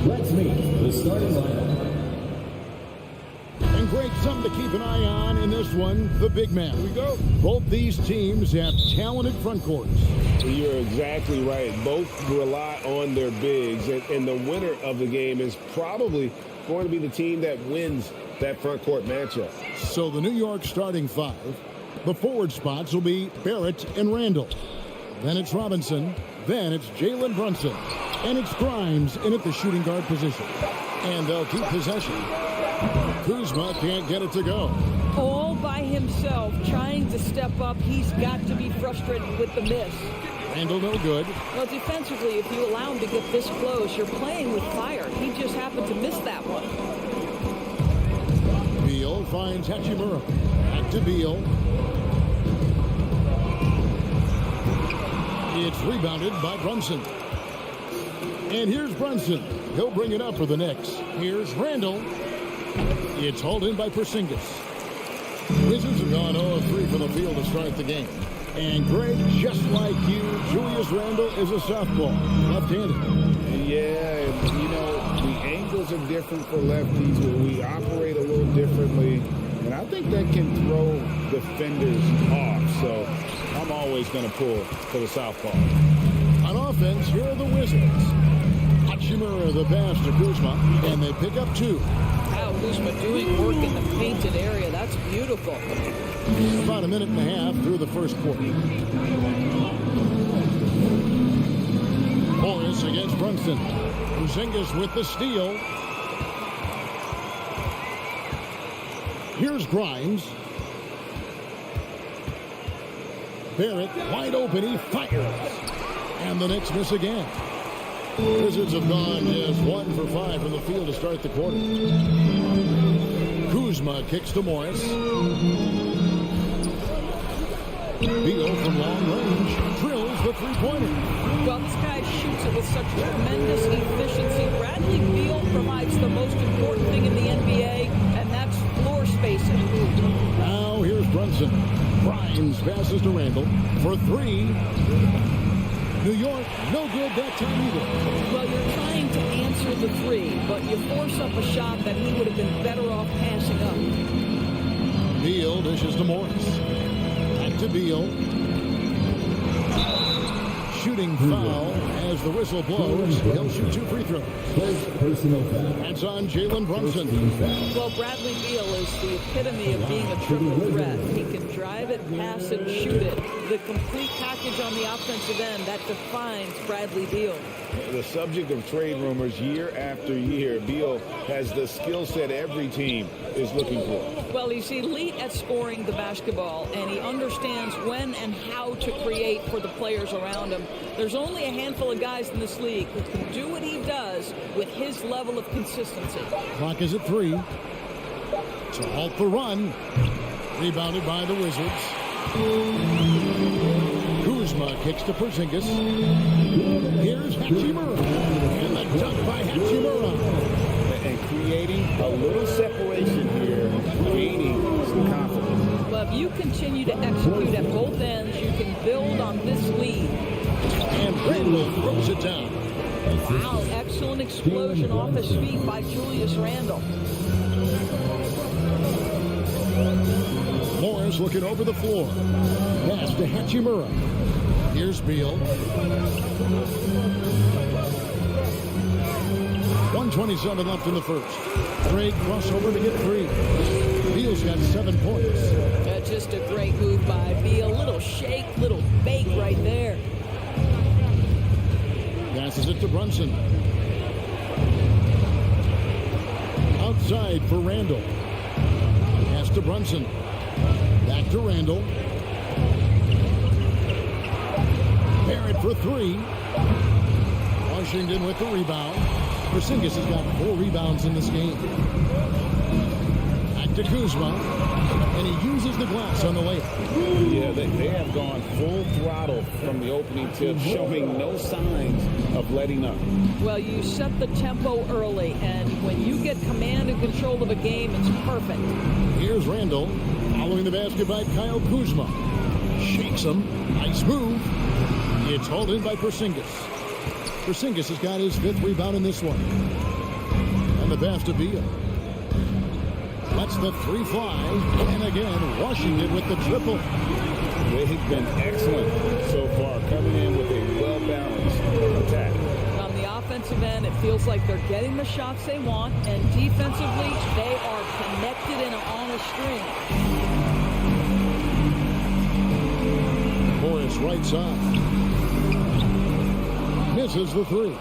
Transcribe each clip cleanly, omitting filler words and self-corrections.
Let's meet the starting lineup. And great, something to keep an eye on in this one, the big man. Here we go. Both these teams have talented front courts. You're exactly right. Both rely on their bigs, and the winner of the game is probably going to be the team that wins that front court matchup. So the New York starting five, the forward spots will be Barrett and Randall. Then it's Robinson. Then it's Jalen Brunson. And it's Grimes in at the shooting guard position. And they'll keep possession. Kuzma can't get it to go. All by himself, trying to step up. He's got to be frustrated with the miss. Randall no good. Well, defensively, if you allow him to get this close, you're playing with fire. He just happened to miss that one. Beal finds Hachimura. Back to Beal. It's rebounded by Brunson. And here's Brunson. He'll bring it up for the Knicks. Here's Randall. It's hauled in by Porzingis. Wizards have gone 0-3 from the field to start the game. And Greg, just like you, Julius Randle is a softball, left-handed. Yeah, and you know, the angles are different for lefties. We operate a little differently, and I think that can throw defenders off. So I'm always going to pull for the southpaw. On offense, here are the Wizards. Hachimura the pass to Kuzma, and they pick up two. Wow, Kuzma doing work in the painted area. That's beautiful. About a minute and a half through the first quarter. Morris against Brunson. Porzingis with the steal. Here's Grimes. Barrett wide open. He fires. And the Knicks miss again. Wizards have gone just 1 for 5 from the field to start the quarter. Kuzma kicks to Morris. Beal from long range drills the three-pointer. Well, this guy shoots it with such tremendous efficiency. Bradley Beal provides the most important thing in the NBA, and that's floor spacing. Now here's Brunson. Grimes passes to Randall for three. New York, no good that time either. Well, you're trying to answer the three, but you force up a shot that he would have been better off passing up. Beal dishes to Morris. Back to Beal. Shooting foul as the whistle blows. He'll shoot 2 free throws. Personal foul. That's on Jalen Brunson. Well, Bradley Beal is the epitome of being a triple threat. He can drive it, pass it, shoot it. The complete package on the offensive end, that defines Bradley Beal. The subject of trade rumors year after year, Beal has the skill set every team is looking for. Well, he's elite at scoring the basketball, and he understands when and how to create for the players around him. There's only a handful of guys in this league who can do what he does with his level of consistency. Clock is at 3. To halt the run. Rebounded by the Wizards. Kuzma kicks to Porzingis. Here's Hachimura. And the dunk by Hachimura. And creating a little separation here, gaining some confidence. Well, if you continue to execute at both ends, you can build on this lead. And Randall throws it down. Wow, excellent explosion off his feet by Julius Randle. Morris looking over the floor. Pass to Hachimura. Here's Beal. 1:27 left in the first. Great crossover to get 3. Beal's got 7 points. Just a great move by Beal. Little shake, little bake right there. Passes it to Brunson. Outside for Randall. Pass to Brunson. Back to Randall. Barrett for 3. Washington with the rebound. Porzingis has got 4 rebounds in this game. Back to Kuzma. And he uses the glass on the layup. Yeah, they have gone full throttle from the opening tip, showing no signs of letting up. Well, you set the tempo early, and when you get command and control of a game, it's perfect. Here's Randall. Following the basket by Kyle Kuzma. Shakes him. Nice move. It's hauled in by Porzingis. Porzingis has got his 5th rebound in this one. And the pass to Beal. That's the 3 fly. And again, Washington with the triple. They've been excellent so far, coming in with a well-balanced attack. On the offensive end, it feels like they're getting the shots they want, and defensively, they are connected and on a string. Morris right side. Misses the 3.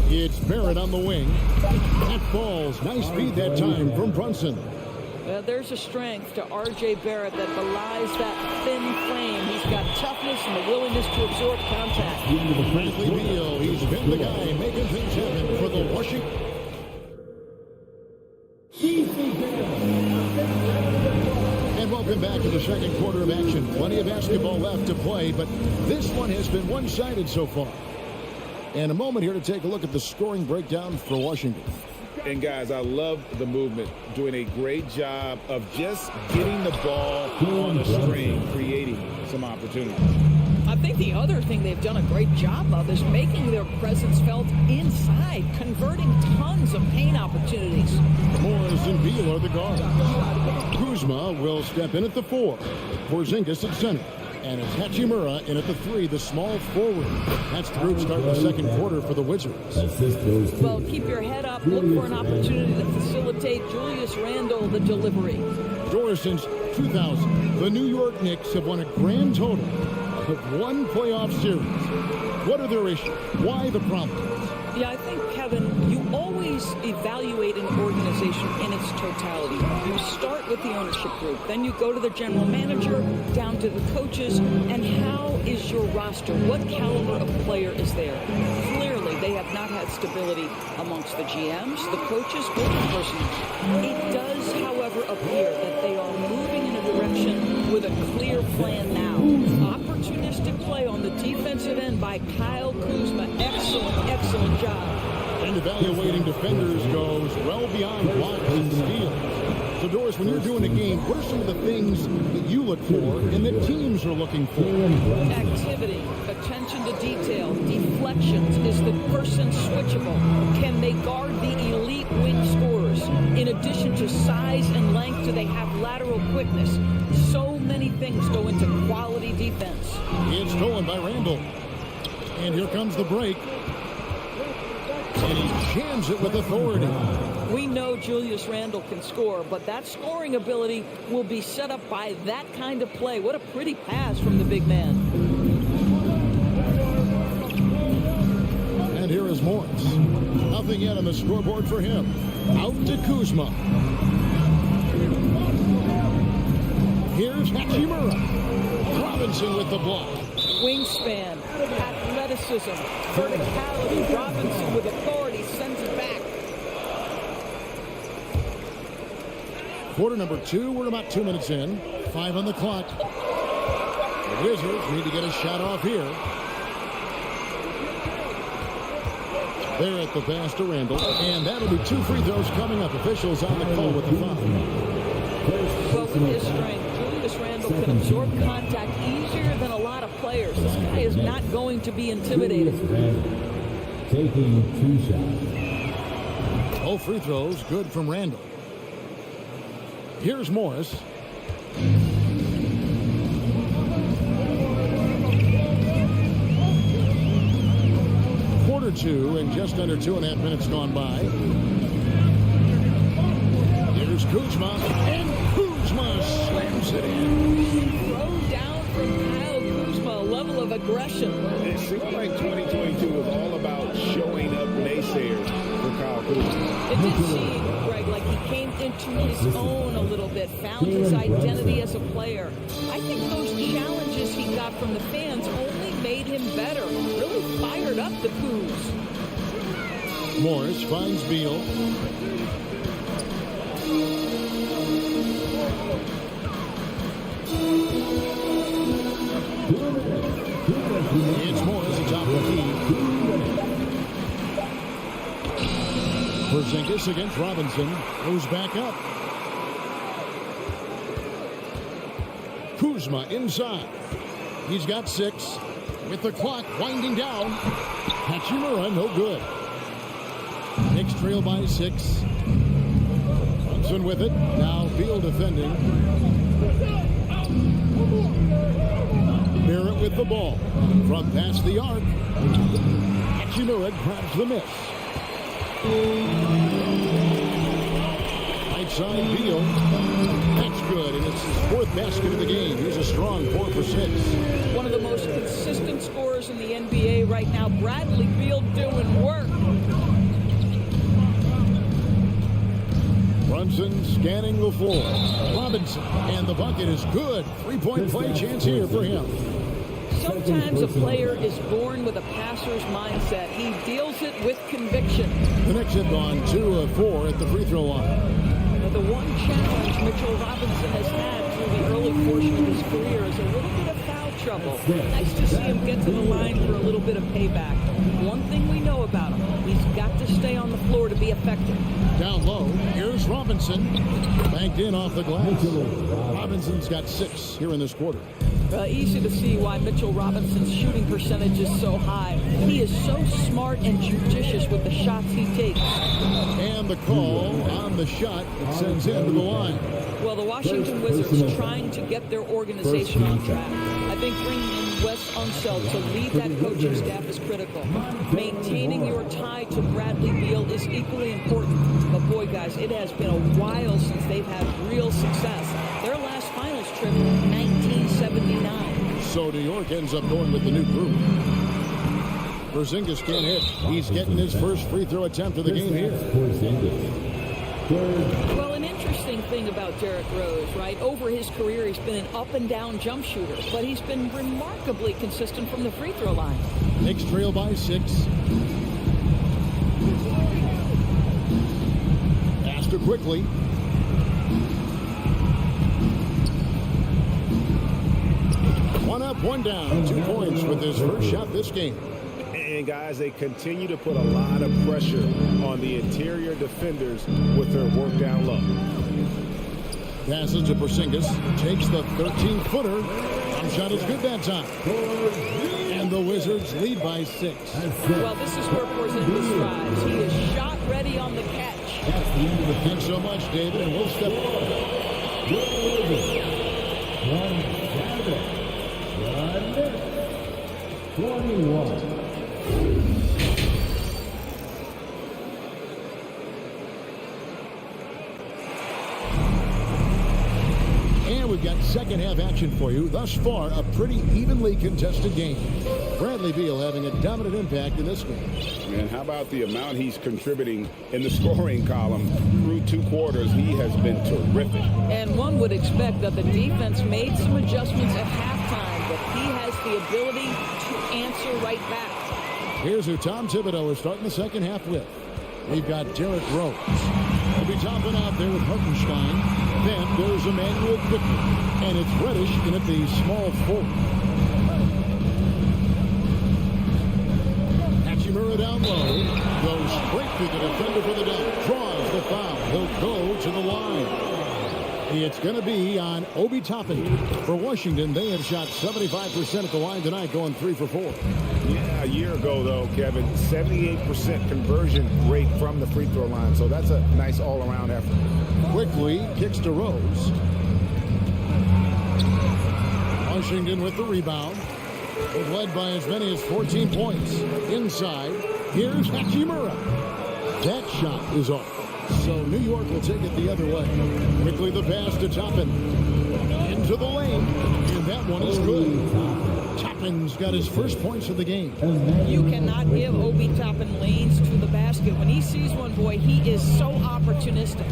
It's Barrett on the wing. That falls. Nice feed that time from Brunson. Well, there's a strength to R.J. Barrett that belies that thin frame. He's got toughness and the willingness to absorb contact. Bradley Beal, he's been the guy making things happen for the Washington. And welcome back to the second quarter of action. Plenty of basketball left to play, but this one has been one-sided so far. And a moment here to take a look at the scoring breakdown for Washington. And guys, I love the movement, doing a great job of just getting the ball on the string, creating some opportunities. I think the other thing they've done a great job of is making their presence felt inside, converting tons of paint opportunities. Morris and Beal are the guards. Kuzma will step in at the 4. Porzingis at center. And it's Hachimura in at the 3, the small forward. That's the group start the second quarter for the Wizards. Well, keep your head up. Look for an opportunity to facilitate Julius Randle the delivery. Doris, since 2000, the New York Knicks have won a grand total of 1 playoff series. What are their issues? Why the problems? Yeah, I think, Kevin, you always evaluate an organization in its totality. You start with the ownership group, then you go to the general manager, down to the coaches, and how is your roster? What caliber of player is there? Clearly, they have not had stability amongst the GMs, the coaches, or the personnel. It does, however, appear that they are moving in a direction with a clear plan now. Opportunistic play on the defensive end by Kyle Kuzma. Excellent job. And evaluating defenders goes well beyond blocks and steals. So, Doris, when you're doing a game, what are some of the things that you look for and that teams are looking for? Activity, attention to detail, deflections. Is the person switchable? Can they guard the elite wing scorers? In addition to size and length, do they have lateral quickness? So many things go into quality defense. It's stolen by Randle. And here comes the break. And he jams it with authority. We know Julius Randle can score, but that scoring ability will be set up by that kind of play. What a pretty pass from the big man. And here is Morris. Nothing yet on the scoreboard for him. Out to Kuzma. Here's Hachimura. Robinson with the block. Wingspan, athleticism, verticality. Robinson with authority sends it back. Quarter number 2. We're about 2 minutes in. 5 on the clock. The Wizards need to get a shot off here. They're at the pass to Randle. And that'll be 2 free throws coming up. Officials on the call with the foul. Well, with his strength, Julius Randle can absorb contact easier than a lot of players. This guy is not going to be intimidated. Taking 2 shots. All free throws good from Randle. Here's Morris. Quarter 2 and just under 2.5 minutes gone by. Here's Kuzma, and Kuzma slams it in. Throw down from Kyle Kuzma, a level of aggression. It seemed like 2022 was all about showing up naysayers for Kyle Kuzma. It did seem, Greg, like he came into his own a little bit, found his identity as a player. I think those challenges he got from the fans only made him better, really fired up the Kuz. Morris finds Beal. It's Morris atop the key. Porzingis against Robinson. Goes back up. Kuzma inside. He's got 6. With the clock winding down. Hachimura, no good. Knicks trail by 6. Brunson with it. Now field defending. Barrett with the ball. From past the arc. Hachimura grabs the miss. Right side Beal. That's good, and it's his 4th basket of the game. He's a strong 4 for 6. One of the most consistent scorers in the NBA right now. Bradley Beal doing work. Brunson scanning the floor. Robinson, and the bucket is good. 3-point play chance here for him. Sometimes a player is born with a passer's mindset. He deals it with conviction. The Knicks have gone 2 of 4 at the free throw line. The one challenge Mitchell Robinson has had through the early portion of his career is a little bit of foul trouble. Nice to see him get to the line for a little bit of payback. One thing we know about him, he's got to stay on the floor to be effective. Down low, here's Robinson. Banked in off the glass. Robinson's got 6 here in this quarter. Easy to see why Mitchell Robinson's shooting percentage is so high. He is so smart and judicious with the shots he takes. And the call on the shot that sends him to the line. Well, the Washington Wizards trying to get their organization on track. I think bringing in Wes Unseld to lead that coaching staff is critical. Maintaining your tie to Bradley Beal is equally important. But boy, guys, it has been a while since they've had real success. Their last finals trip, 1979. So New York ends up going with the new group. Porzingis can't hit. He's getting his first free throw attempt of the game here. Well, an interesting thing about Derrick Rose, right? Over his career, he's been an up-and-down jump shooter, but he's been remarkably consistent from the free throw line. Knicks trail by 6. Faster quickly. One up, one down. 2 points with his first shot this game. And guys, they continue to put a lot of pressure on the interior defenders with their work down low. Passes to Porzingis. Takes the 13-footer. Some shot is good that time. And the Wizards lead by 6. Well, this is where Porzingis thrives. He is shot ready on the catch. Thanks so much, David, and we'll step forward. 21. And we've got second half action for you. Thus far, a pretty evenly contested game. Bradley Beal having a dominant impact in this game. And how about the amount he's contributing in the scoring column through 2 quarters? He has been terrific. And one would expect that the defense made some adjustments at halftime, but he has the ability to answer right back. Here's who Tom Thibodeau is starting the second half with. We've got Derrick Rose. He'll be topping out there with Hartenstein. Then there's Emmanuel Quickly. And it's Reddish in at the small forward. Hachimura down low. Goes straight through the defender for the dunk. Draws the foul. He'll go to the line. It's going to be on Obi Toppin. For Washington, they have shot 75% at the line tonight, going 3 for 4. Yeah, a year ago, though, Kevin, 78% conversion rate from the free throw line. So that's a nice all-around effort. Quickly kicks to Rose. Washington with the rebound. They've led by as many as 14 points. Inside, here's Hachimura. That shot is off. So New York will take it the other way. Quickly the pass to Toppin. Into the lane. And that one is good. Toppin's got his first points of the game. You cannot give Obi Toppin lanes to the basket. When he sees one, boy, he is so opportunistic.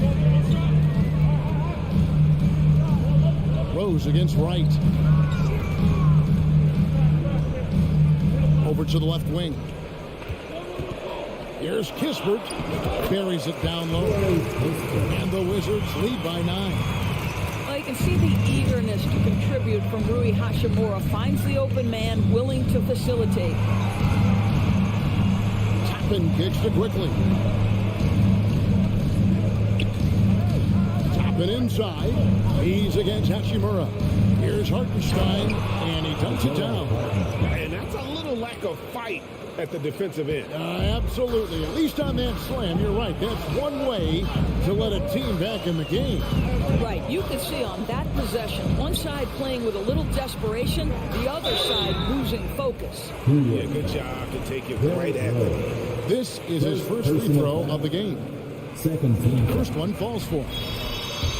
Rose against Wright. Over to the left wing. Here's Kispert. Buries it down low. And the Wizards lead by 9. Well, you can see the eagerness to contribute from Rui Hachimura. Finds the open man, willing to facilitate. Toppin kicks it quickly. Toppin inside. He's against Hachimura. Here's Hartenstein. And he Counts it down. And that's a little lack of fight at the defensive end. Absolutely. At least on that slam, you're right. That's one way to let a team back in the game. Right. You can see on that possession, one side playing with a little desperation, the other side losing focus. Yeah, good job to take it right at them. This is his first free throw of the game. Second team. First one falls for him.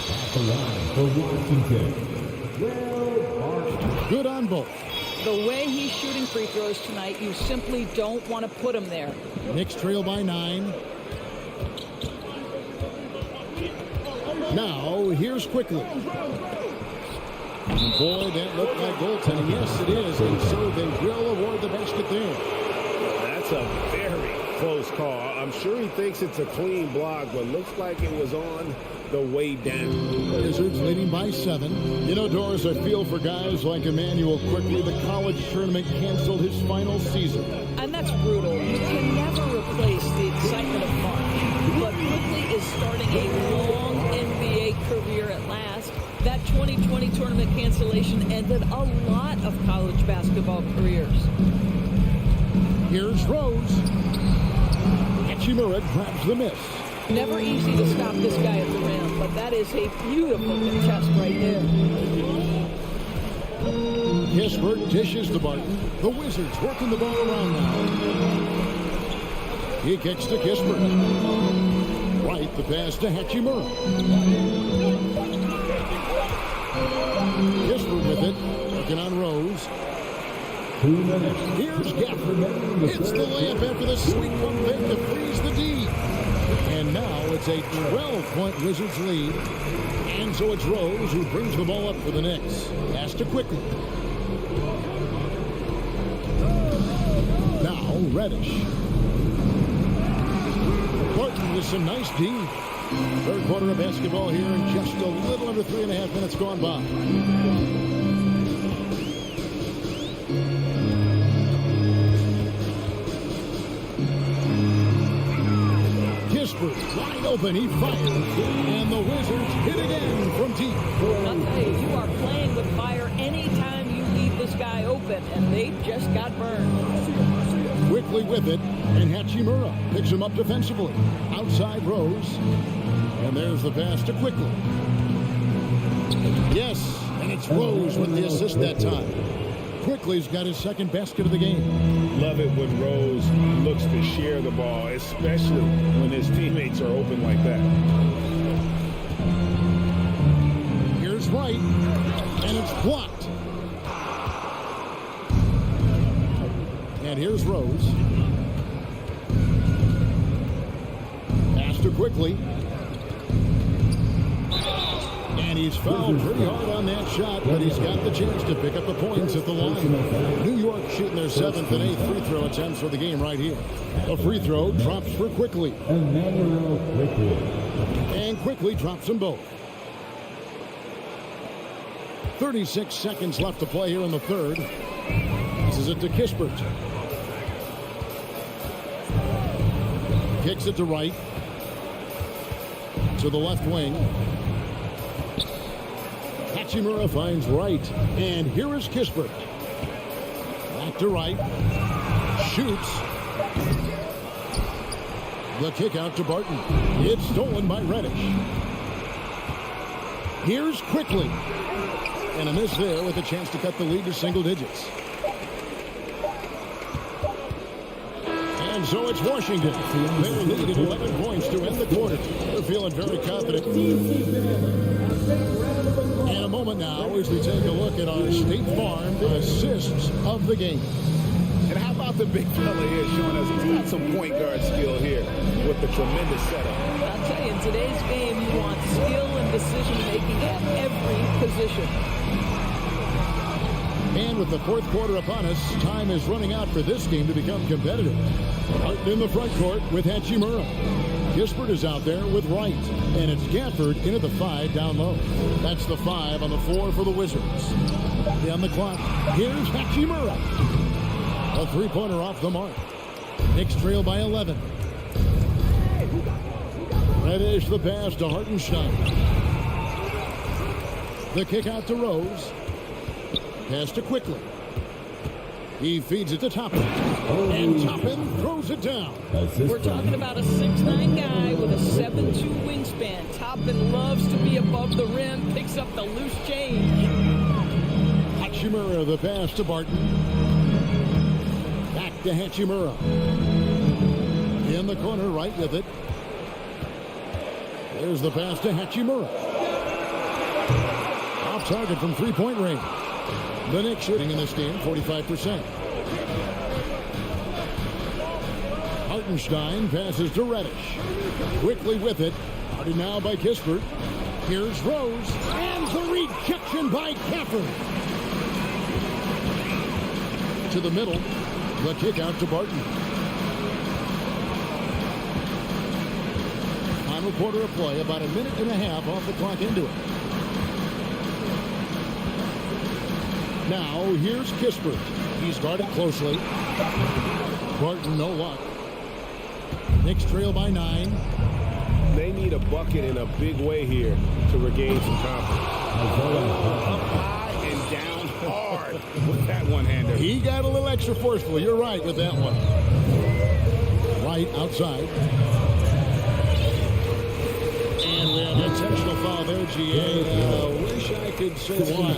At the line for Washington. Good on both. The way he's shooting free throws tonight, you simply don't want to put him there. Knicks trail by 9. Now, here's quickly. And boy, that looked like goaltending. Yes, it is. And so they will award the basket there. That's a very close call. I'm sure he thinks it's a clean block, but looks like it was on the way down. Wizards leading by 7. You know, Doris, I feel for guys like Emmanuel Quickly. The college tournament canceled his final season. And that's brutal. You can never replace the excitement of March. But Quickly is starting a long NBA career at last. That 2020 tournament cancellation ended a lot of college basketball careers. Here's Rose. Hachimura grabs the miss. Never easy to stop this guy at the rim, but that is a beautiful contest right there. Kispert dishes the Barton. The Wizards working the ball around now. He kicks to Kispert. Right, the pass to Hachimura. Kispert with it. Working on Rose. 2 minutes. Here's Gafford. Hits the layup after the sweet pump fake to freeze the D. And now it's a 12-point Wizards lead. And so it's Rose who brings the ball up for the Knicks. Pass to Quickly. Now Reddish. Barton with some nice D. Third quarter of basketball here and just a little under 3.5 minutes gone by. Wide open, he fires, and the Wizards hit again from deep. I'll tell you, you are playing with fire anytime you leave this guy open, and they just got burned. Quickly with it, and Hachimura picks him up defensively. Outside Rose, and there's the pass to Quickly. Yes, and it's Rose with the assist that time. Quickly's got his second basket of the game. Love it when Rose looks to share the ball, especially when his teammates are open like that. Here's Wright, and it's blocked. And here's Rose. Pass to Quickly. And he's fouled pretty hard on that shot, but he's got the chance to pick up the points at the line. New York shooting their 7th and 8th free throw attempts for the game right here. A free throw drops for Quickly. Emmanuel Quickly. And Quickly drops them both. 36 seconds left to play here in the third. This is it to Kispert. Kicks it to Wright. To the left wing. Hachimura finds Wright. And here is Kispert. Back to Wright. Shoots. The kick out to Barton. It's stolen by Reddish. Here's Quickly. And a miss there with a chance to cut the lead to single digits. And so it's Washington. They lead at 11 points to end the quarter. They're feeling very confident. And a moment now as we take a look at our State Farm assists of the game. And how about the big fella here showing us he's got some point guard skill here with the tremendous setup. I'll tell you, in today's game, you want skill and decision-making at every position. And with the fourth quarter upon us, time is running out for this game to become competitive. Martin in the front court with Hachimura. Kispert is out there with Wright. And it's Gafford into the 5 down low. That's the 5 on the 4 for the Wizards. On the clock, here's Hachimura. A three-pointer off the mark. Knicks trail by 11. Reddish the pass to Hartenstein. The kick out to Rose. Pass to Quickly. He feeds it to Toppin. And Toppin throws it down. Assist We're talking about a 6'9" guy with a 7'2" wingspan. Toppin loves to be above the rim, picks up the loose change. Hachimura, the pass to Barton. Back to Hachimura. In the corner, right with it. There's the pass to Hachimura. Off target from three-point range. The Knicks shooting in this game, 45%. Hartenstein passes to Reddish. Quickly with it. Guarded now by Kispert. Here's Rose. And the rejection by Capper. To the middle. The kick out to Barton. Final quarter of play. About a minute and a half off the clock into it. Now, here's Kispert. He's guarded closely. Barton, no luck. Knicks trail by 9. They need a bucket in a big way here to regain some confidence. Up high and down hard with that one-hander. He got a little extra forceful. You're right with that one. Right outside. And we have an intentional foul there, GA. Wish I could say why.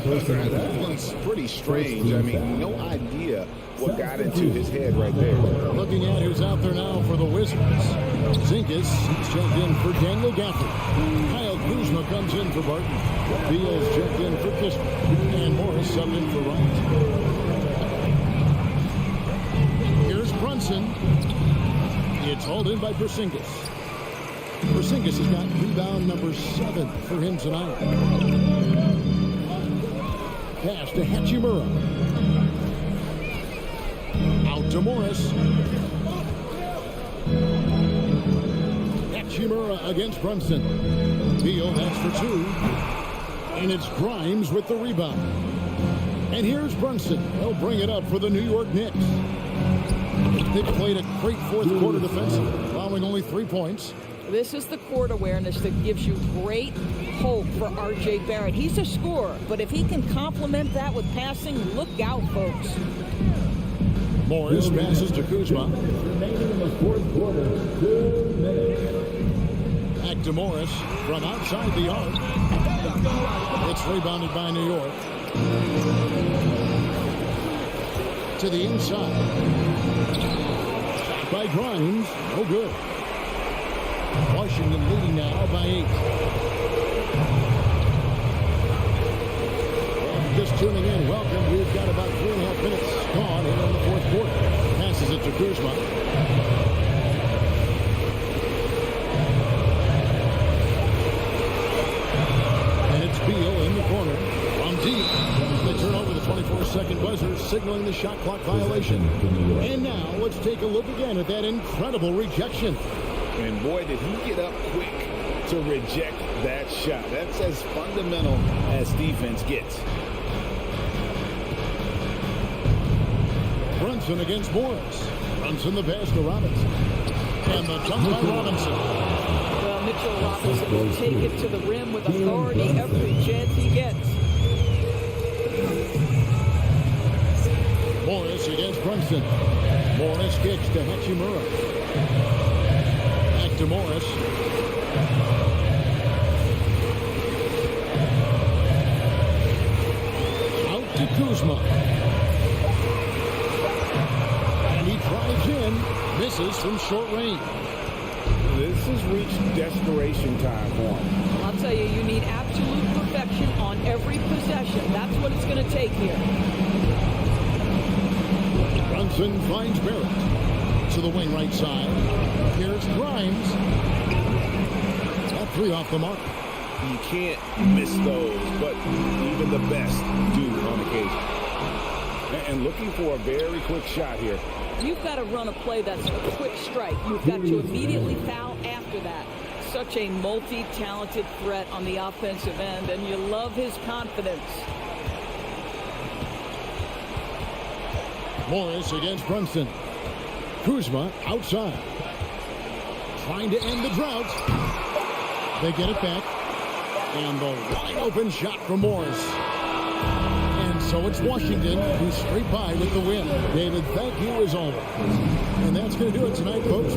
That one's pretty strange. I mean, no idea what got into his head right there. Looking at who's out there now for the Wizards. Skijesss checked in for Daniel Gafford. Kyle Kuzma comes in for Barton. Beals checked in for Kispert. And Morris subbed in for Wright. Here's Brunson. It's hauled in by Skijesss. Skijesss has got rebound number 7 for him tonight. Pass to Hachimura. Out to Morris. Hachimura against Brunson. Beal, that's for 2. And it's Grimes with the rebound. And here's Brunson. They'll bring it up for the New York Knicks. They played a great fourth quarter defensive, allowing only 3 points. This is the court awareness that gives you great hope for R.J. Barrett. He's a scorer, but if he can complement that with passing, look out, folks. Morris passes to Kuzma. remaining in the fourth quarter. 2 minutes. Back to Morris from outside the arc. It's rebounded by New York. To the inside. By Grimes. No good. Washington leading now by 8. Just tuning in, welcome. We've got about 3.5 minutes gone here in the fourth quarter. Passes it to Kuzma. And it's Beal in the corner. On deep. They turn over the 24-second buzzer, signaling the shot clock violation. And now let's take a look again at that incredible rejection. And boy, did he get up quick to reject that shot. That's as fundamental as defense gets. Brunson against Morris. Brunson the pass to Robinson. And the dunk by Robinson. Well, Mitchell Robinson will take it to the rim with authority every chance he gets. Morris against Brunson. Morris kicks to Hachimura. Back to Morris. Out to Kuzma. And he drives in. Misses from short range. This has reached desperation time for him. I'll tell you, you need absolute perfection on every possession. That's what it's going to take here. Brunson finds Barrett. To the wing right side. Here's Grimes. That 3 off the mark. You can't miss those, but even the best do on occasion. And looking for a very quick shot here. You've got to run a play that's a quick strike. You've got to immediately foul after that. Such a multi-talented threat on the offensive end, and you love his confidence. Morris against Brunson. Kuzma outside. Trying to end the drought. They get it back. And the wide open shot from Morris. And So it's Washington who scrape by with the win. David, thank you as always. And that's going to do it tonight, folks.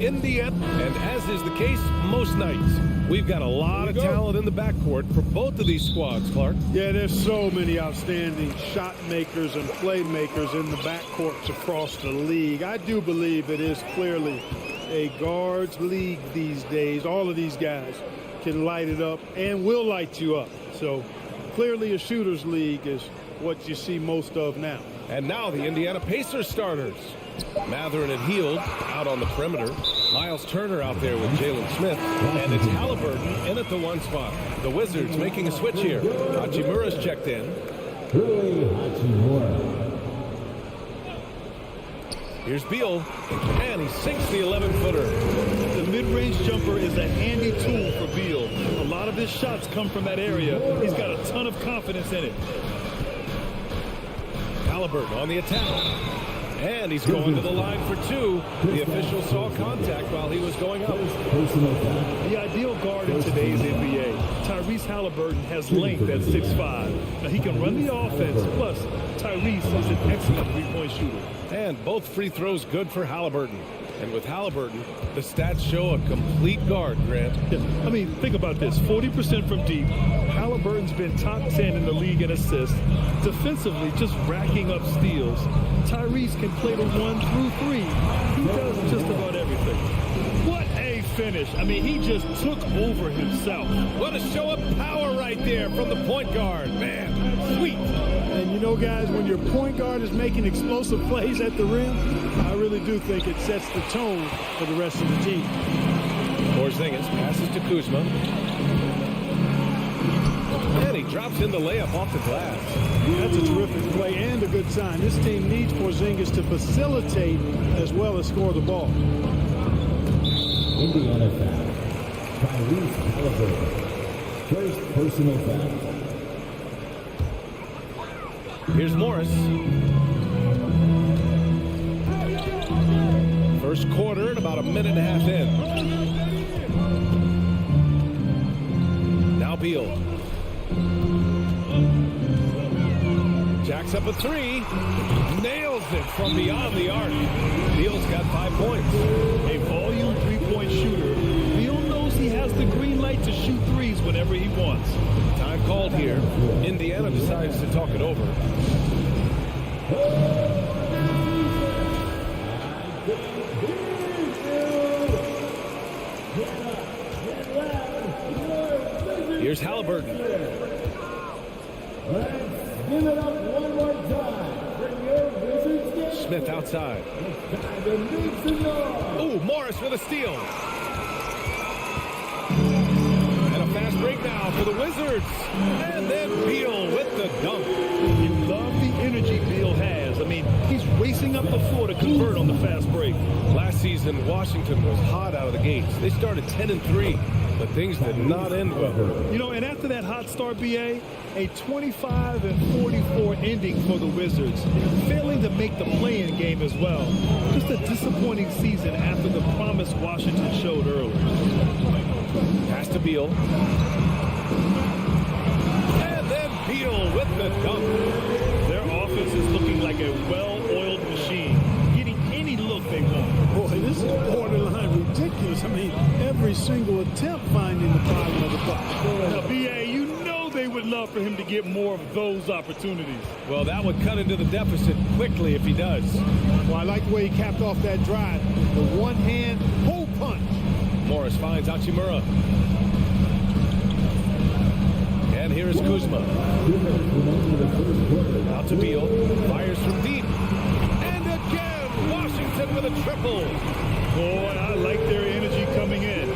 Indiana. And as is the case most nights, we've got a lot of talent in the backcourt for both of these squads, Clark. Yeah, there's so many outstanding shot makers and playmakers in the backcourts across the league. I do believe it is clearly a guards league these days. All of these guys can light it up and will light you up. So clearly a shooters league is what you see most of now. And now the Indiana Pacers starters. Matherin and Hield out on the perimeter. Miles Turner out there with Jalen Smith. And it's Halliburton in at the 1 spot. The Wizards making a switch here. Hachimura's checked in. Here's Beal, and he sinks the 11-footer. The mid-range jumper is a handy tool for Beal. A lot of his shots come from that area. He's got a ton of confidence in it. Halliburton on the attack. And he's going to the line for 2. The official saw contact while he was going up. The ideal guard in today's NBA, Tyrese Halliburton, has length at 6'5". Now he can run the offense, plus Tyrese is an excellent three-point shooter. And both free throws good for Halliburton. And with Halliburton, the stats show a complete guard, Grant. Yeah, I mean, think about this. 40% from deep. Halliburton's been top 10 in the league in assists. Defensively, just racking up steals. Tyrese can play the 1 through 3. He does just about everything. What a finish. I mean, he just took over himself. What a show of power right there from the point guard. Man, sweet. And you know, guys, when your point guard is making explosive plays at the rim, I really do think it sets the tone for the rest of the team. Porzingis passes to Kuzma. And he drops in the layup off the glass. That's a terrific play and a good sign. This team needs Porzingis to facilitate as well as score the ball. Indiana foul. Tyrese Halliburton. First personal foul. Here's Morris. First quarter and about a minute and a half in. Now Beal. Jacks up a 3. Nails it from beyond the arc. Beal's got 5 points. A volume three-point shooter. Beal knows he has the green light to shoot threes whenever he wants. Time called here. Indiana decides to talk it over. Here's Halliburton. Give it up one more time for your Wizards. Smith outside. Ooh, Morris with a steal. And a fast break now for the Wizards. And then Beal with the dunk. You love the energy Beal has. I mean, he's racing up the floor to convert on the fast break. Last season, Washington was hot out of the gates. They started 10-3, but things did not end well. You know, and after that hot start, BA, a 25-44 ending for the Wizards, failing to make the play-in game as well. Just a disappointing season after the promise Washington showed early. Pass to Beal. And then Beal with the dunk. Their offense is looking like a well-oiled machine, getting any look they want. Boy, this is borderline ridiculous. I mean, every single attempt finding the bottom of the box. Now, BA, you know they would love for him to get more of those opportunities. Well, that would cut into the deficit quickly if he does. Well, I like the way he capped off that drive. The one-hand pull punch. Morris finds Hachimura. And here is Kuzma. Out to Beal. Fires from deep. And again, Washington with a triple. Boy, I like their energy coming in.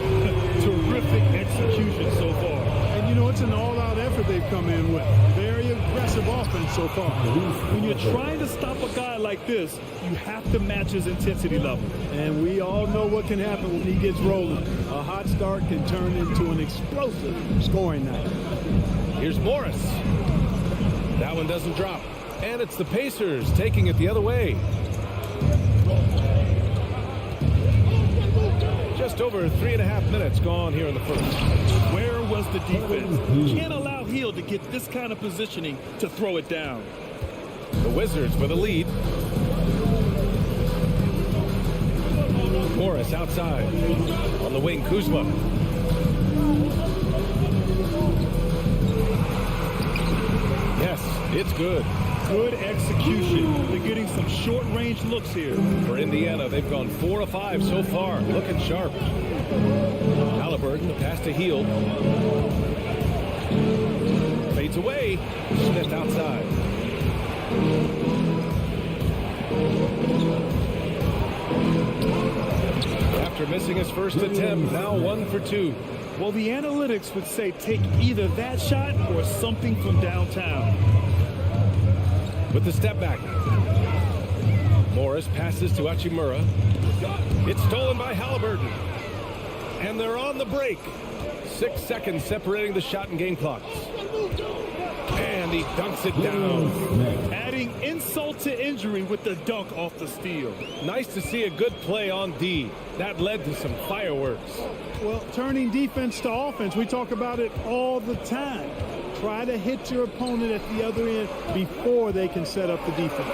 Terrific execution so far. And, you know, it's an all-out effort they've come in with. Very aggressive offense so far. When you're trying to stop a guy like this, you have to match his intensity level. And we all know what can happen when he gets rolling. A hot start can turn into an explosive scoring night. Here's Morris. That one doesn't drop. And it's the Pacers taking it the other way. Just over 3.5 minutes gone here in the first. Where was the defense? Can't allow Hield to get this kind of positioning to throw it down. The Wizards with a lead. Morris outside. On the wing, Kuzma. Yes, it's good. Good execution. They're getting some short-range looks here. For Indiana, they've gone 4 of 5 so far. Looking sharp. Halliburton, the pass to Hield. Fades away. Smith outside. After missing his first attempt, now 1 for 2. Well, the analytics would say take either that shot or something from downtown. With the step back. Morris passes to Hachimura. It's stolen by Halliburton. And they're on the break. 6 seconds separating the shot and game clocks. And he dunks it down. Adding insult to injury with the dunk off the steal. Nice to see a good play on D. That led to some fireworks. Well, turning defense to offense, we talk about it all the time. Try to hit your opponent at the other end before they can set up the defense.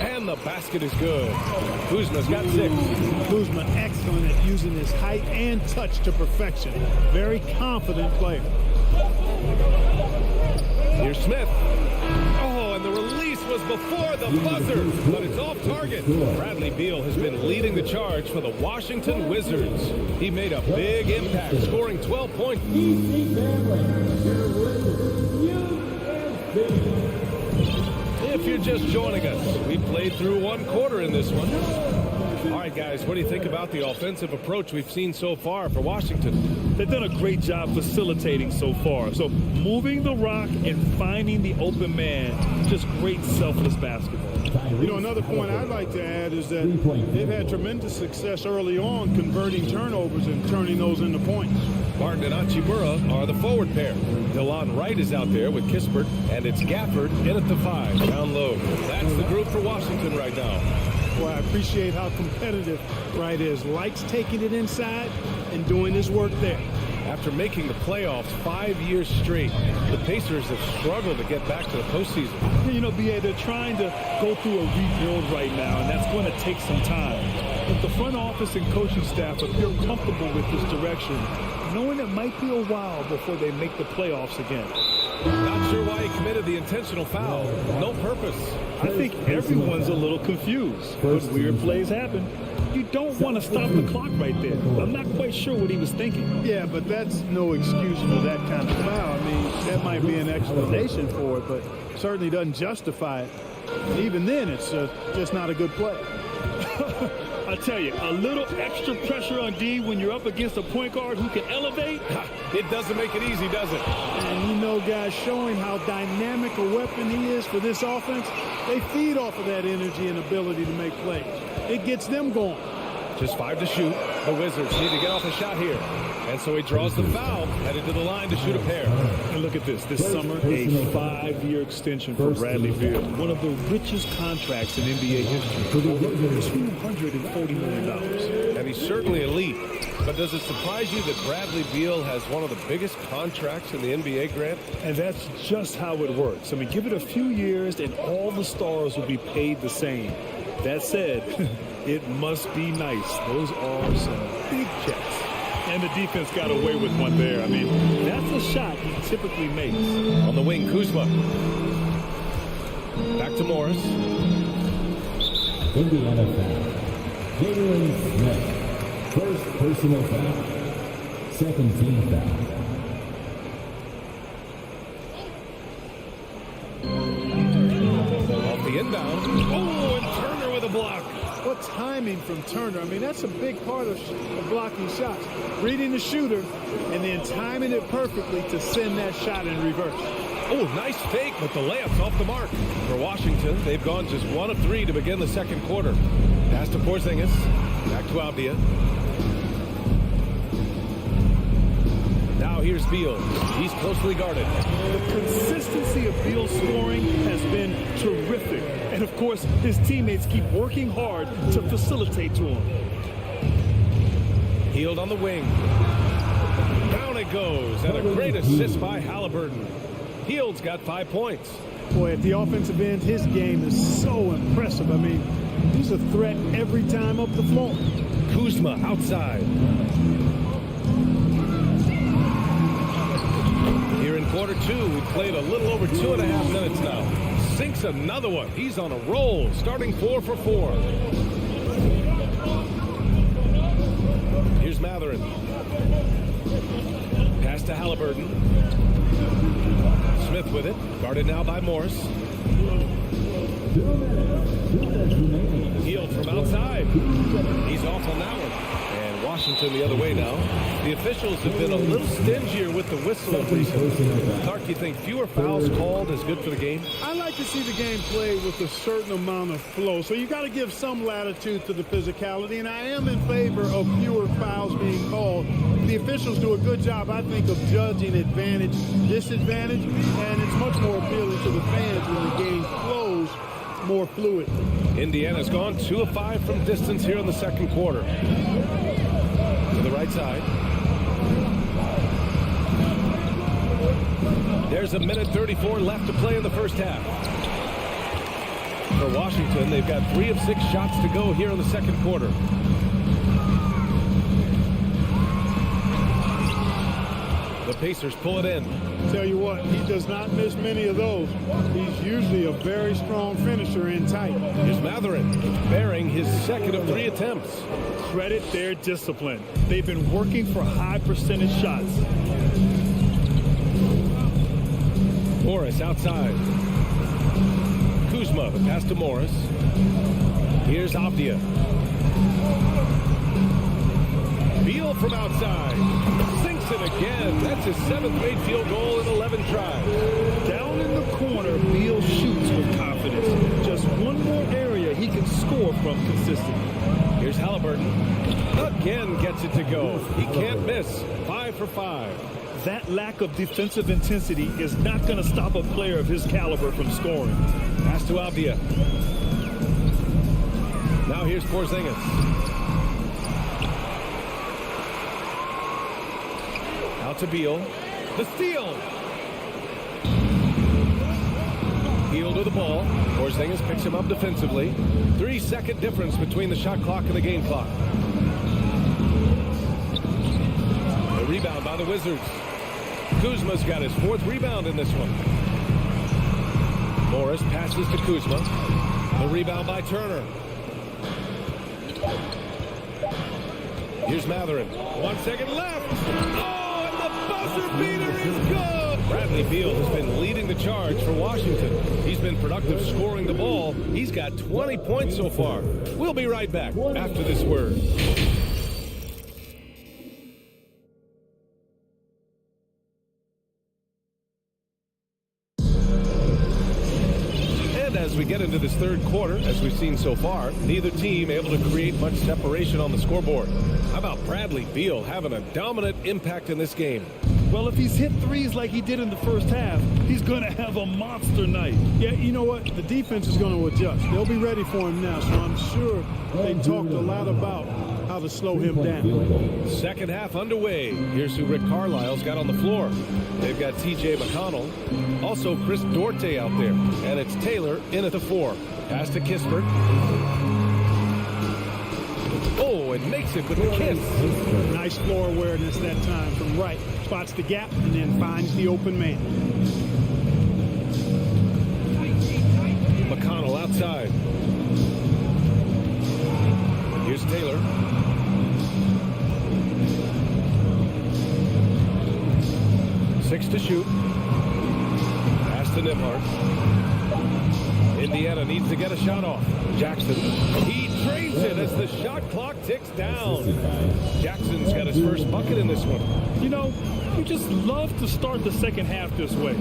And the basket is good. Kuzma's got 6. Kuzma excellent at using his height and touch to perfection. Very confident player. Here's Smith. Oh, and the release was before the buzzer, but it's off target. Bradley Beal has been leading the charge for the Washington Wizards. He made a big impact, scoring 12 points. EPC family, your winners, USA. If you're just joining us, we played through 1 quarter in this one. All right, guys, what do you think about the offensive approach we've seen so far for Washington? They've done a great job facilitating so far. So moving the rock and finding the open man, just great selfless basketball. You know, another point I'd like to add is that they've had tremendous success early on converting turnovers and turning those into points. Martin and Hachimura are the forward pair. Delon Wright is out there with Kispert, and it's Gafford in at the 5, down low. That's the group for Washington right now. Well, I appreciate how competitive Wright is. Likes taking it inside and doing his work there. After making the playoffs 5 years straight, the Pacers have struggled to get back to the postseason. You know, B.A., they're trying to go through a rebuild right now, and that's going to take some time. But the front office and coaching staff feel comfortable with this direction, knowing it might be a while before they make the playoffs again. Not sure why he committed the intentional foul. No purpose. I think everyone's a little confused. But weird plays happen. You don't want to stop the clock right there. I'm not quite sure what he was thinking. Yeah, but that's no excuse for that kind of foul. I mean, that might be an explanation for it, but certainly doesn't justify it. And even then, it's just not a good play. I tell you, a little extra pressure on D when you're up against a point guard who can elevate. It doesn't make it easy, does it? And you know, guys, showing how dynamic a weapon he is for this offense, they feed off of that energy and ability to make plays. It gets them going. Just 5 to shoot. The Wizards need to get off a shot here. And so he draws the foul, headed to the line to shoot a pair. And look at this. This summer, a 5-year extension for Bradley Beal. One of the richest contracts in NBA history. Over $240 million. And he's certainly elite. But does it surprise you that Bradley Beal has one of the biggest contracts in the NBA, Grant? And that's just how it works. I mean, give it a few years and all the stars will be paid the same. That said, it must be nice. Those are some big checks. And the defense got away with one there. I mean, that's a shot he typically makes. On the wing, Kuzma. Back to Morris. Indiana foul. Jalen Smith. First personal foul. Second team foul. Off the inbound. Oh, and Turner with a block. What timing from Turner. I mean, that's a big part of blocking shots. Reading the shooter and then timing it perfectly to send that shot in reverse. Oh, nice fake, but the layup's off the mark. For Washington, they've gone just 1 of 3 to begin the second quarter. Pass to Porzingis. Back to Avdia. Now here's Beal. He's closely guarded. The consistency of Beal's scoring has been terrific. And, of course, his teammates keep working hard to facilitate to him. Hield on the wing. Down it goes. And a great assist by Halliburton. Hield's got 5 points. Boy, at the offensive end, his game is so impressive. I mean, He's a threat every time up the floor. Kuzma outside. Here in quarter two, we played a little over 2.5 minutes now. Sinks another one. He's on a roll, starting 4 for 4. Here's Matherin. Pass to Halliburton. Smith with it. Guarded now by Morris. Healed from outside. He's off on that one. And Washington the other way now. The officials have been a little stingier with the whistle recently. Clark, you think fewer fouls called is good for the game? I like to see the game played with a certain amount of flow. So you got to give some latitude to the physicality. And I am in favor of fewer fouls being called. The officials do a good job, I think, of judging advantage, disadvantage. And it's much more appealing to the fans when the game flows more fluid. Indiana's gone 2 of 5 from distance here in the second quarter. To the right side. There's 1:34 left to play in the first half. For Washington, they've got 3 of 6 shots to go here in the second quarter. The Pacers pull it in. Tell you what, he does not miss many of those. He's usually a very strong finisher in tight. Here's Matherin, bearing his second of 3 attempts. Credit their discipline. They've been working for high percentage shots. Morris outside. Kuzma, the pass to Morris. Here's Avdia. Beal from outside. Sinks it again. That's his 7th made field goal in 11 tries. Down in the corner, Beal shoots with confidence. Just one more area he can score from consistently. Here's Halliburton. Again gets it to go. He can't miss. 5 for 5. That lack of defensive intensity is not going to stop a player of his caliber from scoring. Pass to Avdia. Now here's Porzingis. Out to Beal. The steal. Beal to the ball. Porzingis picks him up defensively. 3-second difference between the shot clock and the game clock. The rebound by the Wizards. Kuzma's got his 4th rebound in this one. Morris passes to Kuzma. The rebound by Turner. Here's Matherin. 1 second left. Oh, and the buzzer beater is good. Bradley Beal has been leading the charge for Washington. He's been productive scoring the ball. He's got 20 points so far. We'll be right back after this word. As we get into this third quarter, as we've seen so far, neither team able to create much separation on the scoreboard. How about Bradley Beal having a dominant impact in this game? Well, if he's hit threes like he did in the first half, he's going to have a monster night. Yeah, you know what? The defense is going to adjust. They'll be ready for him now, so I'm sure they talked a lot about how to slow him down. Second half underway. Here's who Rick Carlisle's got on the floor. They've got T.J. McConnell, also Chris Duarte out there, and it's Taylor in at the 4. Pass to Kispert. Oh, and makes it with a kiss. Nice floor awareness that time from right. Spots the gap and then finds the open man. McConnell outside. Here's Taylor. Six to shoot. Pass to Nembhard. Indiana needs to get a shot off. Jackson. He drains it as the shot clock ticks down. Jackson's got his first bucket in this one. You know, you just love to start the second half this way.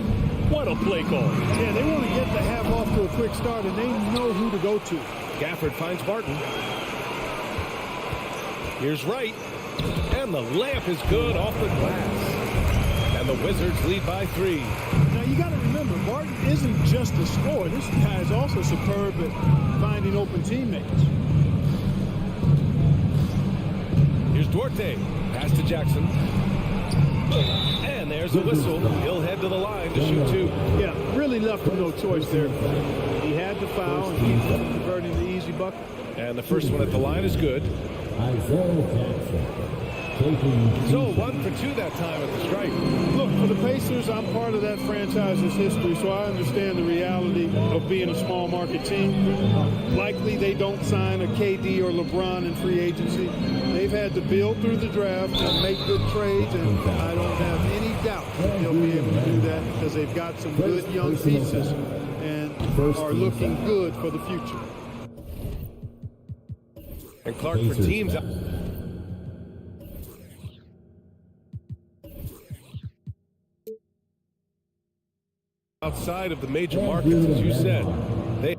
What a play call. Yeah, they want to get the half off to a quick start, and they know who to go to. Gafford finds Barton. Here's Wright. And the layup is good off the glass. And the Wizards lead by 3. Now, you got to remember, Barton isn't just a scorer. This guy is also superb at finding open teammates. Here's Duarte. Pass to Jackson. And there's a whistle. He'll head to the line to shoot 2. Yeah, really left him no choice there. He had to foul, and he's converting the easy bucket. And the first one at the line is good. Isaiah Jackson. Taking So 1 for 2 that time at the strike. Look, for the Pacers, I'm part of that franchise's history, so I understand the reality of being a small market team. Likely they don't sign a KD or LeBron in free agency. They've had to build through the draft and make good trades, and I don't have any doubt that they'll be able to do that because they've got some good young pieces and are looking good for the future. And Clark for teams. Outside of the major markets, as you said, they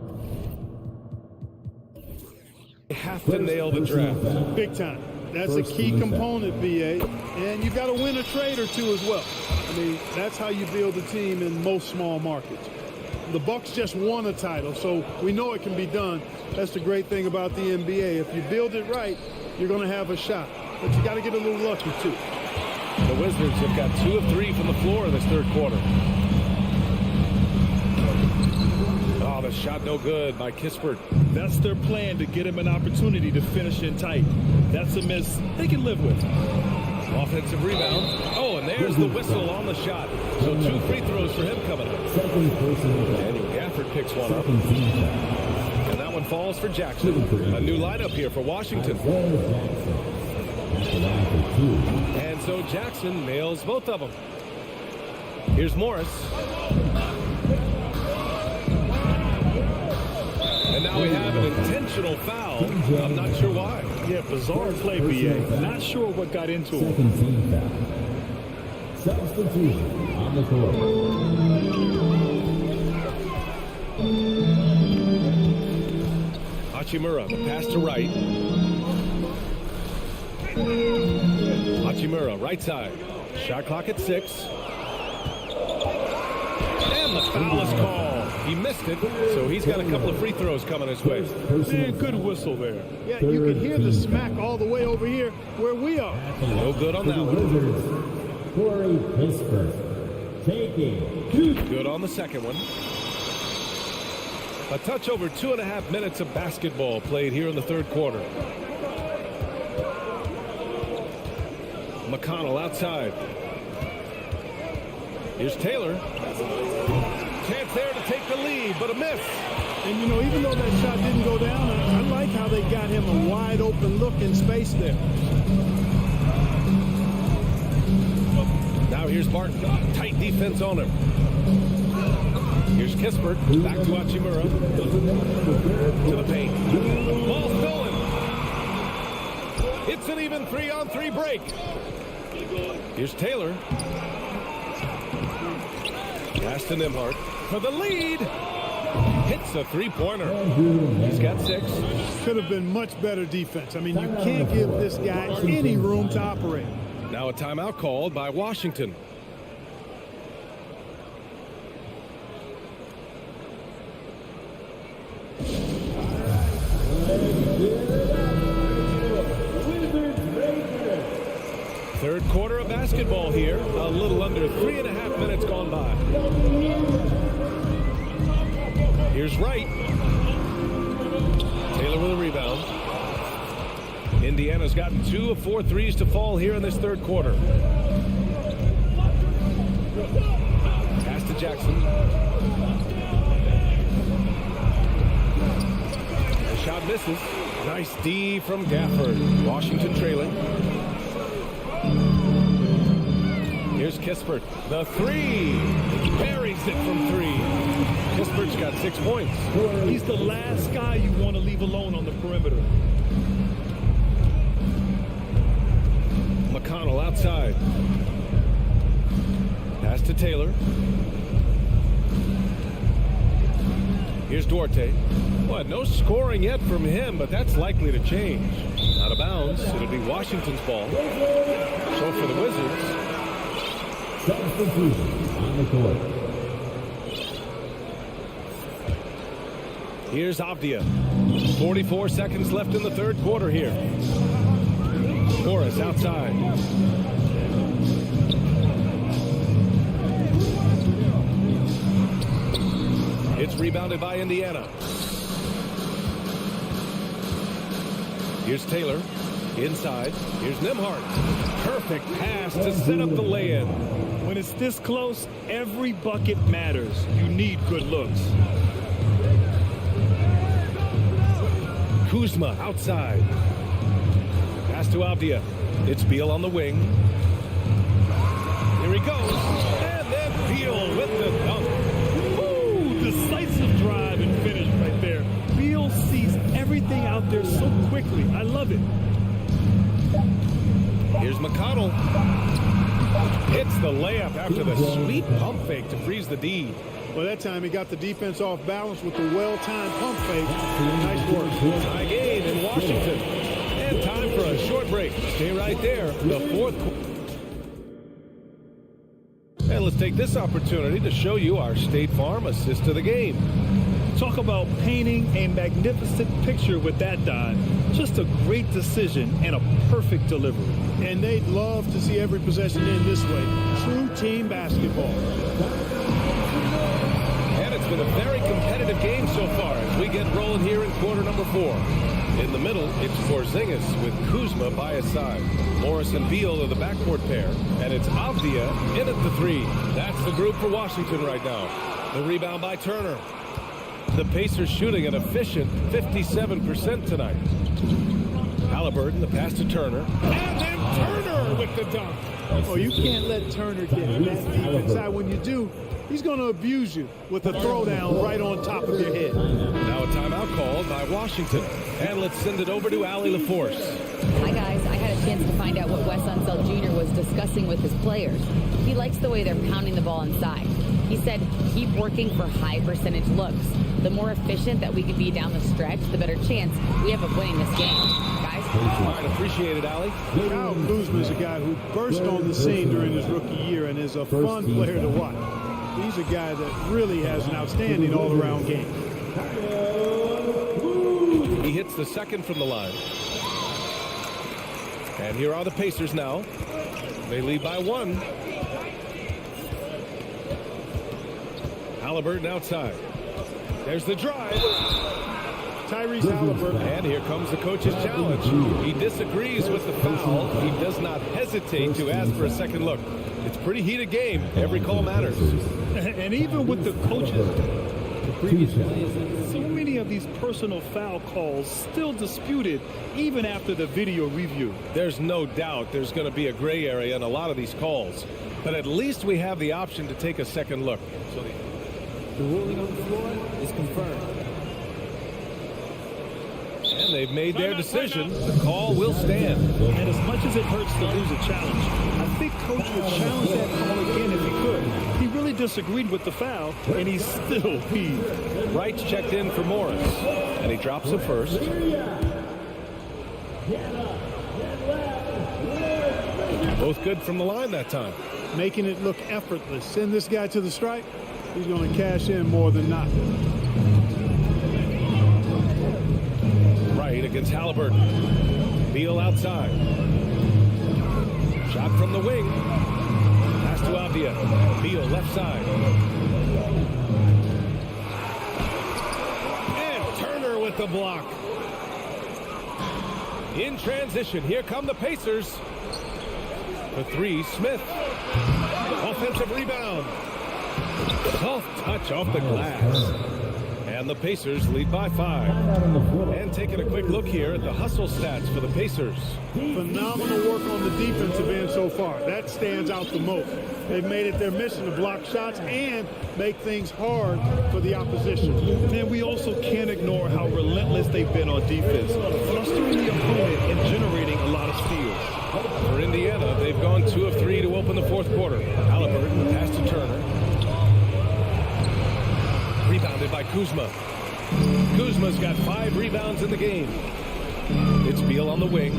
have to nail the draft. Big time. That's a key component, BA. And you've got to win a trade or two as well. I mean, that's how you build a team in most small markets. The Bucks just won a title, so we know it can be done. That's the great thing about the NBA. If you build it right, you're going to have a shot. But you got to get a little lucky, too. The Wizards have got 2 of 3 from the floor in this third quarter. Oh, the shot no good by Kispert. That's their plan, to get him an opportunity to finish in tight. That's a miss they can live with. Offensive rebound. Oh, and there's the whistle on the shot. So 2 free throws for him coming up. Daniel Gafford picks one up. And that one falls for Jackson. A new lineup here for Washington. And so Jackson nails both of them. Here's Morris. And now we have an intentional foul. I'm not sure why. Yeah, bizarre play, BA. Not sure what got into him. Second team foul. Substitution on the court. Hachimura, the pass to right. Hachimura, right side. Shot clock at 6. And the foul is called. He missed it, so he's got a couple of free throws coming his way. Man, good whistle there. Yeah, you can hear the smack all the way over here where we are. No good on that one. Corey Kispert taking. Good on the second one. A touch over 2.5 minutes of basketball played here in the third quarter. McConnell outside. Here's Taylor. Chance there to take the lead, but a miss. And, you know, even though that shot didn't go down, I like how they got him a wide open look in space there. Now here's Barton. Tight defense on him. Here's Kispert. Back to Hachimura. To the paint. Ball stolen. It's an even 3-on-3 break. Here's Taylor. Pass to Nembhard for the lead. Hits a three-pointer. He's got 6. Could have been much better defense. I mean, you can't give this guy any room to operate. Now a timeout called by Washington. Third quarter of basketball here. A little under 3.5 minutes gone by. Here's Wright. Taylor with a rebound. Indiana's gotten 2 of 4 threes to fall here in this third quarter. Pass to Jackson. The shot misses. Nice D from Gafford. Washington trailing. Here's Kispert. The 3. Buries it from 3. Kispert's got 6 points. He's the last guy you want to leave alone on the perimeter. McConnell outside. Pass to Taylor. Here's Duarte. Well, no scoring yet from him, but that's likely to change. Out of bounds. It'll be Washington's ball. So for the Wizards. Substitution on the court. Here's Avdia. 44 seconds left in the third quarter here. Morris outside. It's rebounded by Indiana. Here's Taylor. Inside. Here's Nembhard. Perfect pass to set up the lay-in. When it's this close, every bucket matters. You need good looks. Kuzma outside. Pass to Avdia. It's Beal on the wing. Here he goes. And then Beal with the dunk. Ooh, decisive drive and finish right there. Beal sees everything out there so quickly. I love it. Here's McConnell. Hits the layup after the sweet pump fake to freeze the D. Well, that time he got the defense off balance with the well-timed pump fake. Nice work. Tie game in Washington. And time for a short break. Stay right there. The fourth quarter. And let's take this opportunity to show you our State Farm assist to the game. Talk about painting a magnificent picture with that dive. Just a great decision and a perfect delivery. And they'd love to see every possession in this way. True team basketball. And it's been a very competitive game so far as we get rolling here in quarter number 4. In the middle, it's Porzingis with Kuzma by his side. Morris and Beal are the backcourt pair. And it's Avdia in at the 3. That's the group for Washington right now. The rebound by Turner. The Pacers shooting an efficient 57% tonight. Halliburton, the pass to Turner. And then Turner with the dunk. Oh, you can't let Turner get in that deep inside. When you do, he's going to abuse you with a throwdown right on top of your head. Now a timeout called by Washington. And let's send it over to Allie LaForce. Hi, guys. I had a chance to find out what Wes Unseld Jr. was discussing with his players. He likes the way they're pounding the ball inside. He said, keep working for high percentage looks. The more efficient that we can be down the stretch, the better chance we have of winning this game. Guys? All right, appreciate it, Allie. Kyle Kuzma is a guy who burst on the scene during his rookie year and is a fun player to watch. He's a guy that really has an outstanding all-around game. He hits the second from the line. And here are the Pacers now. They lead by 1. Halliburton outside. There's the drive. Tyrese Halliburton. And here comes the coach's challenge. He disagrees with the foul. He does not hesitate to ask for a second look. It's a pretty heated game. Every call matters. And even with the coaches, so many of these personal foul calls still disputed even after the video review. There's no doubt there's going to be a gray area in a lot of these calls. But at least we have the option to take a second look. The ruling on the floor is confirmed. And they've made their decision. The call will stand. And as much as it hurts to lose a challenge, I think Coach would challenge that call again if he could. He really disagreed with the foul, and he's still peeved. Wright's checked in for Morris, and he drops the first. Both good from the line that time. Making it look effortless. Send this guy to the stripe. He's going to cash in more than not. Wright against Halliburton. Beal outside. Shot from the wing. Pass to Avdia. Beal left side. And Turner with the block. In transition, here come the Pacers. The 3, Smith. Offensive rebound. Soft touch off the glass. And the Pacers lead by 5. And taking a quick look here at the hustle stats for the Pacers. Phenomenal work on the defensive end so far. That stands out the most. They've made it their mission to block shots and make things hard for the opposition. And we also can't ignore how relentless they've been on defense, flustering the opponent and generating a lot of steals. For Indiana, they've gone 2 of 3 to open the fourth quarter. Halliburton, pass to Turner. Rebounded by Kuzma. Kuzma's got 5 rebounds in the game. It's Beal on the wing.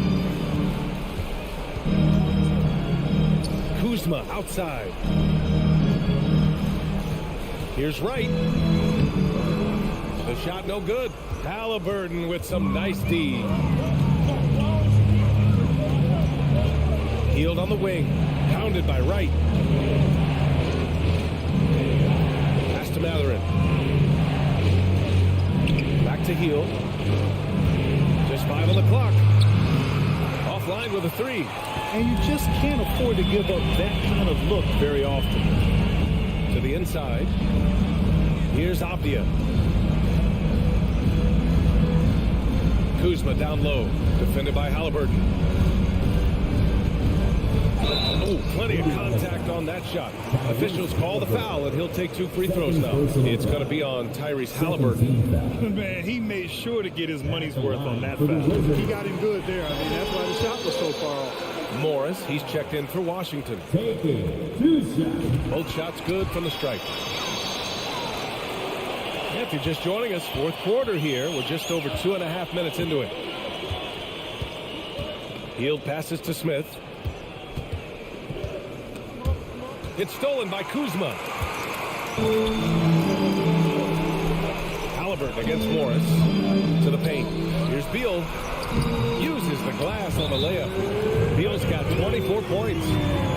Kuzma outside. Here's Wright. The shot no good. Halliburton with some nice D. Healed on the wing. Pounded by Wright. Pass to Matherin. Back to Hield. Just 5 on the clock. line with a three. And you just can't afford to give up that kind of look very often. To the inside. Here's Apia. Kuzma down low. Defended by Halliburton. Oh, plenty of contact on that shot. Officials call the foul, and he'll take 2 free throws now. It's going to be on Tyrese Halliburton. Man, he made sure to get his money's worth on that foul. He got him good there. I mean, that's why the shot was so far off. Morris, he's checked in for Washington. Taking 2 shots. Both shots good from the stripe. If you're just joining us, fourth quarter here. We're just over 2.5 minutes into it. Hield passes to Smith. It's stolen by Kuzma. Halliburton against Morris. To the paint. Here's Beal. Uses the glass on the layup. Beal's got 24 points.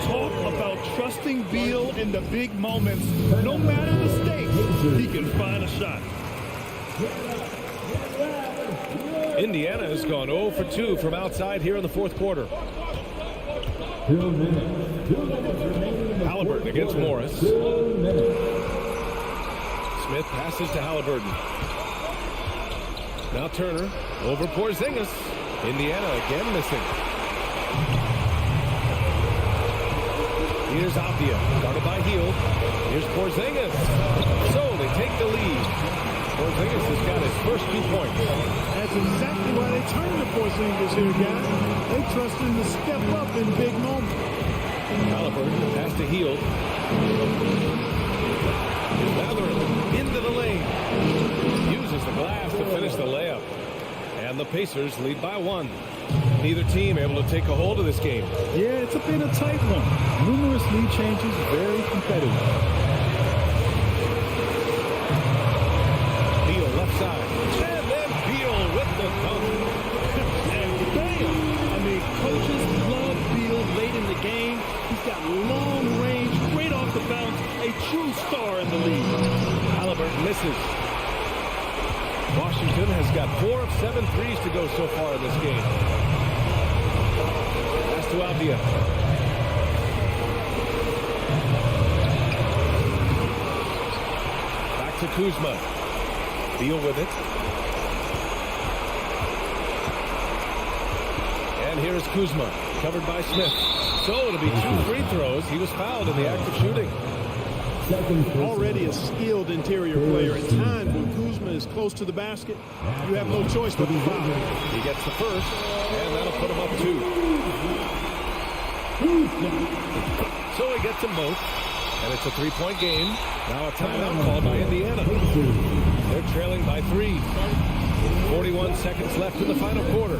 Talk about trusting Beal in the big moments. No matter the stakes, he can find a shot. Indiana has gone 0 for 2 from outside here in the fourth quarter. 2 minutes. 2 minutes remaining. Halliburton against Morris. 2 minutes. Smith passes to Halliburton. Now Turner over Porzingis. Indiana again missing. Here's Apia, guarded by Hield. Here's Porzingis. So they take the lead. Porzingis has got his first 2 points. That's exactly why they turned to Porzingis here, guys. They trust him to step up in big moments. Halliburton pass to Hield. Matherin into the lane. Uses the glass to finish the layup. And the Pacers lead by 1. Neither team able to take a hold of this game. Yeah, it's been a tight one. Numerous lead changes, very competitive. Beal left side. And then Beal with the dunk. And bam! I mean, coaches love Beal late in the game. He's got long range, great off the bounce, a true star in the league. Halliburton misses. Washington has got 4 of 7 threes to go so far in this game. Pass to Apia. Back to Kuzma. Beal with it. And here's Kuzma, covered by Smith. So it'll be 2 free throws. He was fouled in the act of shooting. Already a skilled interior player. At times when Kuzma is close to the basket, you have no choice but to foul. He gets the first, and that'll put him up 2. So he gets them both, and it's a 3-point game. Now a timeout called by Indiana. They're trailing by 3. 41 seconds left in the final quarter.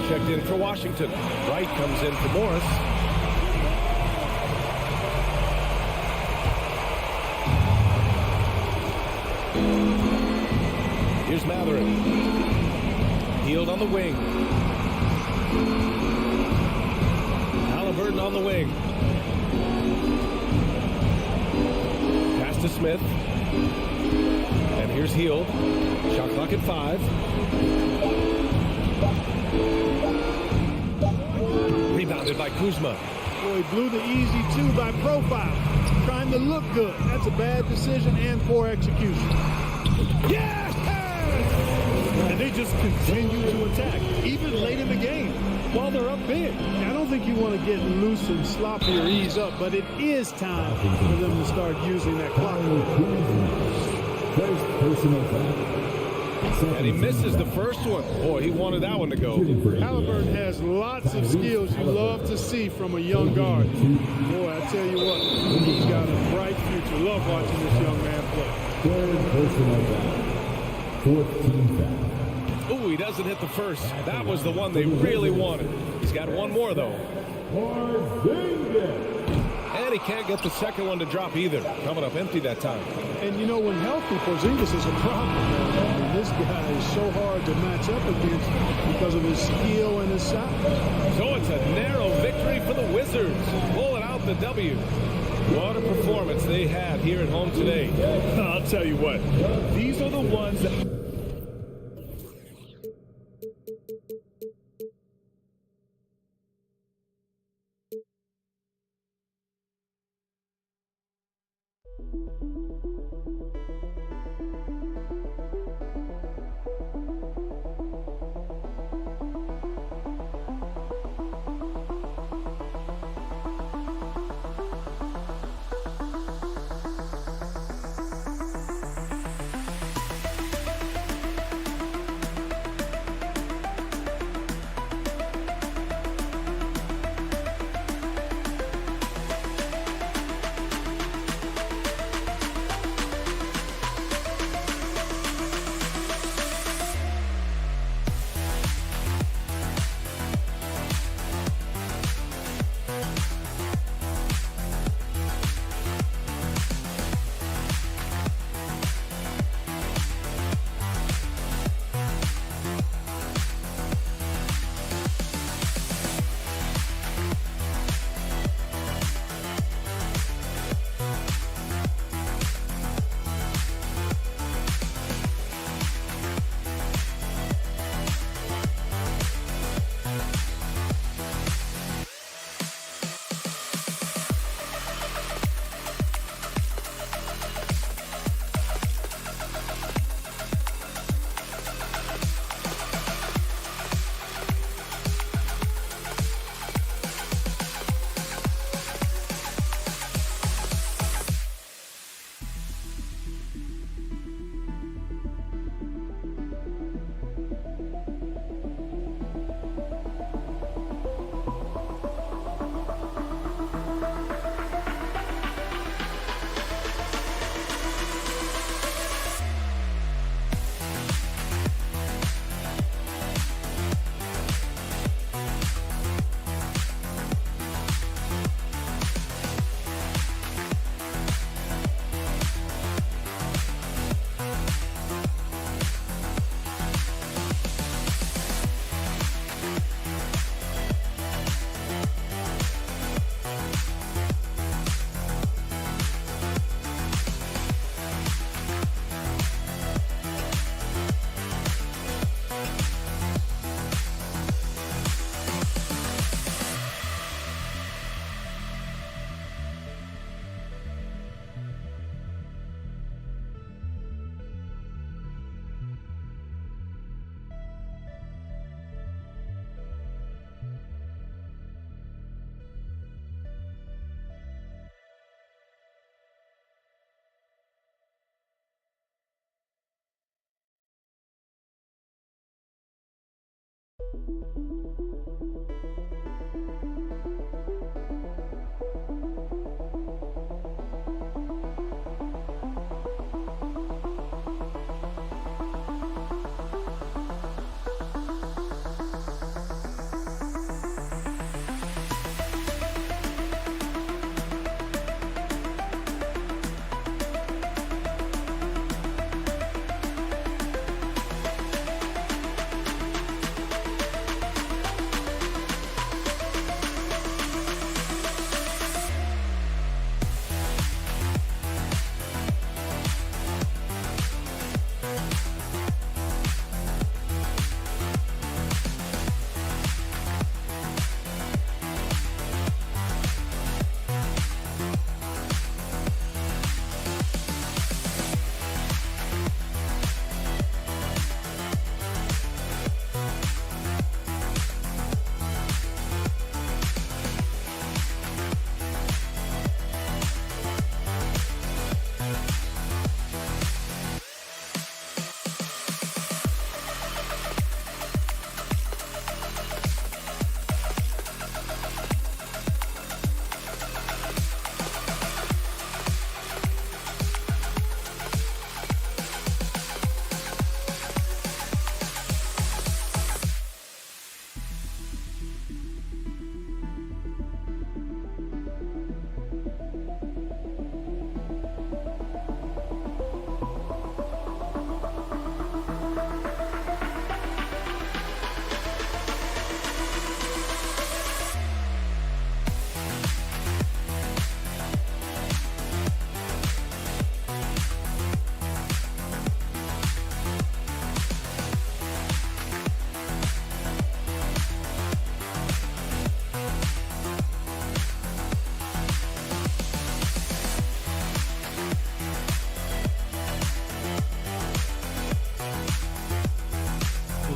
Checked in for Washington. Wright comes in for Morris. Here's Matherin. Hield on the wing. Halliburton on the wing. Pass to Smith. And here's Hield. Shot clock at 5. Rebounded by Kuzma. Boy, he blew the easy 2 by profile. Trying to look good. That's a bad decision and poor execution. Yes! And they just continue to attack, even late in the game, while they're up big. I don't think you want to get loose and sloppy or ease up, but it is time for them to start using that clock. First personal foul. And he misses the first one. Boy, he wanted that one to go. Halliburton has lots of skills you love to see from a young guard. Boy, I tell you what, he's got a bright future. Love watching this young man play. Third personal foul. 4th team foul. Ooh, he doesn't hit the first. That was the one they really wanted. He's got one more, though. And he can't get the second one to drop either. Coming up empty that time. And you know, when healthy, Porzingis is a problem. I mean, this guy is so hard to match up against because of his skill and his size. So it's a narrow victory for the Wizards. Pulling out the W. What a performance they had here at home today. I'll tell you what, these are the ones that...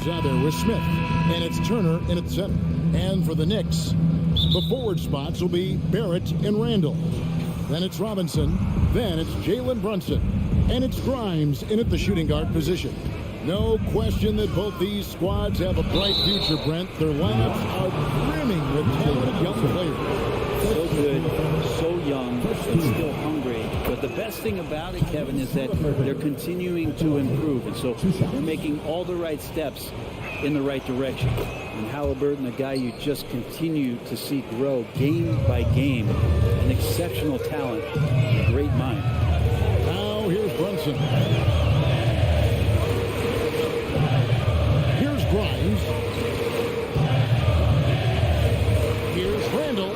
squads out there with Smith. And it's Turner in at center. And for the Knicks, the forward spots will be Barrett and Randall. Then it's Robinson. Then it's Jalen Brunson. And it's Grimes in at the shooting guard position. No question that both these squads have a bright future, Brent. Their lineups are brimming with talented young players. So good, so young, and still hungry. But the best thing about it, Kevin, is that they're continuing to improve. And so they're making all the right steps in the right direction. And Halliburton, a guy you just continue to see grow game by game, an exceptional talent, a great mind. Now here's Brunson. Here's Grimes. Here's Randall.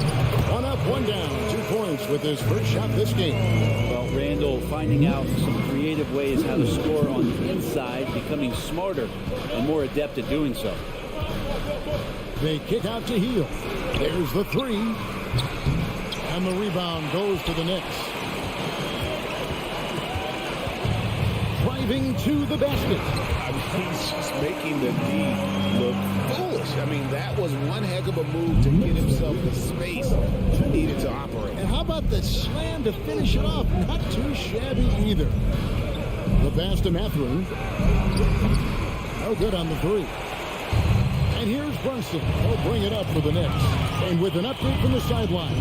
One up, one down. 2 points with his first shot this game. Well, Randall finding out some creative ways how to score on the inside, becoming smarter and more adept at doing so. They kick out to Heel. There's the 3. And the rebound goes to the Knicks. Driving to the basket. I mean, he's just making the D look foolish. I mean, that was one heck of a move to get himself the space he needed to operate. And how about the slam to finish it off? Not too shabby either. The pass to Mathurin. No good on the 3. And here's Brunson. He'll bring it up for the Knicks. And with an update from the sideline,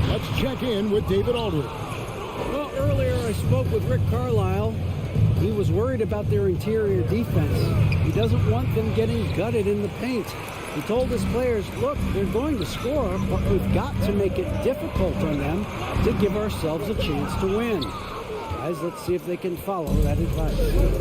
let's check in with David Aldridge. Well, earlier I spoke with Rick Carlisle. He was worried about their interior defense. He doesn't want them getting gutted in the paint. He told his players, look, they're going to score, but we've got to make it difficult on them to give ourselves a chance to win. Guys, let's see if they can follow that advice.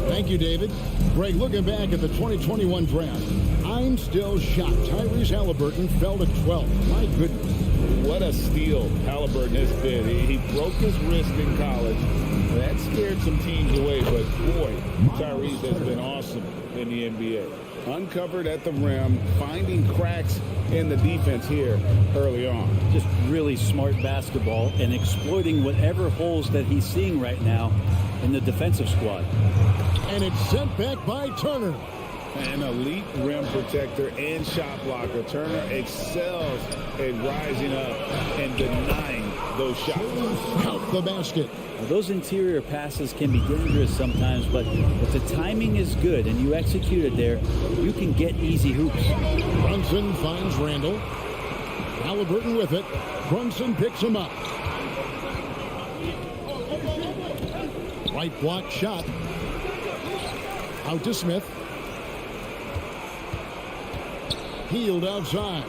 Thank you, David. Greg, looking back at the 2021 draft, I'm still shocked. Tyrese Halliburton fell to 12. My goodness. What a steal Halliburton has been. He broke his wrist in college. That scared some teams away, but boy, Tyrese has been awesome in the NBA. Uncovered at the rim, finding cracks in the defense here early on. Just really smart basketball and exploiting whatever holes that he's seeing right now in the defensive squad. And it's sent back by Turner. An elite rim protector and shot blocker. Turner excels at rising up and denying those shots. Out the basket. Now, those interior passes can be dangerous sometimes, but if the timing is good and you execute it there, you can get easy hoops. Brunson finds Randall. Halliburton with it. Brunson picks him up. Right block shot. Out to Smith. Healed outside.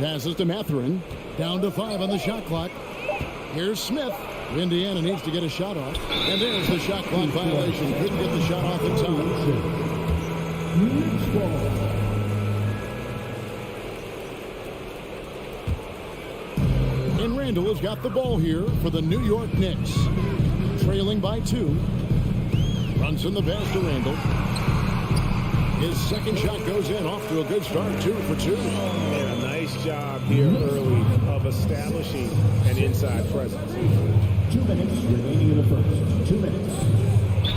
Passes to Mathurin. Down to 5 on the shot clock. Here's Smith. Indiana needs to get a shot off. And there's the shot clock violation. Couldn't get the shot off in time. And Randall has got the ball here for the New York Knicks. Trailing by 2. Brunson the pass to Randall. His second shot goes in, off to a good start, 2 for 2. And a nice job here early of establishing an inside presence. 2 minutes remaining in the first. 2 minutes.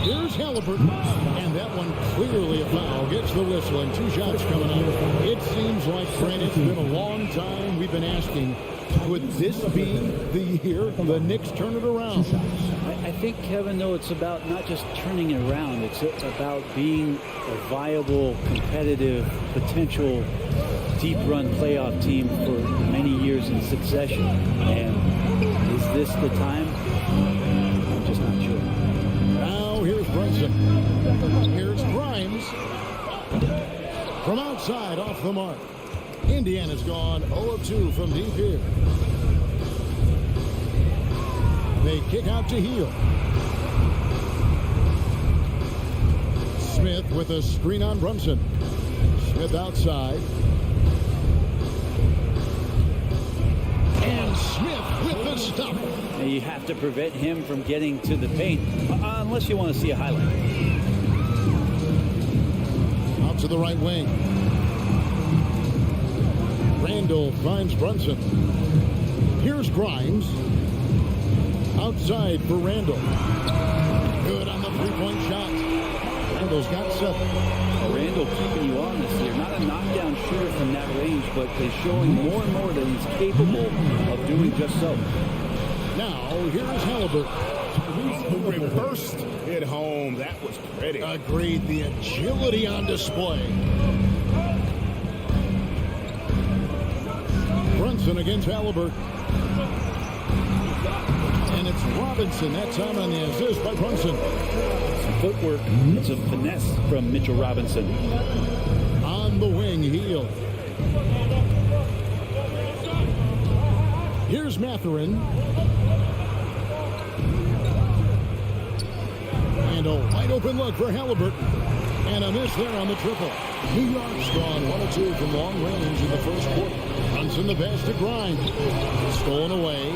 Here's Halliburton, and that one clearly a foul. Gets the whistle, and 2 shots coming out. It seems like, Brent, it's been a long time we've been asking, could this be the year the Knicks turn it around? I think, Kevin, though, it's about not just turning it around. It's about being a viable, competitive, potential deep-run playoff team for many years in succession. And is this the time? I'm just not sure. Now here's Brunson. Here's Grimes. From outside, off the mark. Indiana's gone 0 of 2 from deep here. They kick out to Heel. Smith with a screen on Brunson. Smith outside. And Smith with the stop. Now you have to prevent him from getting to the paint, unless you want to see a highlight. Out to the right wing. Randall finds Brunson. Here's Grimes. Outside for Randall. Good on the three-point shot. Randall Randall's got 7. Randall keeping you honest here. Not a knockdown shooter from that range, but is showing more and more that he's capable of doing just so. Now, here's Halliburton. Reversed it home. That was pretty. Agreed. The agility on display. Brunson against Halliburton. And it's Robinson. That time on the assist by Brunson. Some footwork. It's a finesse from Mitchell Robinson. On the wing, Hield. Here's Mathurin. And a wide open look for Halliburton. And a miss there on the triple. New York's gone 1 of 2 from long range in the first quarter. Brunson the pass to Grimes. Stolen away.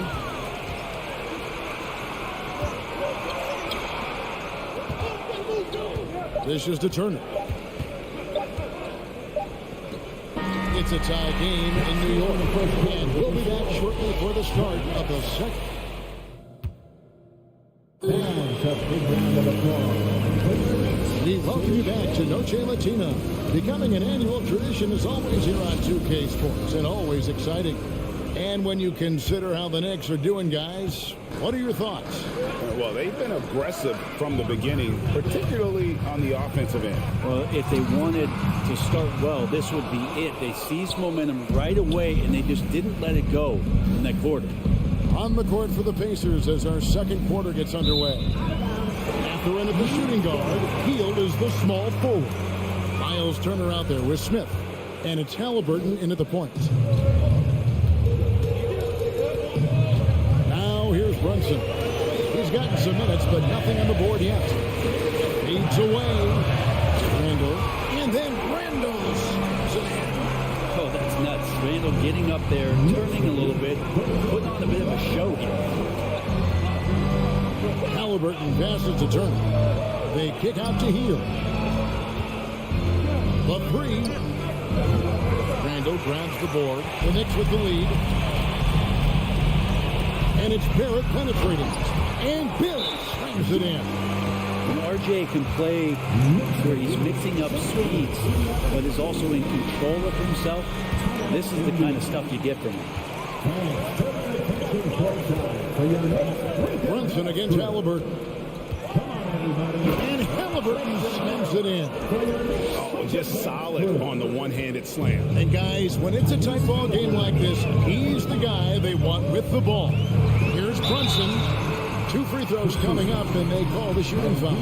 This is to Turner. It's a tie game in New York. And we'll be back shortly for the start of the second. Fans, a big round of applause. We welcome you back to Noche Latina. Becoming an annual tradition is always here on 2K Sports and always exciting. And when you consider how the Knicks are doing, guys, what are your thoughts? Well, they've been aggressive from the beginning, particularly on the offensive end. Well, if they wanted to start well, this would be it. They seized momentum right away, and they just didn't let it go in that quarter. On the court for the Pacers as our second quarter gets underway. Mathurin at the shooting guard. Hield is the small forward. Miles Turner out there with Smith. And it's Halliburton in at the point. Now here's Brunson. He's gotten some minutes, but nothing on the board yet. Fades away. Randall. And then Randall's. Oh, that's nuts. Randall getting up there, turning a little bit, putting on a bit of a show here. Halliburton passes to Turner. They kick out to Hield. The 3. Randall grabs the board. The Knicks with the lead. And it's Barrett penetrating. And Barrett slams it in. And RJ can play where he's mixing up speeds, but is also in control of himself. This is the kind of stuff you get from him. Brunson against Halliburton. And Halliburton slams it in. Oh, just solid on the one-handed slam. And guys, when it's a tight ball game like this, he's the guy they want with the ball. Here's Brunson. 2 free throws coming up, and they call the shooting foul.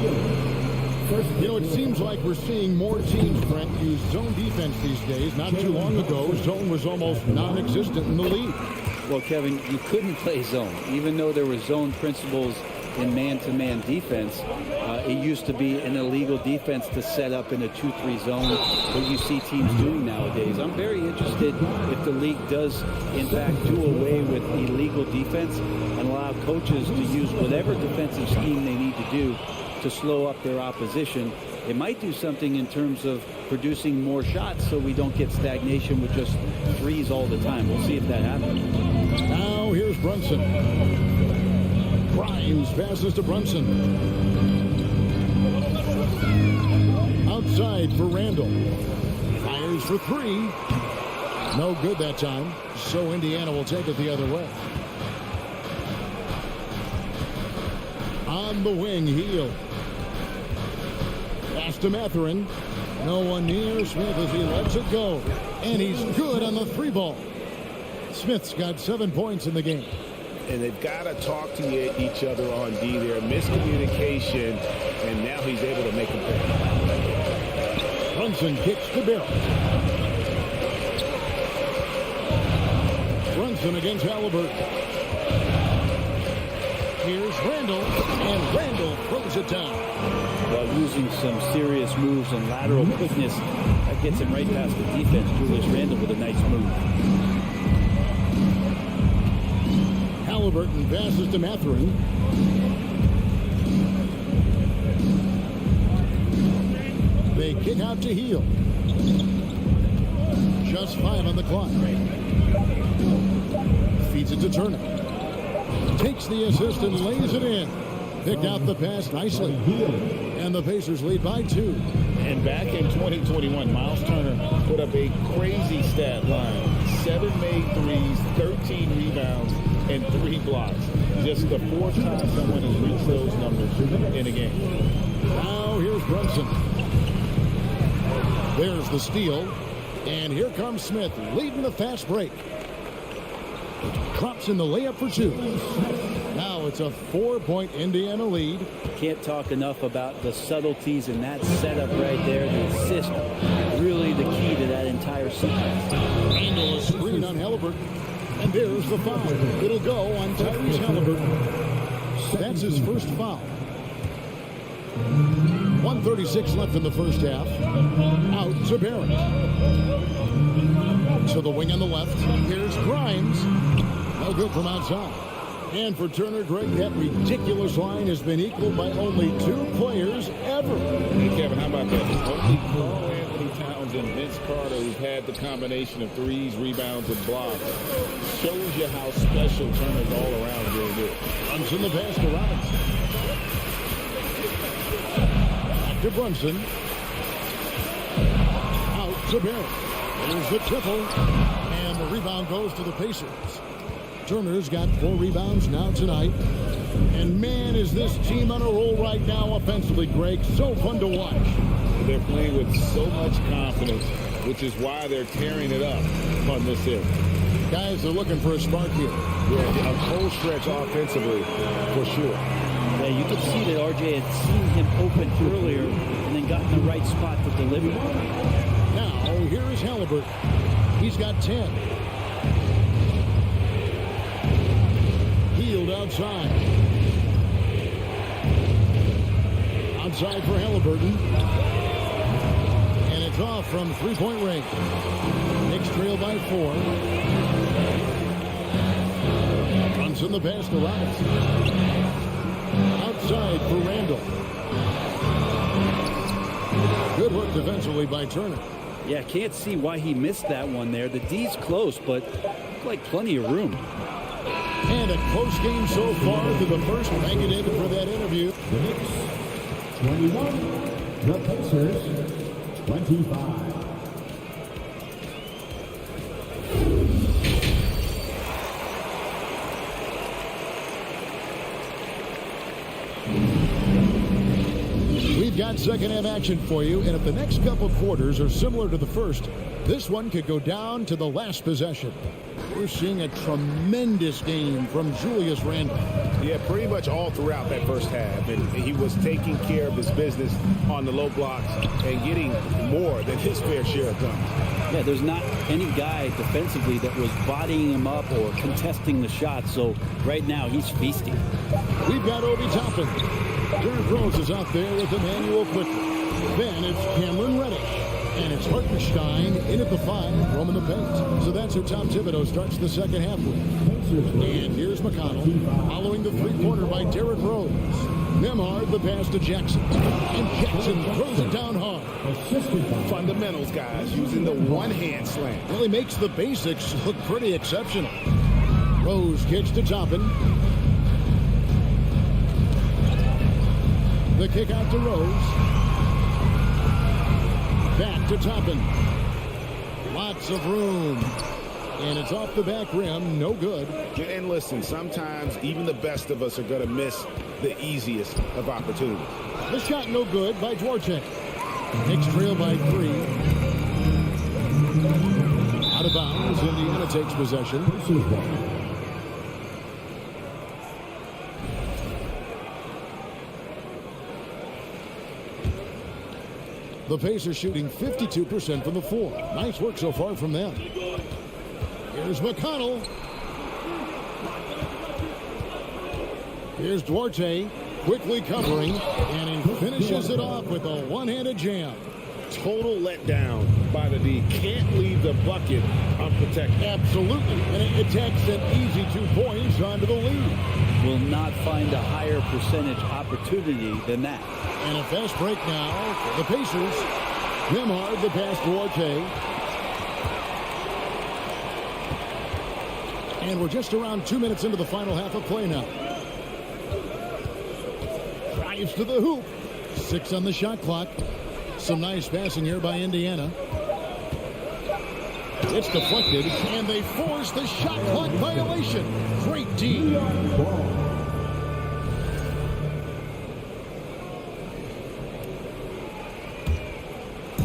You know, it seems like we're seeing more teams, Brent, use zone defense these days. Not too long ago, zone was almost non-existent in the league. Well, Kevin, you couldn't play zone. Even though there were zone principles in man-to-man defense, it used to be an illegal defense to set up in a 2-3 zone, what you see teams doing nowadays. I'm very interested if the league does, in fact, do away with illegal defense and allow coaches to use whatever defensive scheme they need to do to slow up their opposition. It might do something in terms of producing more shots so we don't get stagnation with just threes all the time. We'll see if that happens. Now here's Brunson. Grimes passes to Brunson. Outside for Randall. Fires for 3. No good that time. So Indiana will take it the other way. On the wing, Hield. Pass to Mathurin. No one near Smith as he lets it go. And he's good on the 3 ball. Smith's got 7 points in the game. And they've got to talk to each other on D there. Miscommunication, and now he's able to make them pay. Brunson kicks to Barrett. Brunson against Halliburton. Here's Randall, and Randall throws it down. While using some serious moves and lateral quickness, that gets him right past the defense. Julius Randall with a nice move. Halliburton passes to Mathurin. They kick out to Hield. Just 5 on the clock. Feeds it to Turner. Takes the assist and lays it in. Picked out the pass nicely. And the Pacers lead by 2. And back in 2021, Miles Turner put up a crazy stat line. 7 made threes, 13 rebounds, and 3 blocks. Just the 4th time someone has reached those numbers in a game. Now here's Brunson. There's the steal. And here comes Smith leading the fast break. Drops in the layup for 2. Now it's a 4-point Indiana lead. Can't talk enough about the subtleties in that setup right there. The assist, really the key to that entire sequence. Randall a screen on Halliburton. And there's the foul. It'll go on Tyrese Halliburton. That's his first foul. 1:36 left in the first half. Out to Barrett. To the wing on the left. Here's Grimes. No good from outside. And for Turner, Greg, that ridiculous line has been equaled by only 2 players ever. Hey, Kevin, how about that? Only Carl Anthony Towns and Vince Carter who've had the combination of threes, rebounds, and blocks. Shows you how special Turner's all around doing this. Runs in the pass to Robinson. Back to Brunson. Out to Barrett. There's the triple. And the rebound goes to the Pacers. Turner's got 4 rebounds now tonight. And man, is this team on a roll right now offensively, Greg. So fun to watch. They're playing with so much confidence, which is why they're tearing it up on this end. Guys are looking for a spark here. Yeah, a cold stretch offensively, for sure. Yeah, you could see that RJ had seen him open earlier and then got in the right spot to deliver. Now, here is Halliburton. He's got 10. Healed outside. Outside for Halliburton. And it's off from 3-point range. Knicks trail by 4. Runs in the pass to Robinson. Outside for Randall. Good work defensively by Turner. Yeah, can't see why he missed that one there. The D's close, but looked like plenty of room. And a close game so far to the first. Thank you, David, for that interview. The Knicks 21, the Pacers 25. We've got second half action for you, and if the next couple quarters are similar to the first, this one could go down to the last possession. We're seeing a tremendous game from Julius Randle. Yeah, pretty much all throughout that first half. And he was taking care of his business on the low blocks and getting more than his fair share of dunks. Yeah, there's not any guy defensively that was bodying him up or contesting the shot. So right now he's feasting. We've got Obi Toppin. Derrick Rose is out there with Emmanuel Quickly. Then it's Cameron Reddish. And it's Hartenstein in at the 5, roaming the paint. So that's who Tom Thibodeau starts the second half with. And here's McConnell, following the three-pointer by Derrick Rose. Nembhard the pass to Jackson. And Jackson throws it down hard. Fundamentals, guys, using the one-hand slam. Well, he makes the basics look pretty exceptional. Rose kicks to Toppin. The kick out to Rose. Back to Toppin. Lots of room. And it's off the back rim. No good. And listen, sometimes even the best of us are going to miss the easiest of opportunities. The shot no good by Dvoracek. Knicks trail by 3. Out of bounds. Indiana takes possession. The Pacers shooting 52% from the floor. Nice work so far from them. Here's McConnell. Here's Duarte, quickly covering, and he finishes it off with a one-handed jam. Total letdown by the D. Can't leave the bucket unprotected. Absolutely, and it takes an easy 2 points onto the lead. Will not find a higher percentage opportunity than that. And a fast break now for the Pacers. Nembhard the pass to Duarte. And we're just around 2 minutes into the final half of play now. drives to the hoop. 6 on the shot clock. Some nice passing here by Indiana. It's deflected, and they force the shot clock violation. Great D.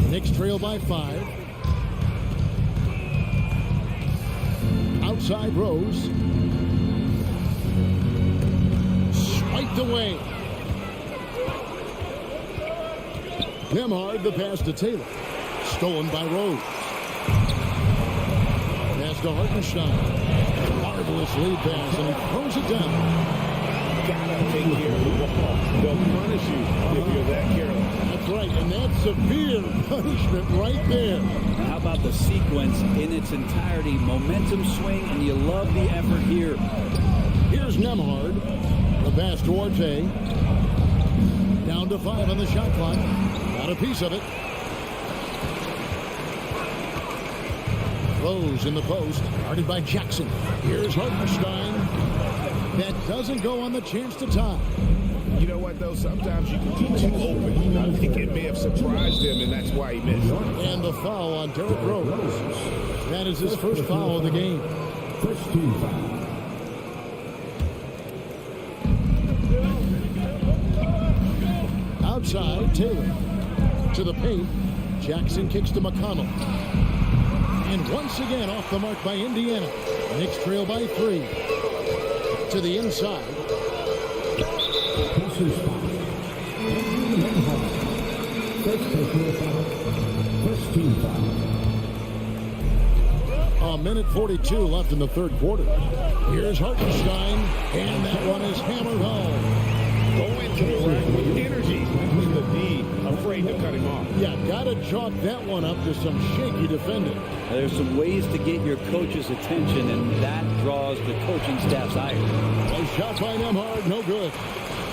Knicks trail by 5. Outside Rose. Swiped away. Nembhard, the pass to Taylor. Stolen by Rose. Pass to Hartenstein. Marvelous lead pass, and he throws it down. Gotta take care of the ball. They'll punish you if you're that careless. That's right, and that's severe punishment right there. How about the sequence in its entirety? Momentum swing, and you love the effort here. Here's Nembhard. The pass to Orte. Down to 5 on the shot clock. Got a piece of it. Rose in the post, guarded by Jackson. Here's Hartenstein. That doesn't go on the chance to tie. You know what, though? Sometimes you can be too open. I think it may have surprised him, and that's why he missed. And the foul on Derrick Rose. That is his first foul of the game. First team foul. Outside, Taylor. To the paint. Jackson kicks to McConnell. And once again off the mark by Indiana. Knicks trail by 3. To the inside. First team foul. A minute 42 left in the third quarter. Here's Hartenstein, and that one is hammered home. Go into the rack with energy. With the D, afraid to cut him off. Yeah, gotta chalk that one up to some shaky defending. There's some ways to get your coach's attention, and that draws the coaching staff's ire. A shot by Nembhard, no good.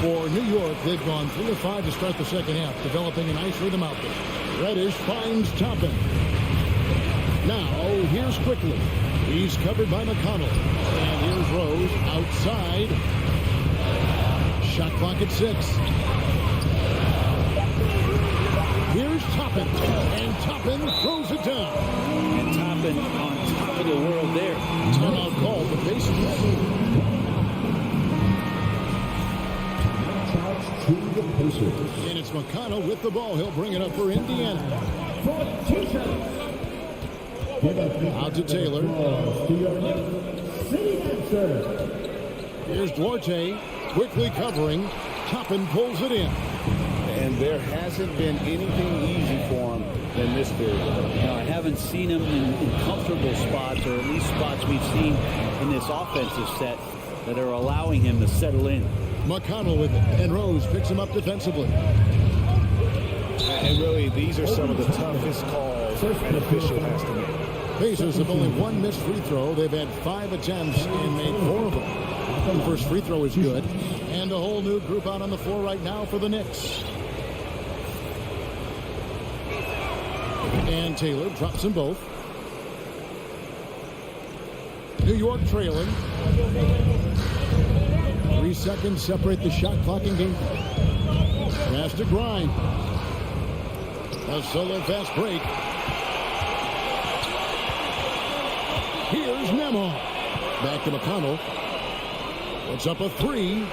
For New York, they've gone 3 of 5 to start the second half, developing a nice rhythm out there. Reddish finds Toppin. Now, here's Quickly. He's covered by McConnell. And here's Rose outside. Shot clock at 6. Here's Toppin. And Toppin throws it down. And Toppin on top of the world there. Timeout call for Pacers. And it's McConnell with the ball. He'll bring it up for Indiana. Out to Taylor. Here's Duarte. Quickly covering. Toppin pulls it in. And there hasn't been anything easy for him in this period. Now, I haven't seen him in comfortable spots, or at least spots we've seen in this offensive set that are allowing him to settle in. McConnell with it, and Rose picks him up defensively. And really, these are some of the toughest calls an official has to make. Pacers have only 1 missed free throw. They've had 5 attempts and made 4 of them. The first free throw is good. And a whole new group out on the floor right now for the Knicks. And Taylor drops them both. New York trailing. 3 seconds separate the shot clock and game. Pass to Grind. A solo fast break. Here's Nembhard. Back to McConnell. Puts up a 3.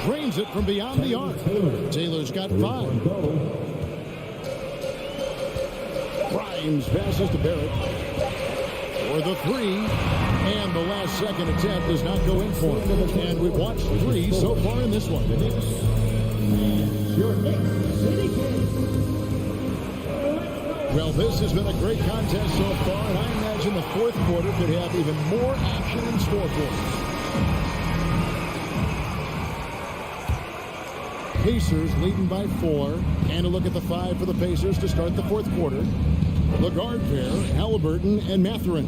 Drains it from beyond the arc. Taylor's got 5. Grimes passes to Barrett. For the 3. And the last second attempt does not go in for him. And we've watched 3 so far in this one. Well, this has been a great contest so far, and I imagine the fourth quarter could have even more action in store for us. Pacers leading by 4. And a look at the 5 for the Pacers to start the fourth quarter. The guard pair, Halliburton and Mathurin.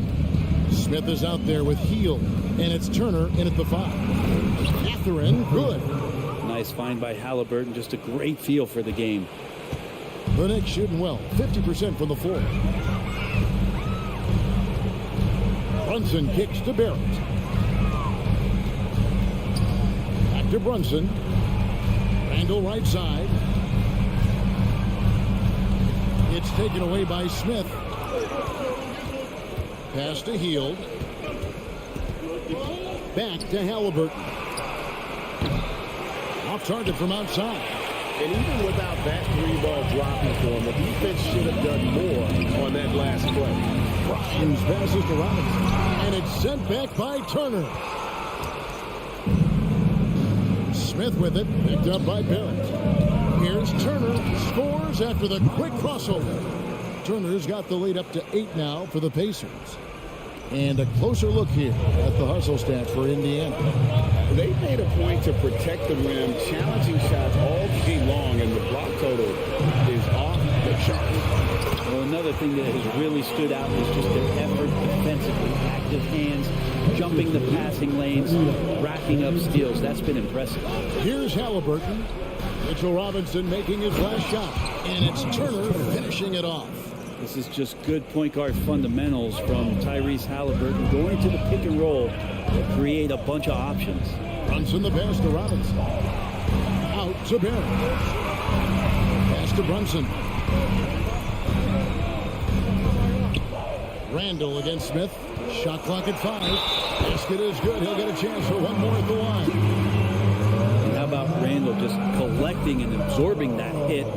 Smith is out there with Heel, and it's Turner in at the 5. Mathurin, good. Nice find by Halliburton. Just a great feel for the game. The Knicks shooting well, 50% from the floor. Brunson kicks to Barrett. Back to Brunson. Randall right side. It's taken away by Smith. Pass to Hield. Back to Halliburton. Off target from outside. And even without that 3-ball dropping for him, the defense should have done more on that last play. Grimes passes to Robinson. And it's sent back by Turner. Smith with it. Picked up by Barrett. Here's Turner. Scores after the quick crossover. Turner's got the lead up to 8 now for the Pacers. And a closer look here at the hustle stats for Indiana. They made a point to protect the rim, challenging shots all day long, and the block total is off the charts. Well, another thing that has really stood out is just their effort defensively. Active hands, jumping the passing lanes, racking up steals. That's been impressive. Here's Halliburton. Mitchell Robinson making his last shot. And it's Turner finishing it off. This is just good point guard fundamentals from Tyrese Halliburton, going to the pick and roll to create a bunch of options. Brunson the pass to Robinson. Out to Barrett. Pass to Brunson. Randall against Smith. Shot clock at 5. Basket is good. He'll get a chance for one more at the line. And how about Randall just collecting and absorbing that hit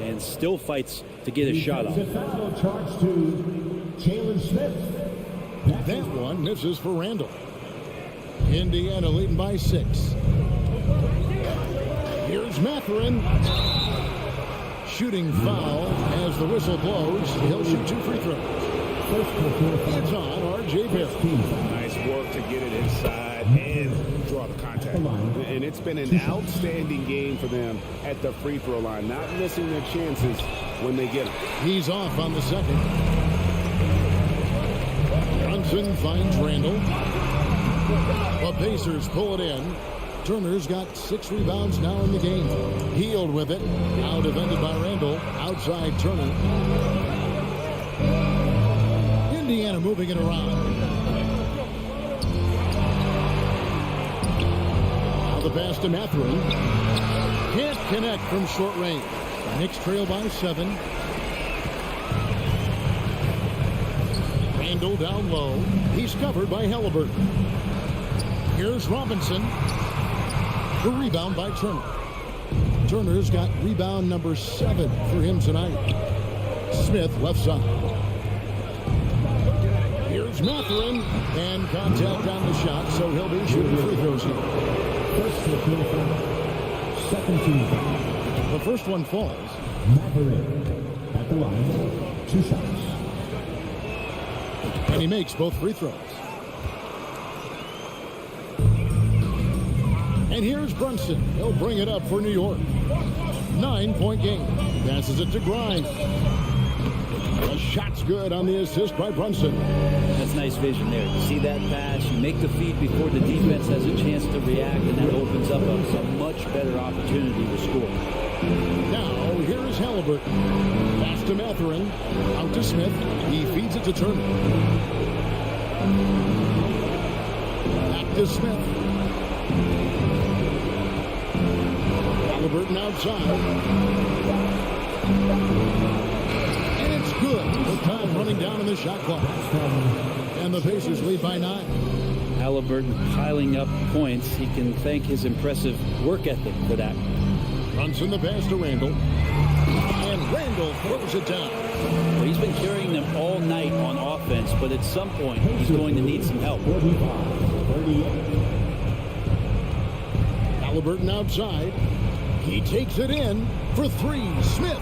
and still fights to get a shot off. Charge to Jalen Smith. That one misses for Randall. Indiana leading by 6. Here's Mathurin. Shooting foul as the whistle blows. He'll shoot 2 free throws. It's on R.J. Barrett. Nice work to get it inside and draw the contact. And it's been an outstanding game for them at the free throw line, not missing their chances when they get them. He's off on the second. Brunson finds Randall. The Pacers pull it in. Turner's got 6 rebounds now in the game. Hield with it. Now defended by Randall. Outside Turner. Indiana moving it around. Now the pass to Mathurin. Can't connect from short range. Knicks trail by 7. Randall down low. He's covered by Halliburton. Here's Robinson. The rebound by Turner. Turner's got rebound number 7 for him tonight. Smith left side. Here's Mathurin. And contact on the shot, so he'll be shooting free throws here. Second team. The first one falls. Mathurin at the line. 2 shots. And he makes both free throws. And here's Brunson. He'll bring it up for New York. 9-point game. Passes it to Grimes. The shot's good on the assist by Brunson. That's nice vision there. You see that pass, you make the feed before the defense has a chance to react, and that opens up a much better opportunity to score. Now, here is Halliburton. Pass to Mathurin. Out to Smith. He feeds it to Turner. Back to Smith. Halliburton outside. And it's good. With time running down in the shot clock. And the Pacers lead by 9. Halliburton piling up points. He can thank his impressive work ethic for that. Brunson the pass to Randall. And Randall throws it down. Well, he's been carrying them all night on offense, but at some point he's going to need some help. Halliburton outside. He takes it in for 3. Smith.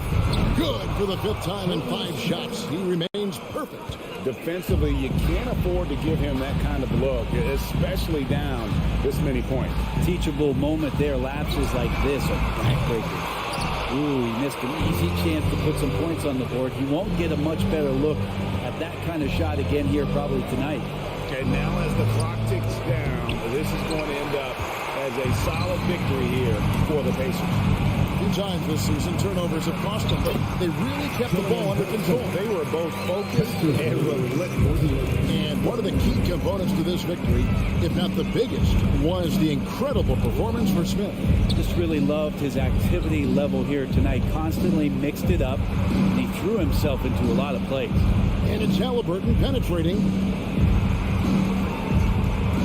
Good for the 5th time in 5 shots. He remains perfect. Defensively, you can't afford to give him that kind of look, especially down this many points. Teachable moment there. Lapses like this are backbreakers. Ooh, he missed an easy chance to put some points on the board. He won't get a much better look at that kind of shot again here probably tonight. And now as the clock ticks down, this is going to end up as a solid victory here for the Pacers. 2 times this season, turnovers have cost them, but they really kept the ball under control. They were both focused and relentless. And One of the key components to this victory, if not the biggest, was the incredible performance for Smith. Just really loved his activity level here tonight. Constantly mixed it up, and he threw himself into a lot of plays. And it's Halliburton penetrating.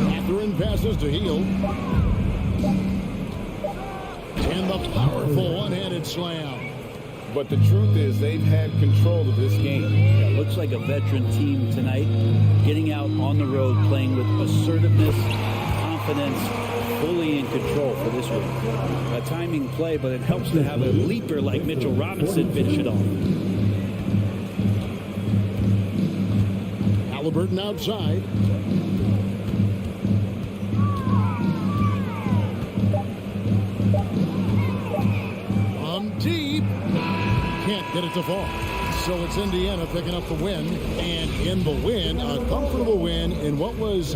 Mathurin passes to Heel. And the powerful one-handed slam. But the truth is they've had control of this game. Yeah, looks like a veteran team tonight, getting out on the road, playing with assertiveness, confidence, fully in control for this week. A timing play, but it helps to have a leaper like Mitchell Robinson finish it off. Halliburton outside. Deep. Can't get it to fall. So it's Indiana picking up the win. And in the win, a comfortable win in what was...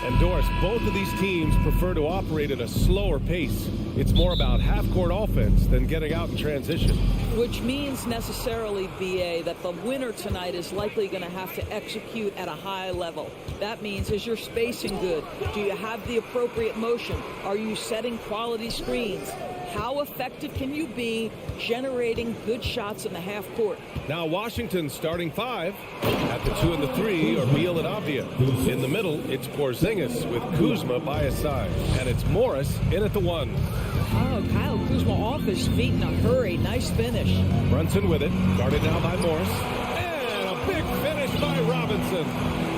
And Doris, both of these teams prefer to operate at a slower pace. It's more about half-court offense than getting out in transition. Which means necessarily, BA, that the winner tonight is likely going to have to execute at a high level. That means, is your spacing good? Do you have the appropriate motion? Are you setting quality screens? How effective can you be generating good shots in the half court? Now Washington's starting five. At the 2 and the 3 are Beal and Avdia. In the middle, it's Porzingis with Kuzma by his side. And it's Morris in at the 1. Oh, Kyle Kuzma off his feet in a hurry. Nice finish. Brunson with it. Guarded now by Morris. And a big finish by Robinson.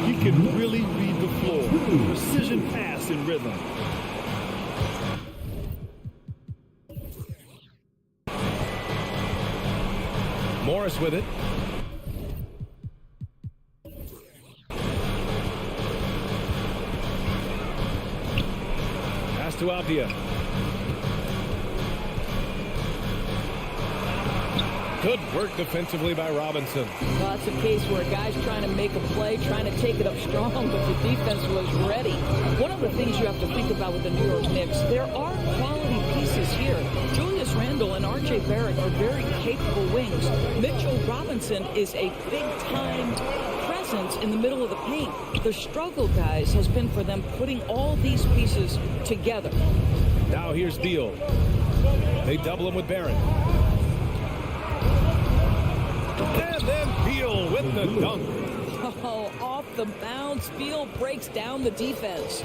He can really read the floor. Precision pass in rhythm. Morris with it. Pass to Abdia. Good work defensively by Robinson. Well, that's a case where a guy's trying to make a play, trying to take it up strong, but the defense was ready. One of the things you have to think about with the New York Knicks, there are quality pieces here. Julius Randle and R.J. Barrett are very capable wings. Mitchell Robinson is a big-time presence in the middle of the paint. The struggle, guys, has been for them putting all these pieces together. Now here's Beal. They double him with Barrett. And then Beal with the dunk. Oh, off the bounce, Beal breaks down the defense.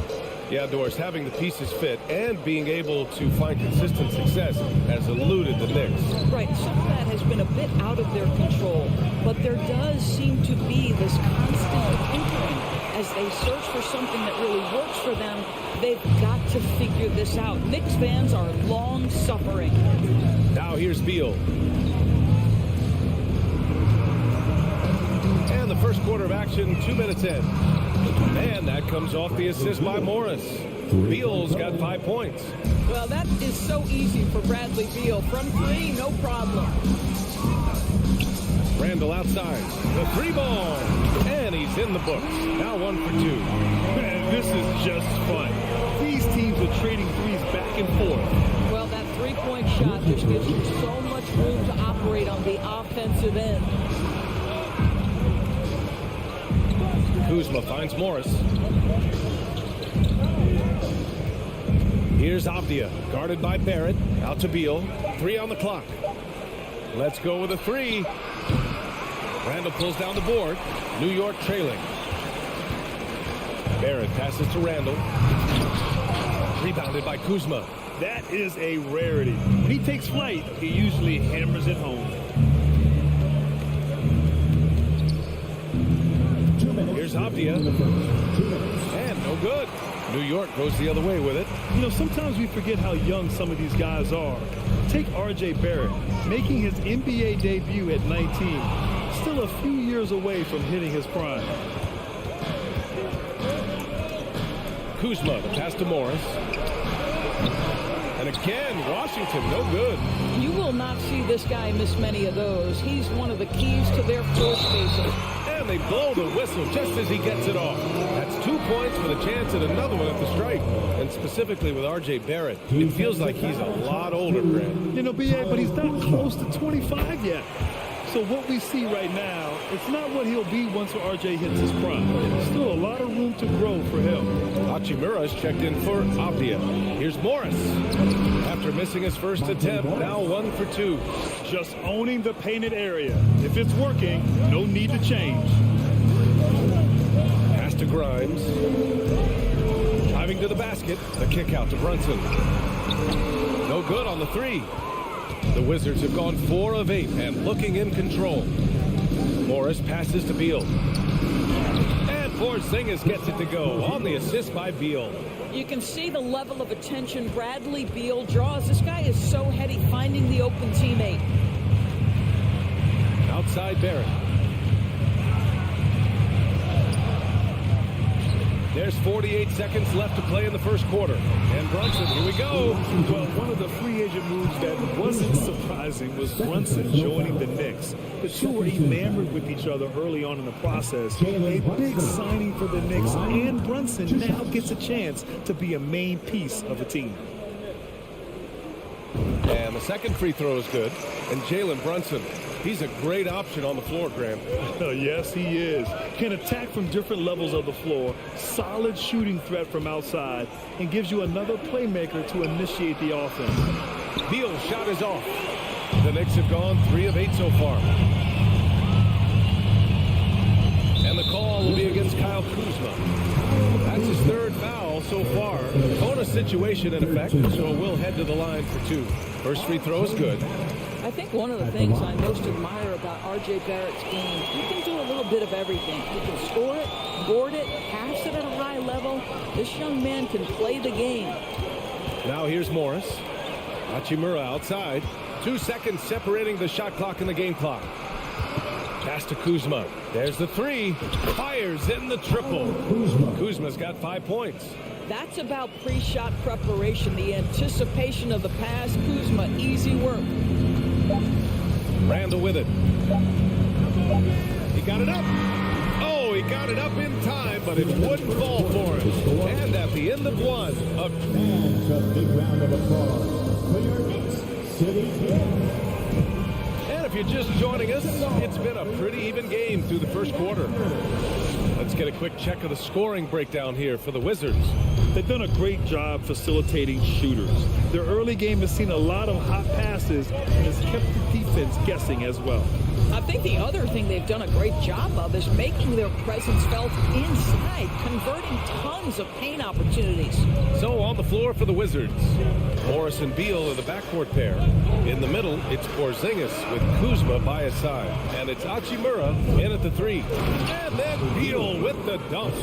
Yeah, Doris, having the pieces fit and being able to find consistent success has eluded the Knicks. Right, some of that has been a bit out of their control, but there does seem to be this constant tinkering as they search for something that really works for them. They've got to figure this out. Knicks fans are long suffering. Now here's Beal. And the first quarter of action, 2 minutes in. And that comes off the assist by Morris. Beal's got 5 points. Well, that is so easy for Bradley Beal. From three, no problem. Randle outside. The three ball. And he's in the books. Now 1 for 2. Man, this is just fun. These teams are trading threes back and forth. Well, that three-point shot just gives you so much room to operate on the offensive end. Kuzma finds Morris. Here's Abdia, guarded by Barrett. Out to Beal. 3 on the clock. Let's go with a 3. Randle pulls down the board. New York trailing. Barrett passes to Randle. Rebounded by Kuzma. That is a rarity. When he takes flight, he usually hammers it home. Here's Abdia. And no good. New York goes the other way with it. You know, sometimes we forget how young some of these guys are. Take R.J. Barrett, making his NBA debut at 19. Still a few years away from hitting his prime. Kuzma, the pass to Morris. And again, Washington, no good. You will not see this guy miss many of those. He's one of the keys to their floor spacing. And they blow the whistle just as he gets it off. That's 2 points with a chance at another one at the strike. And specifically with R.J. Barrett, it feels like he's a lot older, Grant. You know, B.A., but he's not close to 25 yet. So what we see right now, it's not what he'll be once RJ hits his prime. Still a lot of room to grow for him. Hachimura's checked in for Abdia. Here's Morris. After missing his first attempt, now 1 for 2. Just owning the painted area. If it's working, no need to change. Pass to Grimes. Driving to the basket. The kick out to Brunson. No good on the 3. The Wizards have gone 4 of 8 and looking in control. Morris passes to Beal. And Porzingis gets it to go on the assist by Beal. You can see the level of attention Bradley Beal draws. This guy is so heady finding the open teammate. Outside Barrett. There's 48 seconds left to play in the first quarter. And Brunson, here we go. Well, one of the free agent moves that wasn't surprising was Brunson joining the Knicks. The two were enamored with each other early on in the process. A big signing for the Knicks, and Brunson now gets a chance to be a main piece of the team. And the second free throw is good. And Jalen Brunson, he's a great option on the floor, Graham. Yes, he is. Can attack from different levels of the floor, solid shooting threat from outside, and gives you another playmaker to initiate the offense. Beal's shot is off. The Knicks have gone 3 of 8 so far. And the call will be against Kyle Kuzma. That's his 3rd foul so far. Bonus situation in effect, so we'll head to the line for 2. First free throw is good. I think one of the things I most admire about R.J. Barrett's game, he can do a little bit of everything. He can score it, board it, pass it at a high level. This young man can play the game. Now here's Morris. Hachimura outside. 2 seconds separating the shot clock and the game clock. Pass to Kuzma. There's the three. Fires in the triple. Kuzma's got 5 points. That's about pre-shot preparation, the anticipation of the pass. Kuzma, easy work. Randall with it. He got it up. Oh, he got it up in time, but it wouldn't fall for him. And at the end of one, And a big round of applause for your Knicks City Knicks. And if you're just joining us, it's been a pretty even game through the first quarter. Let's get a quick check of the scoring breakdown here for the Wizards. They've done a great job facilitating shooters. Their early game has seen a lot of hot passes and has kept the defense guessing as well. I think the other thing they've done a great job of is making their presence felt inside, converting tons of paint opportunities. So on the floor for the Wizards, Morris and Beal are the backcourt pair. In the middle, it's Porzingis with Kuzma by his side. And it's Hachimura in at the three. And then Beal with the dunk.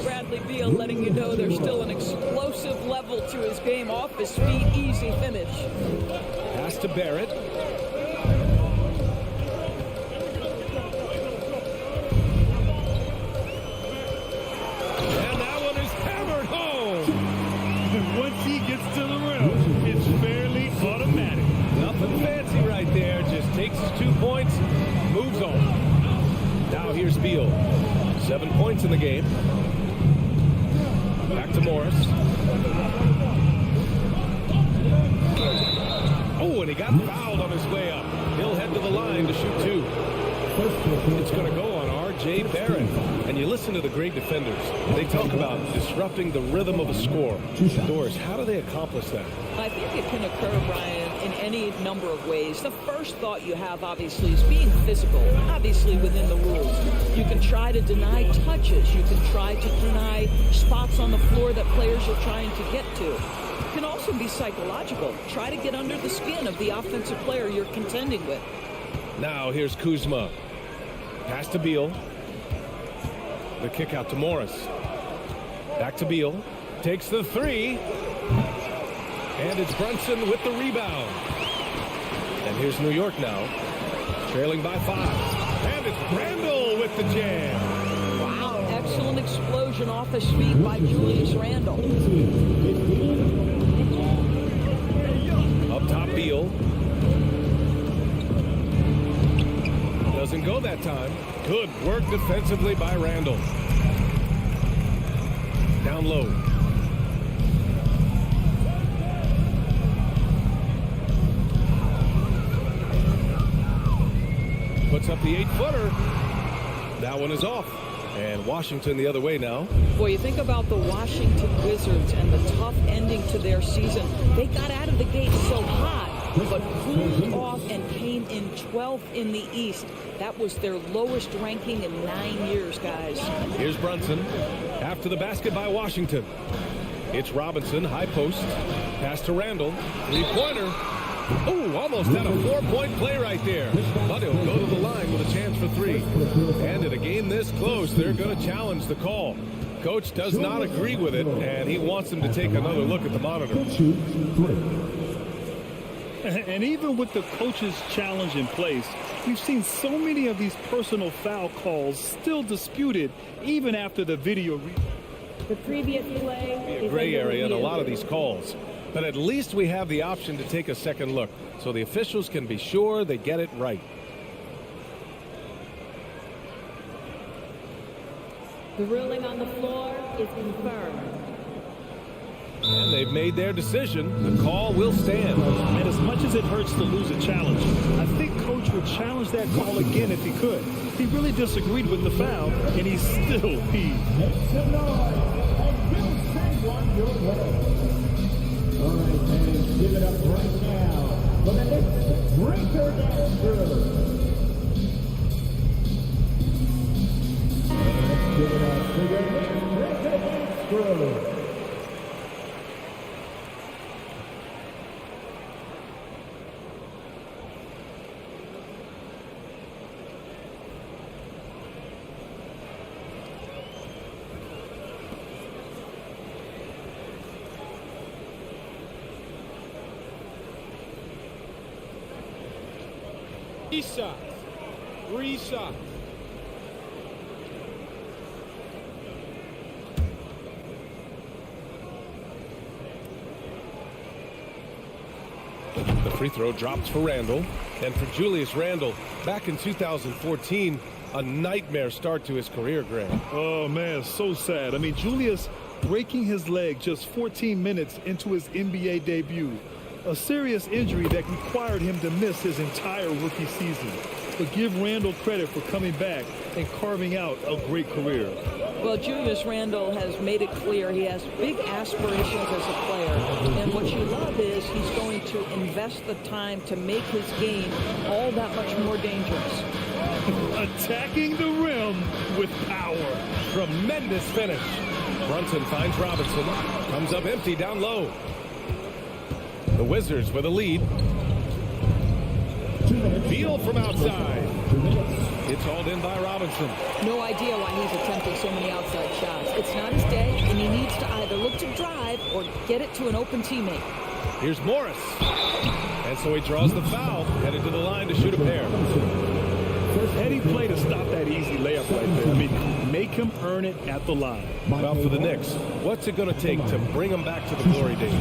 Bradley Beal letting you know there's still an explosive level to his game. Off his feet, easy finish. Pass to Barrett. And that one is hammered home. Once he gets to the rim, it's fairly automatic. Nothing fancy right there. Just takes his 2 points, moves on. Now here's Beal. 7 points in the game. Back to Morris. Oh, and he got fouled on his way up. He'll head to the line to shoot 2. It's going to go on R.J. Barrett. And you listen to the great defenders. They talk about disrupting the rhythm of a score. Doris, how do they accomplish that? I think it can occur, Brian, in any number of ways. The first thought you have, obviously, is being physical, obviously within the rules. You can try to deny touches. You can try to deny spots on the floor that players are trying to get to. It can also be psychological. Try to get under the skin of the offensive player you're contending with. Now here's Kuzma. Pass to Beal. The kick out to Morris. Back to Beal. Takes the three. And it's Brunson with the rebound. And here's New York now. Trailing by 5. And it's Randall with the jam. Wow, excellent explosion off his feet by Julius Randle. Up top, Beal. Doesn't go that time. Good work defensively by Randall. Down low. Puts up the 8-footer. That one is off. And Washington the other way now. Boy, you think about the Washington Wizards and the tough ending to their season. They got out of the gate so hot, but cooled off and came in 12th in the East. That was their lowest ranking in 9 years, guys. Here's Brunson. After the basket by Washington. It's Robinson, high post. Pass to Randall. Three-pointer. Oh, almost had a 4-point play right there. But he'll go to the line with a chance for 3. And in a game this close, they're going to challenge the call. Coach does not agree with it, and he wants them to take another look at the monitor. And even with the coach's challenge in place, we've seen so many of these personal foul calls still disputed even after the video. The previous play Be a gray area in a lot of these calls. But at least we have the option to take a second look, so the officials can be sure they get it right. The ruling on the floor is confirmed. And they've made their decision. The call will stand. And as much as it hurts to lose a challenge, I think Coach would challenge that call again if he could. He really disagreed with the foul, and he still peeved. Make some noise, and we'll send one your way. All right, fans, give it up right now for the Knicks breaker dance crew. Let's give it up for your Knicks breaker dance crew. 3 shots. 3 shots. The free throw drops for Randle. And for Julius Randle, back in 2014, a nightmare start to his career, Greg. Oh, man, so sad. I mean, Julius breaking his leg just 14 minutes into his NBA debut. A serious injury that required him to miss his entire rookie season. But give Randle credit for coming back and carving out a great career. Well, Julius Randle has made it clear he has big aspirations as a player. And what you love is he's going to invest the time to make his game all that much more dangerous. Attacking the rim with power. Tremendous finish. Brunson finds Robinson. Comes up empty down low. The Wizards with a lead. Beal from outside. It's hauled in by Robinson. No idea why he's attempting so many outside shots. It's not his day, and he needs to either look to drive or get it to an open teammate. Here's Morris. And so he draws the foul, headed to the line to shoot a pair. Heady play to stop that easy layup right there. I mean, make him earn it at the line. Well, for the Knicks, what's it going to take to bring them back to the glory days?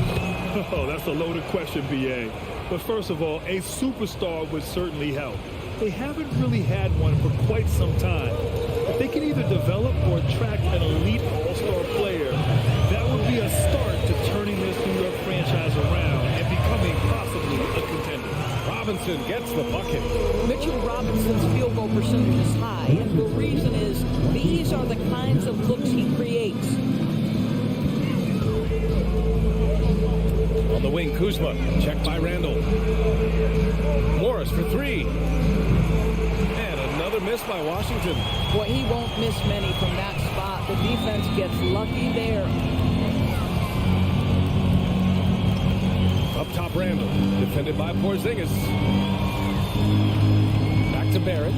Oh, that's a loaded question, B.A. But first of all, a superstar would certainly help. They haven't really had one for quite some time. If they can either develop or attract an elite all-star player, that would be a start to turning this New York franchise around and becoming possibly a contender. Robinson gets the bucket. Mitchell Robinson's field goal percentage is high, and the reason is these are the kinds of looks he creates. On the wing, Kuzma, checked by Randle. Morris for three. And another miss by Washington. Boy, he won't miss many from that spot. The defense gets lucky there. Up top, Randle, defended by Porzingis. Back to Barrett.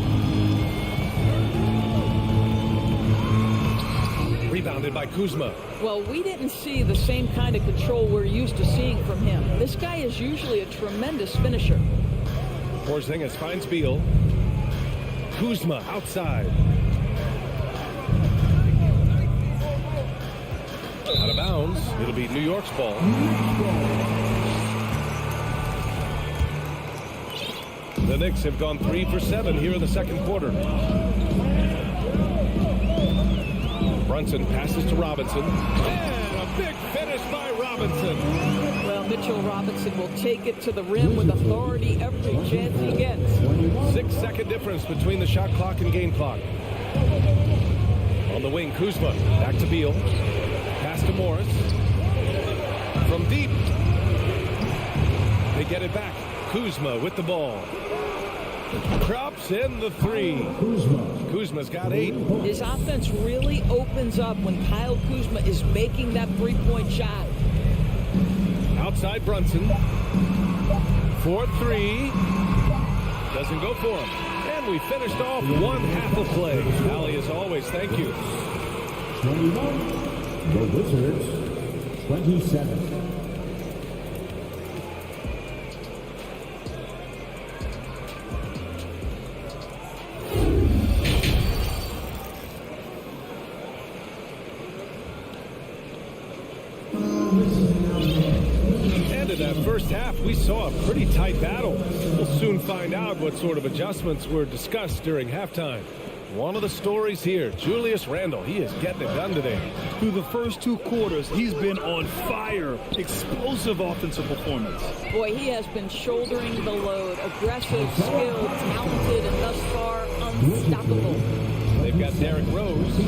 Rebounded by Kuzma. Well, we didn't see the same kind of control we're used to seeing from him. This guy is usually a tremendous finisher. Porzingis finds Beal. Kuzma outside. Out of bounds. It'll be New York's ball. The Knicks have gone 3 for 7 here in the second quarter. Brunson passes to Robinson. And a big finish by Robinson. Well, Mitchell Robinson will take it to the rim with authority every chance he gets. 6-second difference between the shot clock and game clock. On the wing, Kuzma. Back to Beal. Pass to Morris. From deep. They get it back. Kuzma with the ball. Drops in the three. Kuzma's got 8. His offense really opens up when Kyle Kuzma is making that three-point shot. Outside Brunson. 4-3. Doesn't go for him. And we finished off one half of play. Allie, as always, thank you. 21. The Wizards, 27. First half, we saw a pretty tight battle. We'll soon find out what sort of adjustments were discussed during halftime. One of the stories here, Julius Randle. He is getting it done today. Through the first 2 quarters, he's been on fire. Explosive offensive performance. Boy, he has been shouldering the load. Aggressive, skilled, talented, and thus far unstoppable. They've got Derrick Rose,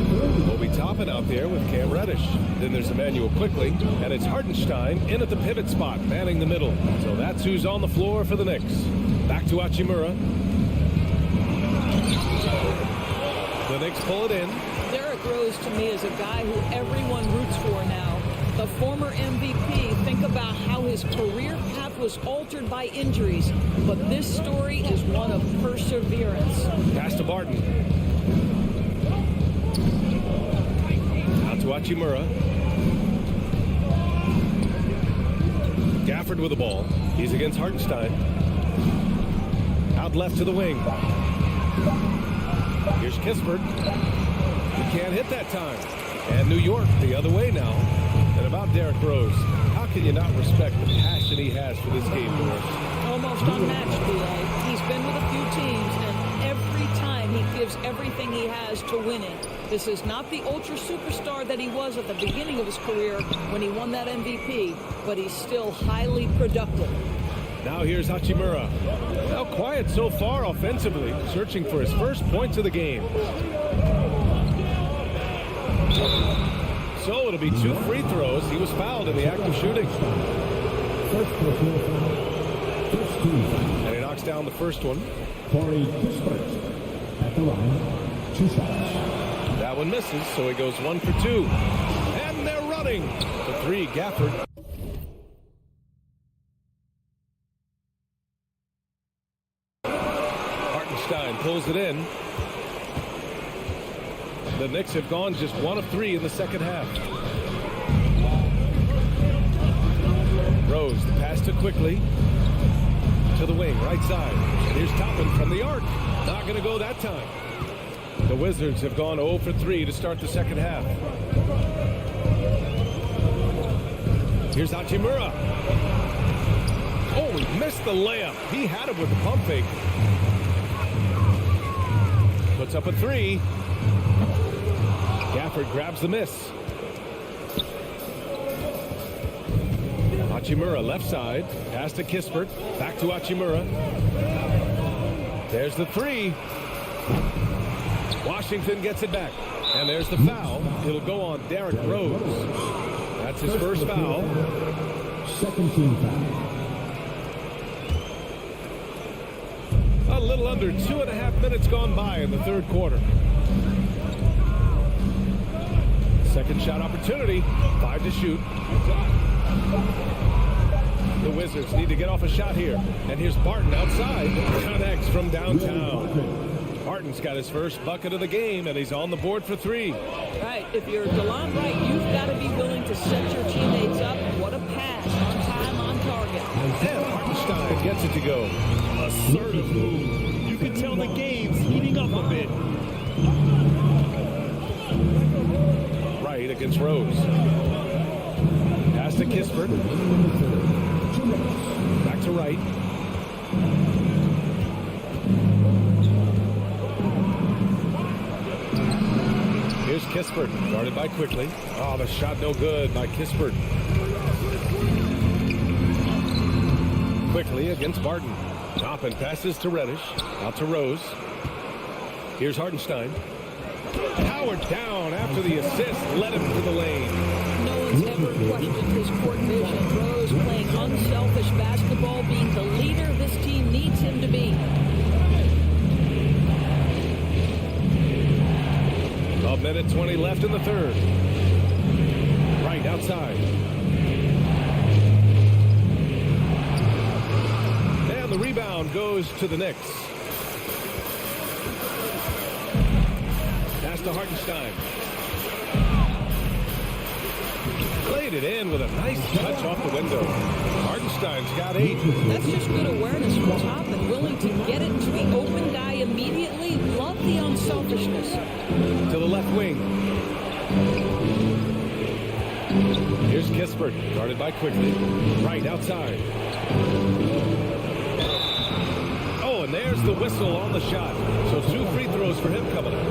Obi Toppin out there with Cam Reddish. Then there's Emmanuel Quickly, and it's Hartenstein in at the pivot spot, manning the middle. So that's who's on the floor for the Knicks. Back to Hachimura. The Knicks pull it in. Derrick Rose, to me, is a guy who everyone roots for now. The former MVP, think about how his career path was altered by injuries. But this story is one of perseverance. Pass to Barton. Out to Hachimura. Gafford with the ball. He's against Hartenstein. Loud left to the wing. Here's Kispert. He can't hit that time. And New York the other way now. And about Derrick Rose, how can you not respect the passion he has for this game, Boris? Almost unmatched, B.A. He's been with a few teams, and every time he gives everything he has to winning. This is not the ultra superstar that he was at the beginning of his career when he won that MVP, but he's still highly productive. Now here's Hachimura. Now quiet so far offensively, searching for his first points of the game. So it'll be 2 free throws. He was fouled in the act of shooting. And he knocks down the first one. At the line, 2 shots. That one misses, so he goes 1 for 2. And they're running. The 3, Gafford. Hartenstein pulls it in. The Knicks have gone just 1 of 3 in the second half. Rose, the pass to quickly. To the wing, right side. Here's Toppin from the arc. Not going to go that time. The Wizards have gone 0 for 3 to start the second half. Here's Hachimura. Oh, he missed the layup. He had him with the pump fake. Puts up a 3. Gafford grabs the miss. Hachimura left side. Pass to Kispert. Back to Hachimura. There's the 3. Washington gets it back. And there's the foul. It'll go on Derrick Rose. That's his first foul. Second team foul. A little under 2.5 minutes gone by in the third quarter. Second shot opportunity. 5 to shoot. The Wizards need to get off a shot here. And here's Barton outside. Connects from downtown. Barton's got his first bucket of the game, and he's on the board for 3. Right. If you're DeLon Wright, you've got to be willing to set your teammates up. What a pass. On time, on target. And Hartenstein gets it to go. Assertive move. You can tell the game's heating up a bit. Right against Rose. Pass to Kispert. Back to Wright. Here's Kispert, guarded by Quickly. Oh, the shot no good by Kispert. Quickly against Barton. Toppin passes to Reddish. Out to Rose. Here's Hartenstein. Howard down after the assist. Led him to the lane. No one's ever questioned his court vision. Rose playing unselfish basketball, being the leader this team needs him to be. A minute 20 left in the third. Right outside. And the rebound goes to the Knicks. Pass to Hartenstein. Played it in with a nice touch off the window. Hartenstein's got 8. That's just good awareness from Toppin, willing to get it to the open guy immediately. Love the unselfishness. To the left wing. Here's Kispert, guarded by Quickly. Right outside. Oh, and there's the whistle on the shot. So 2 free throws for him coming up.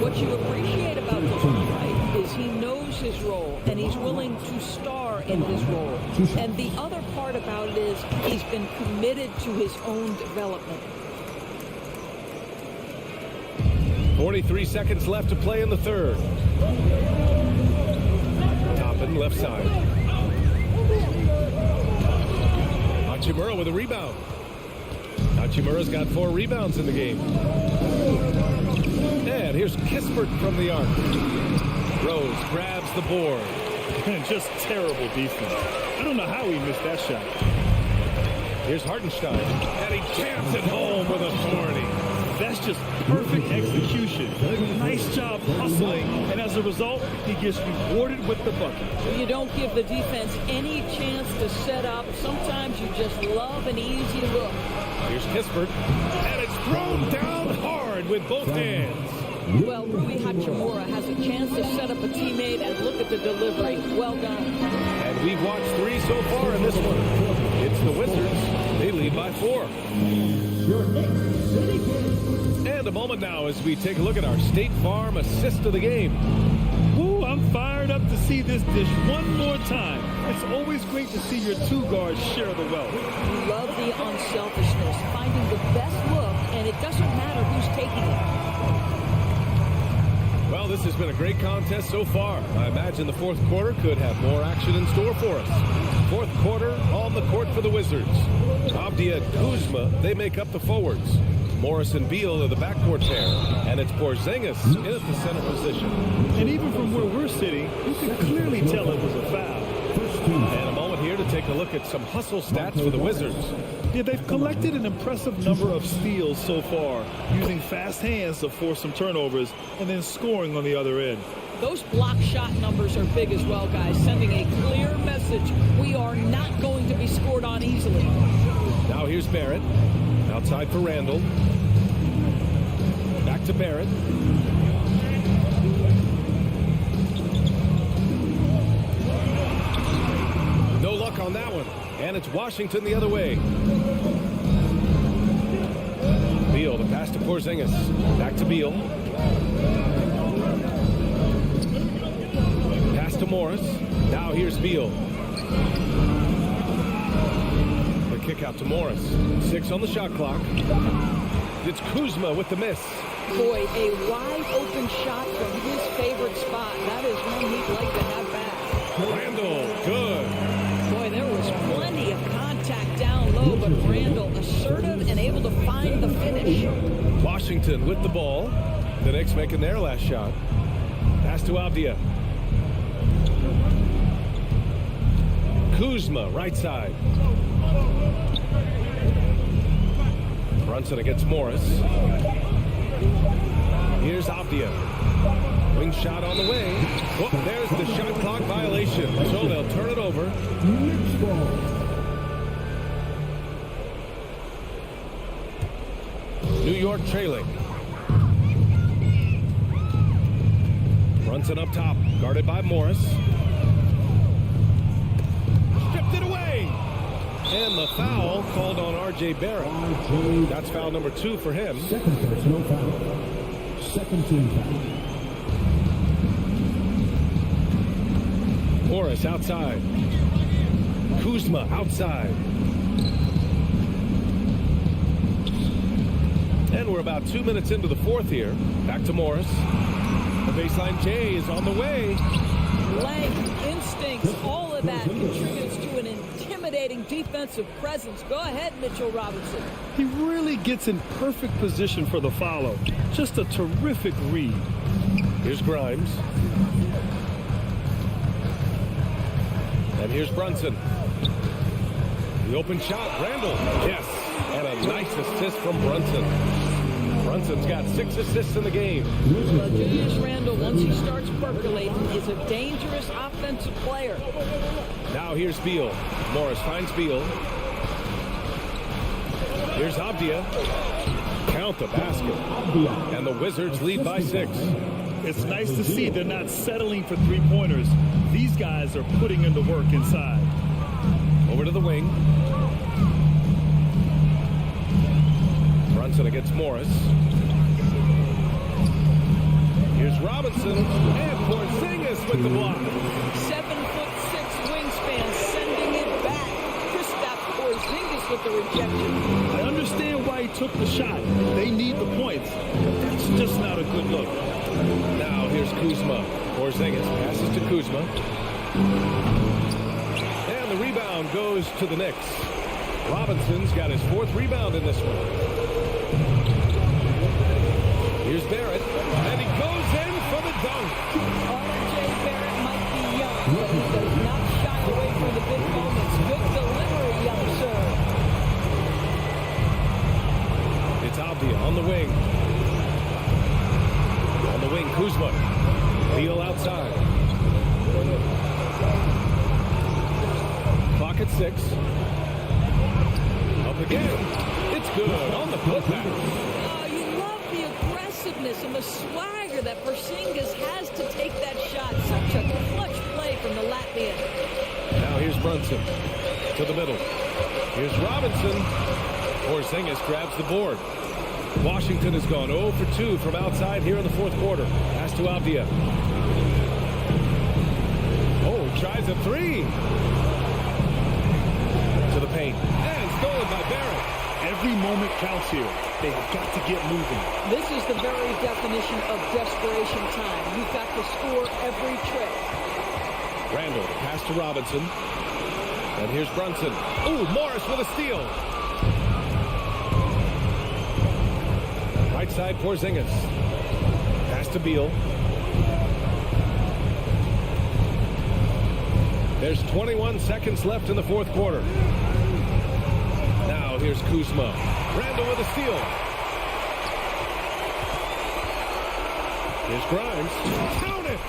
What you appreciate about DeLon Wright is he knows his role, and he's willing to star in his role. And the other part about it is he's been committed to his own development. 43 seconds left to play in the third. Toppin, left side. Hachimura with a rebound. Hachimura's got 4 rebounds in the game. And here's Kispert from the arc. Rose grabs the board. Just terrible defense. I don't know how he missed that shot. Here's Hartenstein. And he jams it home with authority. That's just perfect execution. Nice job hustling, and as a result, he gets rewarded with the bucket. You don't give the defense any chance to set up. Sometimes you just love an easy look. Here's Kispert, and it's thrown down hard with both hands. Well, Rui Hachimura has a chance to set up a teammate, and look at the delivery. Well done. And we've watched 3 so far in this one. It's the Wizards. They lead by 4. And a moment now as we take a look at our State Farm assist of the game. Ooh, I'm fired up to see this dish one more time. It's always great to see your 2 guards share the wealth. You love the unselfishness, finding the best look, and it doesn't matter who's taking it. Well, this has been a great contest so far. I imagine the fourth quarter could have more action in store for us. Fourth quarter on the court for the Wizards. Avdia and Kuzma, they make up the forwards. Morris and Beal are the backcourt pair. And it's Porzingis in at the center position. And even from where we're sitting, you can clearly tell it was a foul. And a moment here to take a look at some hustle stats for the Wizards. Yeah, they've collected an impressive number of steals so far, using fast hands to force some turnovers and then scoring on the other end. Those block shot numbers are big as well, guys, sending a clear message. We are not going to be scored on easily. Now here's Barrett. Outside for Randall. Back to Barrett. No luck on that one. And it's Washington the other way. Beal, the pass to Porzingis. Back to Beal. Pass to Morris. Now here's Beal. The kick out to Morris. 6 on the shot clock. It's Kuzma with the miss. Boy, a wide open shot from his favorite spot. That is one he'd like to have back. Randall, good. Boy, there was plenty of contact down low, but Randall assertive and able to find the finish. Washington with the ball. The Knicks making their last shot. Pass to Avdia. Kuzma, right side. Brunson against Morris. Here's Avdia. Wing shot on the way. Oh, there's the shot clock violation. So they'll turn it over. New York trailing. Brunson up top, guarded by Morris. Stripped it away. And the foul called on R.J. Barrett. That's foul number 2 for him. Second personal foul. Second team foul. Morris outside. Kuzma outside. And we're about 2 minutes into the fourth here. Back to Morris. The baseline J is on the way. Length, instincts, all of that contributes to an intimidating defensive presence. Go ahead, Mitchell Robinson. He really gets in perfect position for the follow. Just a terrific read. Here's Grimes. And here's Brunson. The open shot, Randall. Yes, and a nice assist from Brunson. Brunson's got 6 assists in the game. Well, Julius Randle, once he starts percolating, is a dangerous offensive player. Now here's Beal. Morris finds Beal. Here's Avdia. Count the basket. And the Wizards lead by 6. It's nice to see they're not settling for three-pointers. These guys are putting in the work inside. Over to the wing. Brunson against Morris. Here's Robinson. And Porzingis with the block. 7'6" wingspan, sending it back. Kristaps Porzingis with the rejection. I understand why he took the shot. They need the points. That's just not a good look. Now here's Kuzma. Porzingis passes to Kuzma. And the rebound goes to the Knicks. Robinson's got his 4th rebound in this one. Here's Barrett. And he goes in for the dunk. R.J. Barrett might be young, but he does not shy away from the big moments. Good delivery, young sir. It's Avdia on on the wing. On the wing, Kuzma. Beal outside. Clock at 6. Up again. It's good on the putback. Oh, you love the aggressiveness and the swagger that Porzingis has to take that shot. Such a clutch play from the Latvian. Now here's Brunson to the middle. Here's Robinson. Porzingis grabs the board. Washington has gone 0 for 2 from outside here in the fourth quarter. Pass to Avdia. Oh, tries a 3. To the paint. And stolen by Barrett. Every moment counts here. They have got to get moving. This is the very definition of desperation time. You've got to score every trip. Randall, pass to Robinson. And here's Brunson. Ooh, Morris with a steal. Right side, Porzingis. Pass to Beal. There's 21 seconds left in the fourth quarter. Now here's Kuzma. Randall with a steal. Here's Grimes. Count it!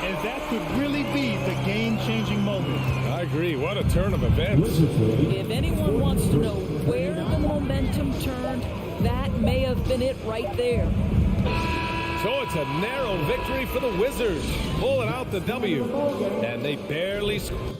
And that could really be the game-changing moment. I agree. What a turn of events. If anyone wants to know where the momentum turned, that may have been it right there. So it's a narrow victory for the Wizards. Pulling out the W. And they barely scored.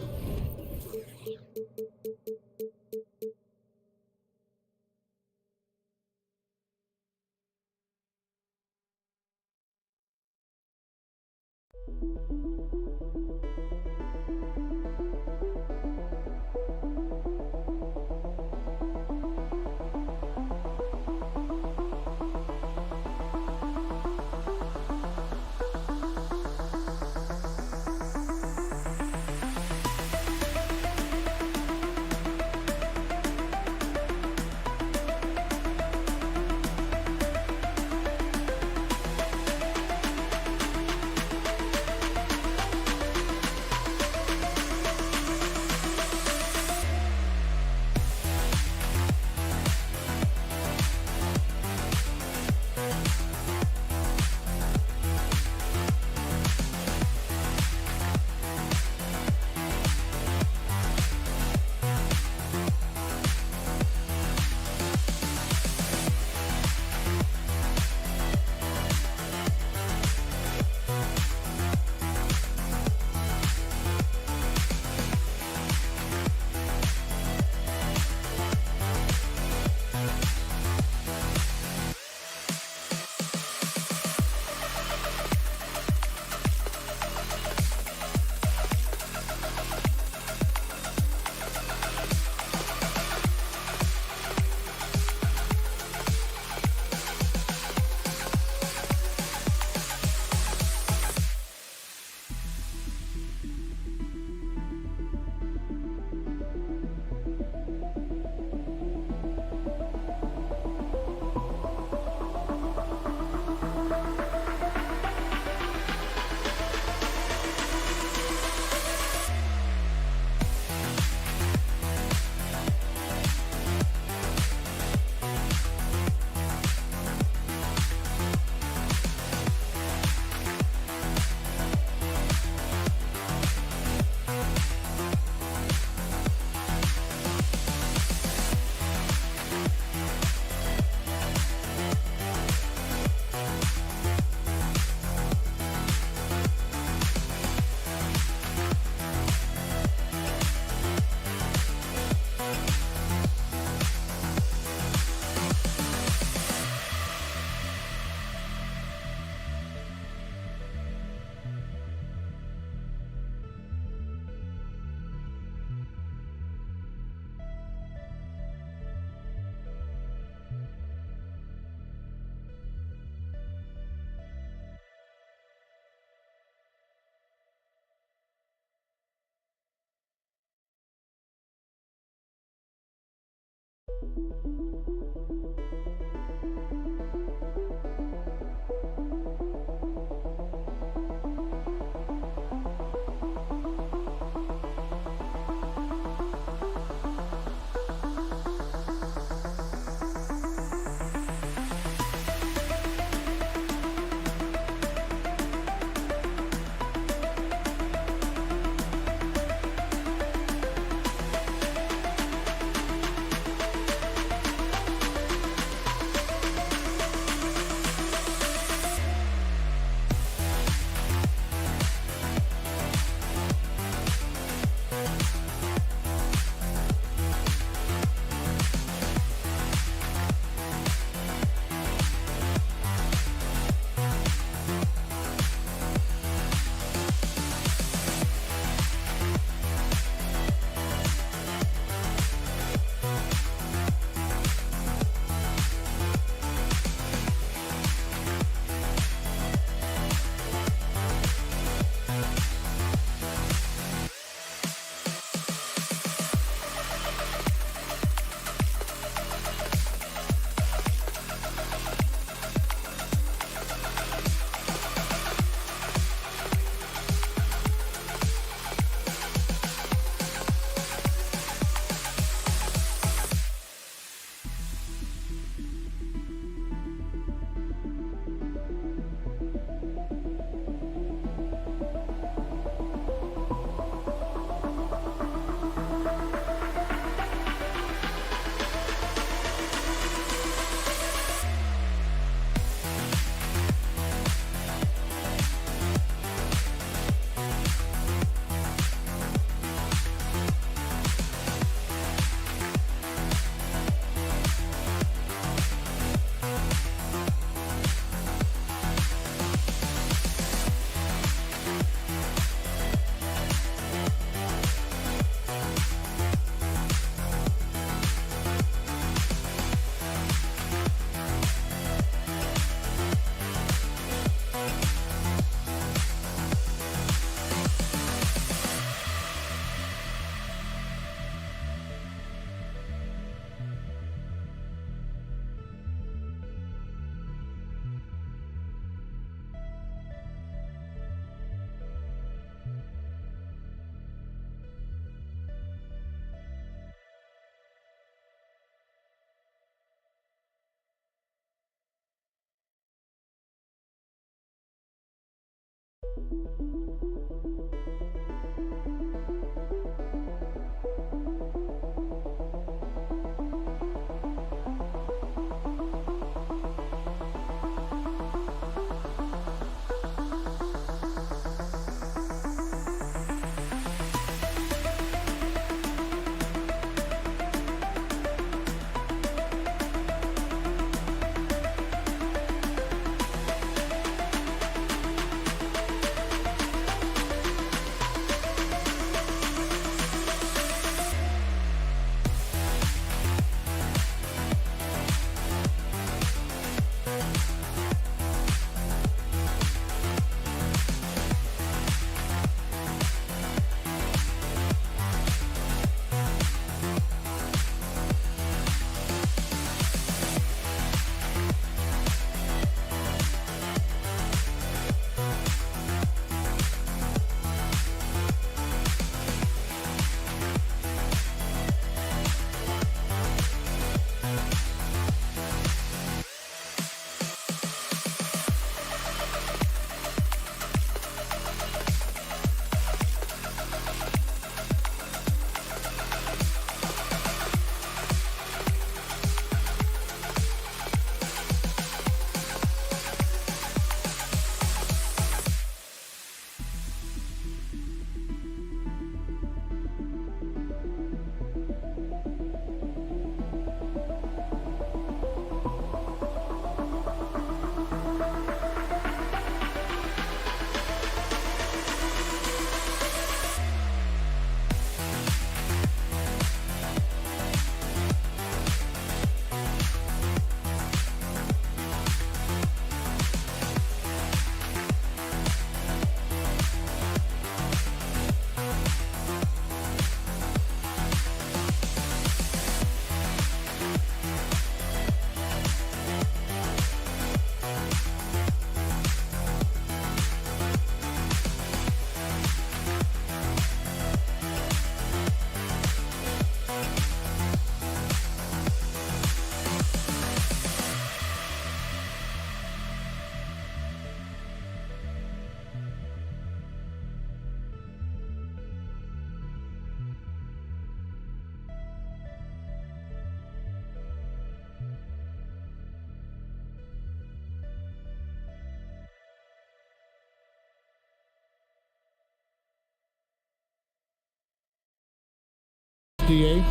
DA.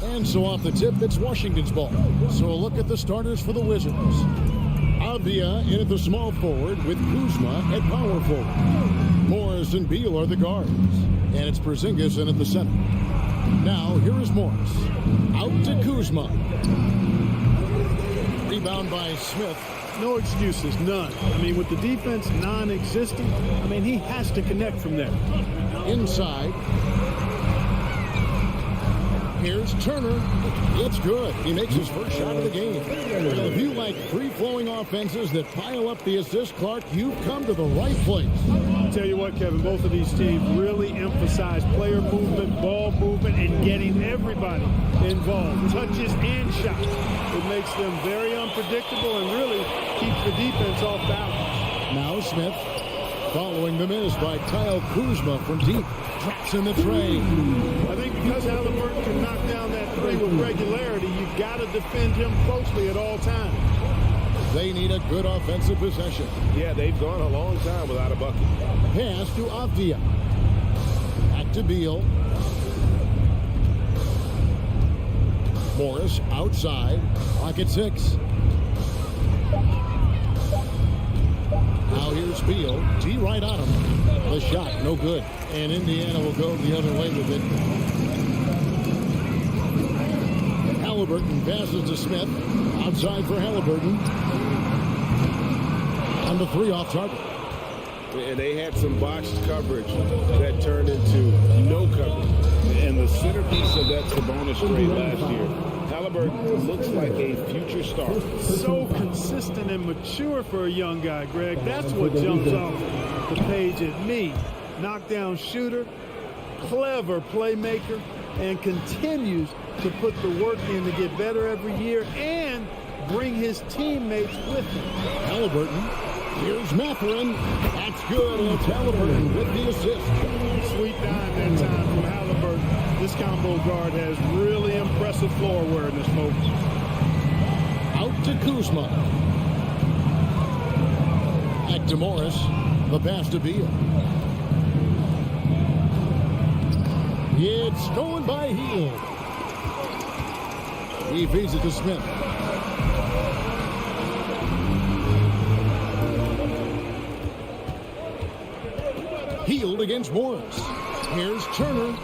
And so off the tip, that's Washington's ball. So a look at the starters for the Wizards. Avdia in at the small forward with Kuzma at power forward. Morris and Beal are the guards. And it's Porzingis in at the center. Now, here is Morris. Out to Kuzma. Rebound by Smith. No excuses, none. I mean, with the defense non-existent, I mean, he has to connect from there. Inside. Here's Turner. It's good. He makes his first shot of the game. Well, if you like free-flowing offenses that pile up the assist, Clark, you've come to the right place. I'll tell you what, Kevin, both of these teams really emphasize player movement, ball movement, and getting everybody involved, touches and shots. It makes them very unpredictable and really keeps the defense off balance. Now Smith following the miss by Kyle Kuzma from deep. Drops in the tray. I think because Halliburton can knock down that three with regularity, you've got to defend him closely at all times. They need a good offensive possession. Yeah, they've gone a long time without a bucket. Pass to Avdia. Back to Beal. Morris outside. Clock at 6. Now here's Beal. T right on him. The shot, no good. And Indiana will go the other way with it. Halliburton passes to Smith. Outside for Halliburton. On the 3 off target. And they had some boxed coverage that turned into no coverage. And the centerpiece of that Sabonis trade last year, Halliburton looks like a future star. So consistent and mature for a young guy, Greg. That's what jumps off the page at me. Knockdown shooter, clever playmaker, and continues to put the work in to get better every year and bring his teammates with him. Halliburton. Here's Mathurin. That's good. And it's Halliburton with the assist. Sweet dime that time from Halliburton. This combo guard has really impressive floor awareness, folks. Out to Kuzma. Back to Morris. The pass to Beal. It's stolen by Hield. He feeds it to Smith. Hield against Morris. Here's Turner.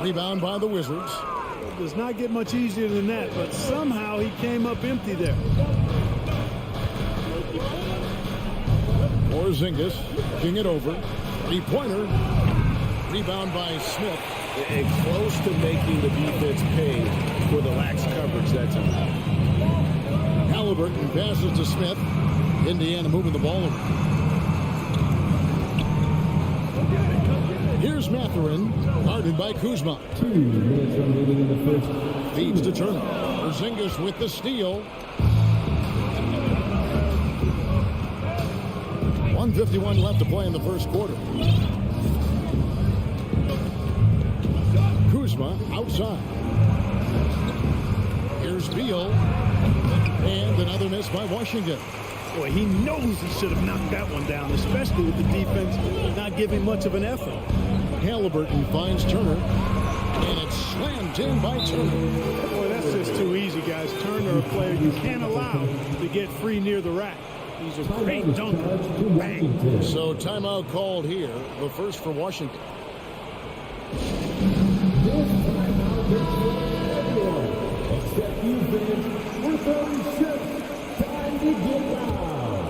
Rebound by the Wizards. It does not get much easier than that, but somehow he came up empty there. Skijesss king it over. Three-pointer. Rebound by Smith. And close to making the defense pay for the lax coverage that time. Halliburton passes to Smith. Indiana moving the ball over. Here's Mathurin, guarded by Kuzma. 2 minutes remaining in the first. Feeds to Turner. Skijesss with the steal. 1:51 left to play in the first quarter. Kuzma outside. Here's Beal. And another miss by Washington. Boy, he knows he should have knocked that one down, especially with the defense not giving much of an effort. Halliburton finds Turner. And it's slammed in by Turner. Boy, that's just too easy, guys. Turner, a player you can't allow to get free near the rack. He's a great dunker. Bang. So timeout called here. The first for Washington. This timeout is for everyone except you fans. We're 36. Time to get out.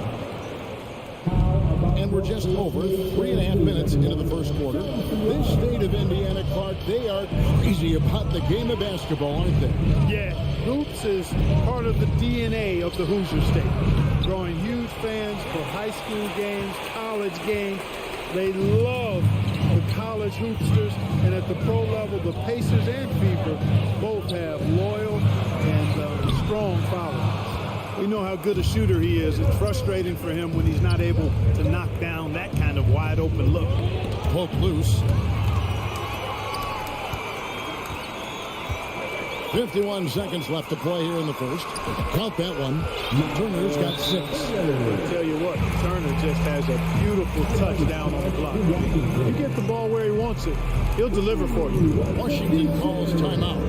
How about And we're just over 3.5 minutes into the first quarter. This state of Indiana, Clark, they are crazy about the game of basketball, aren't they? Yeah, hoops is part of the DNA of the Hoosier State. Drawing huge fans for high school games, college games. They love the college hoopsters, and at the pro level, the Pacers and Fever both have loyal and strong followers. We know how good a shooter he is. It's frustrating for him when he's not able to knock down that kind of wide open look. Poke loose. 51 seconds left to play here in the first. Count that one. Turner's got 6. I'll tell you what, Turner just has a beautiful touchdown on the block. You get the ball where he wants it, he'll deliver for you. Washington calls timeout.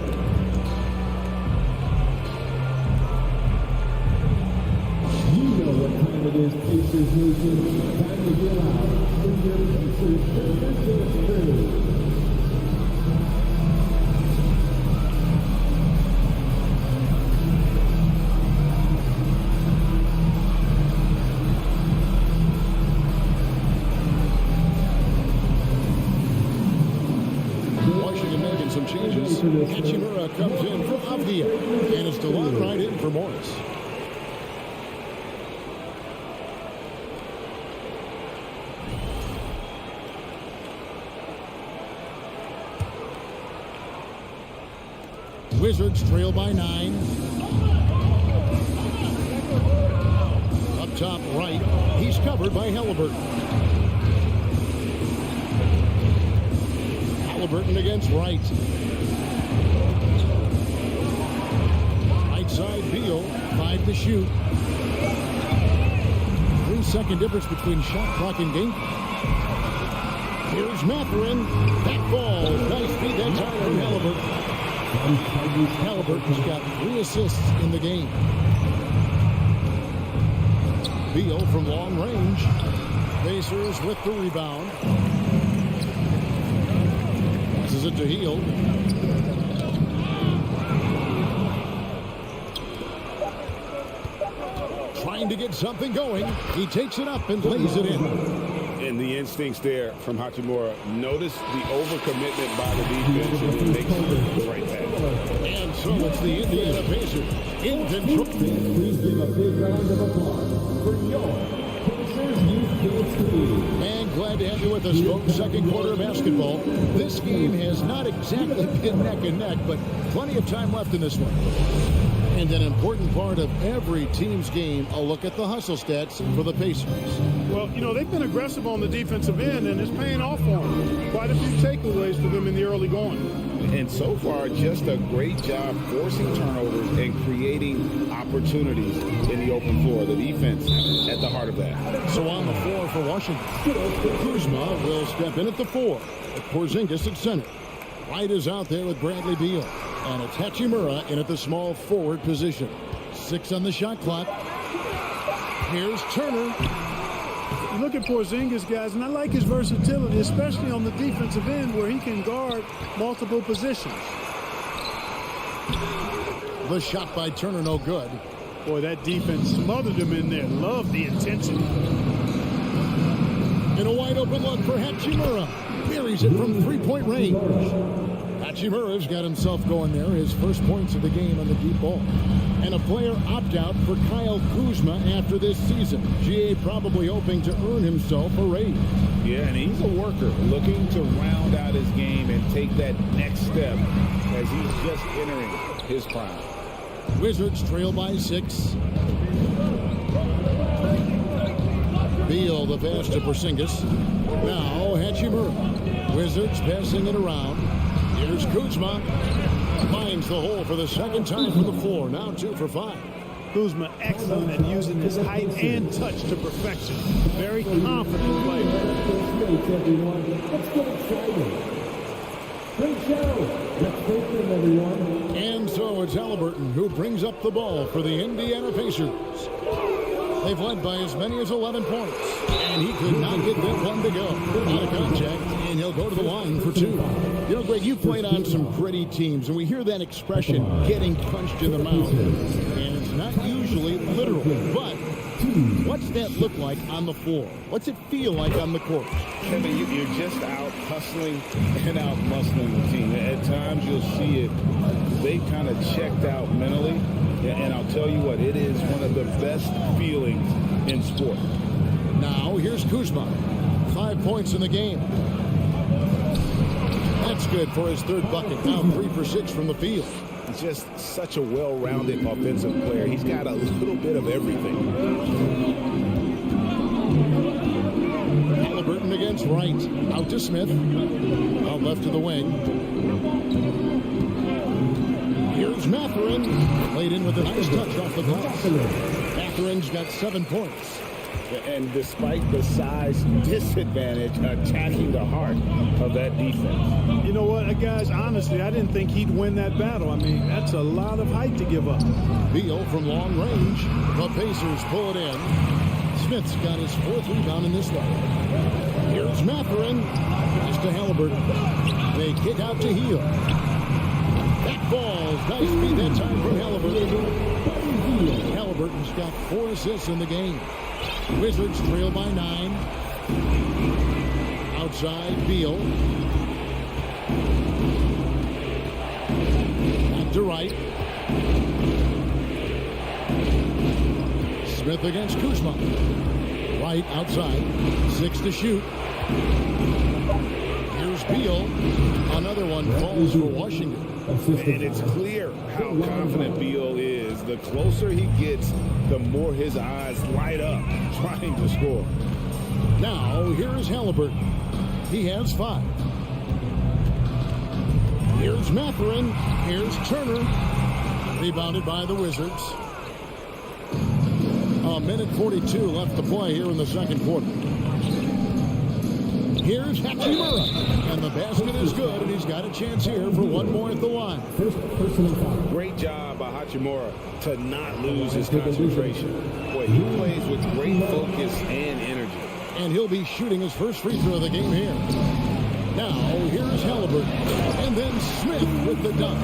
you know what time it is, Pacers Nation? Time to get out. Bring your Pacers Pacers crew. Some changes. Hachimura comes in for Avdia, and it's DeLon right in for Morris. Wizards trail by 9. Up top right, he's covered by Halliburton. Halliburton against Wright. Right side Beal, 5 to shoot. 3-second difference between shot clock and game. Here's Mathurin. That ball. Nice feed that time from Halliburton. Halliburton's got 3 assists in the game. Beal from long range. Pacers with the rebound. Passes it to Hield. Trying to get something going. He takes it up and lays it in. And the instincts there from Hachimura. Notice the overcommitment by the defense and it makes the right pass. And so it's the Indiana Pacers in control. Please give a big round of applause for your Pacers Youth Kids team. And glad to have you with us, folks. Second quarter of basketball. This game has not exactly been neck and neck, but plenty of time left in this one. And an important part of every team's game, a look at the hustle stats for the Pacers. Well, you know, they've been aggressive on the defensive end, and it's paying off for them. Quite a few takeaways for them in the early going. And so far, just a great job forcing turnovers and creating opportunities in the open floor. The defense at the heart of that. So on the floor for Washington, Kuzma will step in at the 4. With Porzingis at center. Wright is out there with Bradley Beal. And it's Hachimura in at the small forward position. 6 on the shot clock. Here's Turner. You look at Porzingis, guys, and I like his versatility, especially on the defensive end where he can guard multiple positions. The shot by Turner, no good. Boy, that defense smothered him in there. Love the intensity. And a wide open look for Hachimura. Buries it from three-point range. Hachimura's got himself going there. His first points of the game on the deep ball. And a player opt-out for Kyle Kuzma after this season. GA probably hoping to earn himself a raise. Yeah, and he's a worker looking to round out his game and take that next step as he's just entering his prime. Wizards trail by 6. Beal the pass to Porzingis. Now Hachimura. Wizards passing it around. Here's Kuzma. Finds the hole for the second time from the floor. Now 2 for 5. Kuzma excellent at using his height and touch to perfection. Very confident player. Let's get excited. Great show. Let's take them, everyone. And so it's Halliburton who brings up the ball for the Indiana Pacers. They've led by as many as 11 points. And he could not get that one to go. Out of contact, and he'll go to the line for 2. You know, Greg, you've played on some gritty teams, and we hear that expression, getting punched in the mouth. And it's not usually literal, but what's that look like on the floor? What's it feel like on the court? Kevin, you're just out hustling and out muscling the team. At times you'll see it. They kind of checked out mentally. And I'll tell you what, it is one of the best feelings in sport. Now, here's Kuzma. 5 points in the game. That's good for his third bucket. Now 3 for 6 from the field. He's just such a well-rounded offensive player. He's got a little bit of everything. Halliburton against Wright. Out to Smith. Out left to the wing. Here's Mathurin. Played in with a nice touch off the glass. Mathurin's got 7 points. And despite the size disadvantage, attacking the heart of that defense. You know what, guys, honestly, I didn't think he'd win that battle. I mean, that's a lot of height to give up. Beal from long range. The Pacers pull it in. Smith's got his 4th rebound in this one. Here's Mathurin. Pass to Halliburton. They kick out to Heel. That ball's nice feed that time from Halliburton. Halliburton's got 4 assists in the game. Wizards trail by 9. Outside, Beal. Back to Wright. Smith against Kuzma. Wright outside. 6 to shoot. Here's Beal. Another one falls for Washington. And it's clear how confident Beal is. The closer he gets, the more his eyes light up trying to score. Now, here's Halliburton. He has 5. Here's Mathurin. Here's Turner. Rebounded by the Wizards. A minute 42 left to play here in the second quarter. Here's Hachimura. And the basket is good, and he's got a chance here for one more at the line. Great job by Hachimura to not lose his concentration. Boy, he plays with great focus and energy. And he'll be shooting his first free throw of the game here. Now, here's Halliburton. And then Smith with the dunk.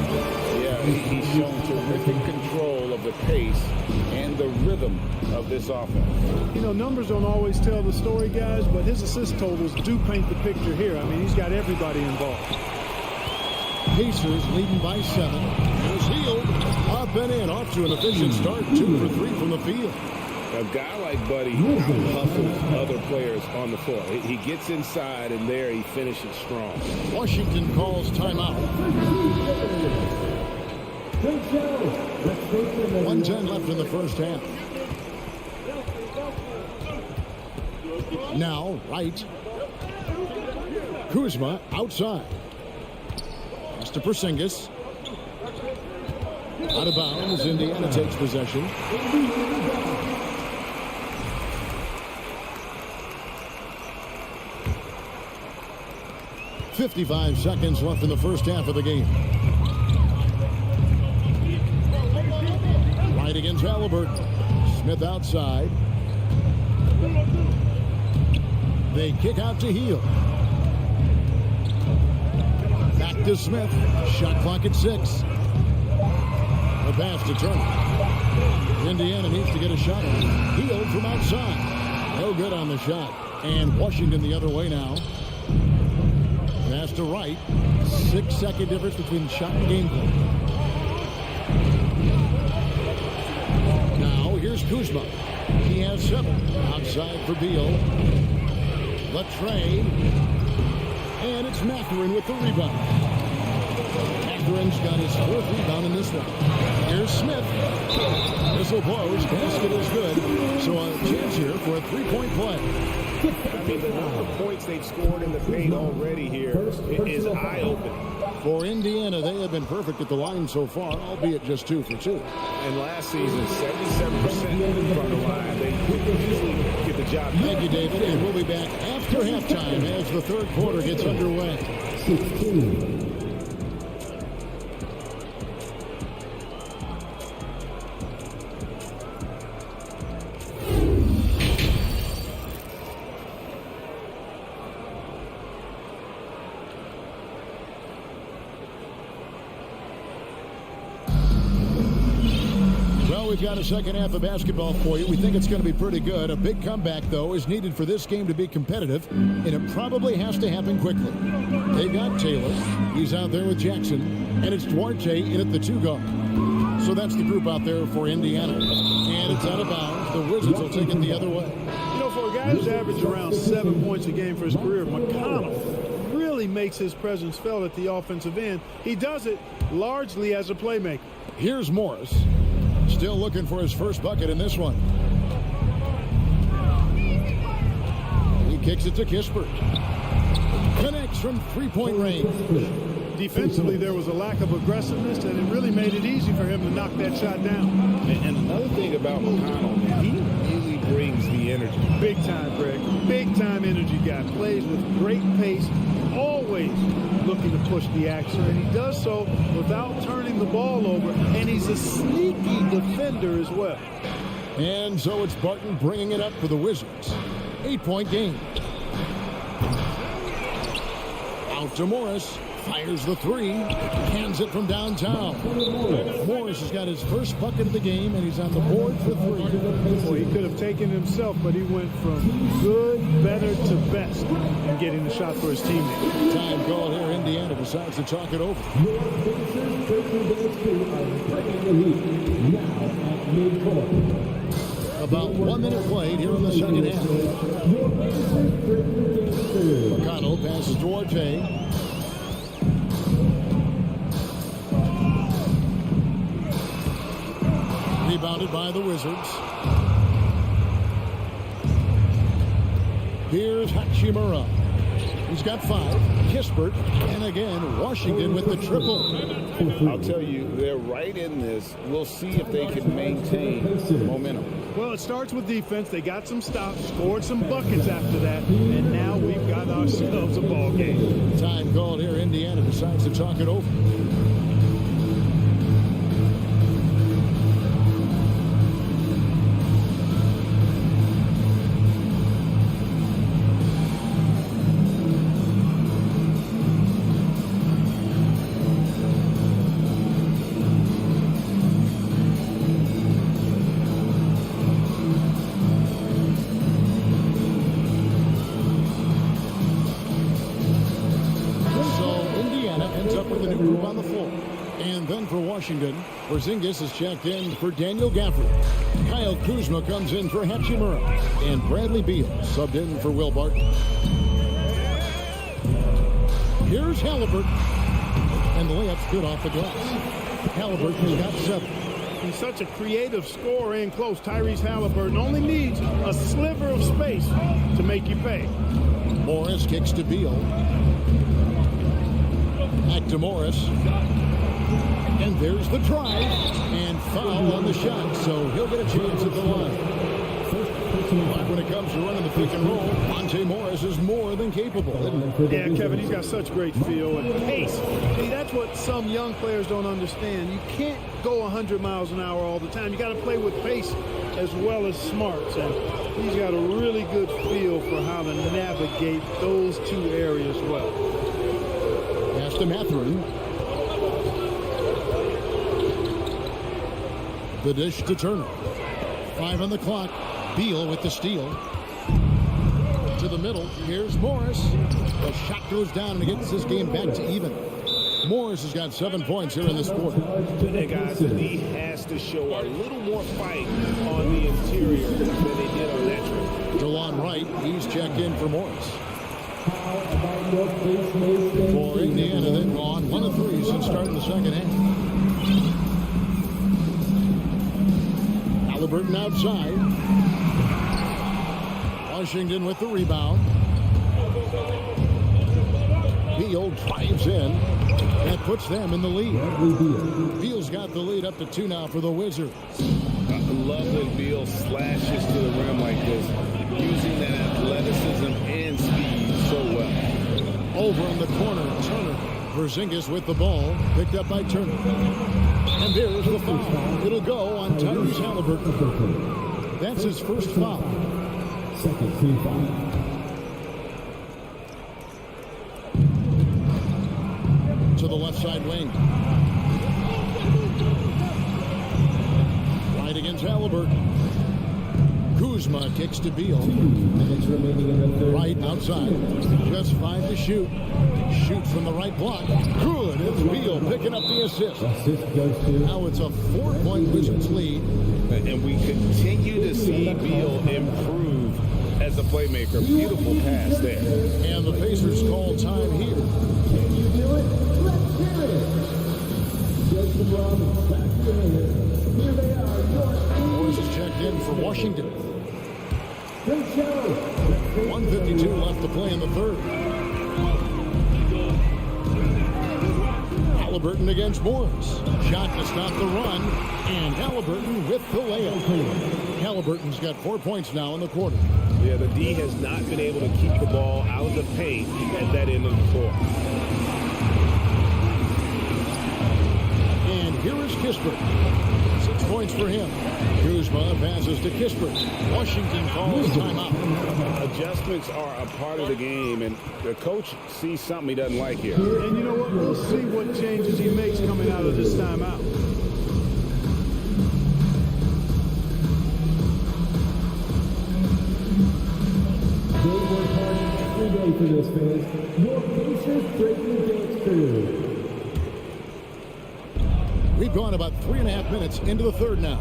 Yeah, he's shown terrific control of the pace and the rhythm of this offense. You know, numbers don't always tell the story, guys, but his assist totals do paint the picture here. I mean, he's got everybody involved. Pacers leading by 7. Here's Hield. Up and in. Off to an efficient start. 2 for 3 from the field. A guy like Buddy out-hustles other players on the floor. He gets inside, and there he finishes strong. Washington calls timeout. Great show. Let's take them, 1:10 left in the first half. Now, right. Kuzma outside. Pass to Porzingis. Out of bounds. Indiana takes possession. .55 seconds left in the first half of the game. Right against Halliburton. Smith outside. They kick out to Hield. Back to Smith. Shot clock at 6. The pass to Turner. Indiana needs to get a shot. Hield from outside. No good on the shot. And Washington the other way now. Pass to Wright. 6-second difference between shot and game play. Now here's Kuzma. He has 7. Outside for Beal. Latrey. And it's Mathurin with the rebound. Mathurin's got his 4th rebound in this one. Here's Smith. Whistle blows. Basket is good. So a chance here for a 3-point play. I mean, the number of points they've scored in the paint already here is eye-opening. For Indiana, they have been perfect at the line so far, albeit just 2 for 2. And last season, 77% from the line. They usually get the job done. Thank you, David. And we'll be back after halftime as the third quarter gets underway. 16. We've got a second half of basketball for you. We think it's going to be pretty good. A big comeback, though, is needed for this game to be competitive, and it probably has to happen quickly. They got Taylor. He's out there with Jackson, and it's Duarte in at the 2 guard. So that's the group out there for Indiana. And it's out of bounds. The Wizards will take it the other way. You know, for a guy who's averaged around 7 points a game for his career, McConnell really makes his presence felt at the offensive end. He does it largely as a playmaker. Here's Morris. Still looking for his first bucket in this one. He kicks it to Kispert. Connects from 3-point range. Defensively, there was a lack of aggressiveness, and it really made it easy for him to knock that shot down. And another thing about McConnell, man, he really brings the energy. Big time, Greg. Big time energy guy. Plays with great pace, always looking to push the action, and he does so without turning the ball over, and he's a sneaky defender as well. And so it's Barton bringing it up for the Wizards. 8-point game. Out to Morris. Fires the 3. Hands it from downtown. Morris has got his first bucket of the game, and he's on the board for 3. Well, he could have taken himself, but he went from good, better to best in getting the shot for his teammate. Time call here. Indiana decides to talk it over. Your Pacers taking those 2 are breaking the lead. Now at midcourt. About 1 minute played here in the second half. Your Pacers breaking game 2. McConnell passes Duarte. Rebounded by the Wizards. Here's Hachimura. He's got 5. Kispert. And again, Washington with the triple. I'll tell you, they're right in this. We'll see if they can maintain momentum. Well, it starts with defense. They got some stops, scored some buckets after that, and now we've got ourselves a ball game. Time called here. Indiana decides to talk it over. Washington. Porzingis is checked in for Daniel Gafford. Kyle Kuzma comes in for Hachimura. And Bradley Beal subbed in for Will Barton. Here's Halliburton. And the layup's good off the glass. Halliburton's got 7. He's such a creative scorer in close. Tyrese Halliburton only needs a sliver of space to make you pay. Morris kicks to Beal. Back to Morris. And there's the drive. And foul on the shot, so he'll get a chance at the line. But when it comes to running the pick and roll, Monte Morris is more than capable. Yeah, Kevin, he's got such great feel and pace. See, that's what some young players don't understand. You can't go 100 miles an hour all the time. You got to play with pace as well as smarts. And he's got a really good feel for how to navigate those two areas well. Pass to Mathurin. The dish to Turner. 5 on the clock. Beal with the steal. To the middle. Here's Morris. The shot goes down and it gets this game back to even. Morris has got 7 points here in this quarter. Hey guys, the D has to show a little more fight on the interior than they did on that trip. DeLon Wright, he's checked in for Morris. For Indiana, they've gone 1 of 3 since starting the second half. Halliburton outside. Washington with the rebound. Beal drives in. That puts them in the lead. Beal's got the lead up to 2 now for the Wizards. I love when Beal slashes to the rim like this, using that athleticism and speed so well. Over in the corner, Turner. Porzingis with the ball, picked up by Turner. And there's the foul. It'll go on Tyrese Halliburton. That's his first foul. Second team foul. To the left side wing. Right against Halliburton. Kuzma kicks to Beal. Right outside. Just 5 to shoot. Shoots from the right block. Good. It's Beal picking up the assist. Now it's a 4-point Wizards lead. And we continue to see Beal improve as a playmaker. Beautiful pass there. And the Pacers call time here. Morris is checked in for Washington. 1:52 left to play in the third. Halliburton against Morris. Shot to stop the run. And Halliburton with the layup. Halliburton's got 4 points now in the quarter. Yeah, the D has not been able to keep the ball out of the paint at that end of the floor. And here is Kispert. 6 points for him. Kuzma passes to Kispert. Washington calls timeout. Adjustments are a part of the game, and the coach sees something he doesn't like here. And you know what? We'll see what changes he makes coming out of this timeout. They work hard every day for this, fans. Your Pacers breaking dance crew. We've gone about 3.5 minutes into the third now.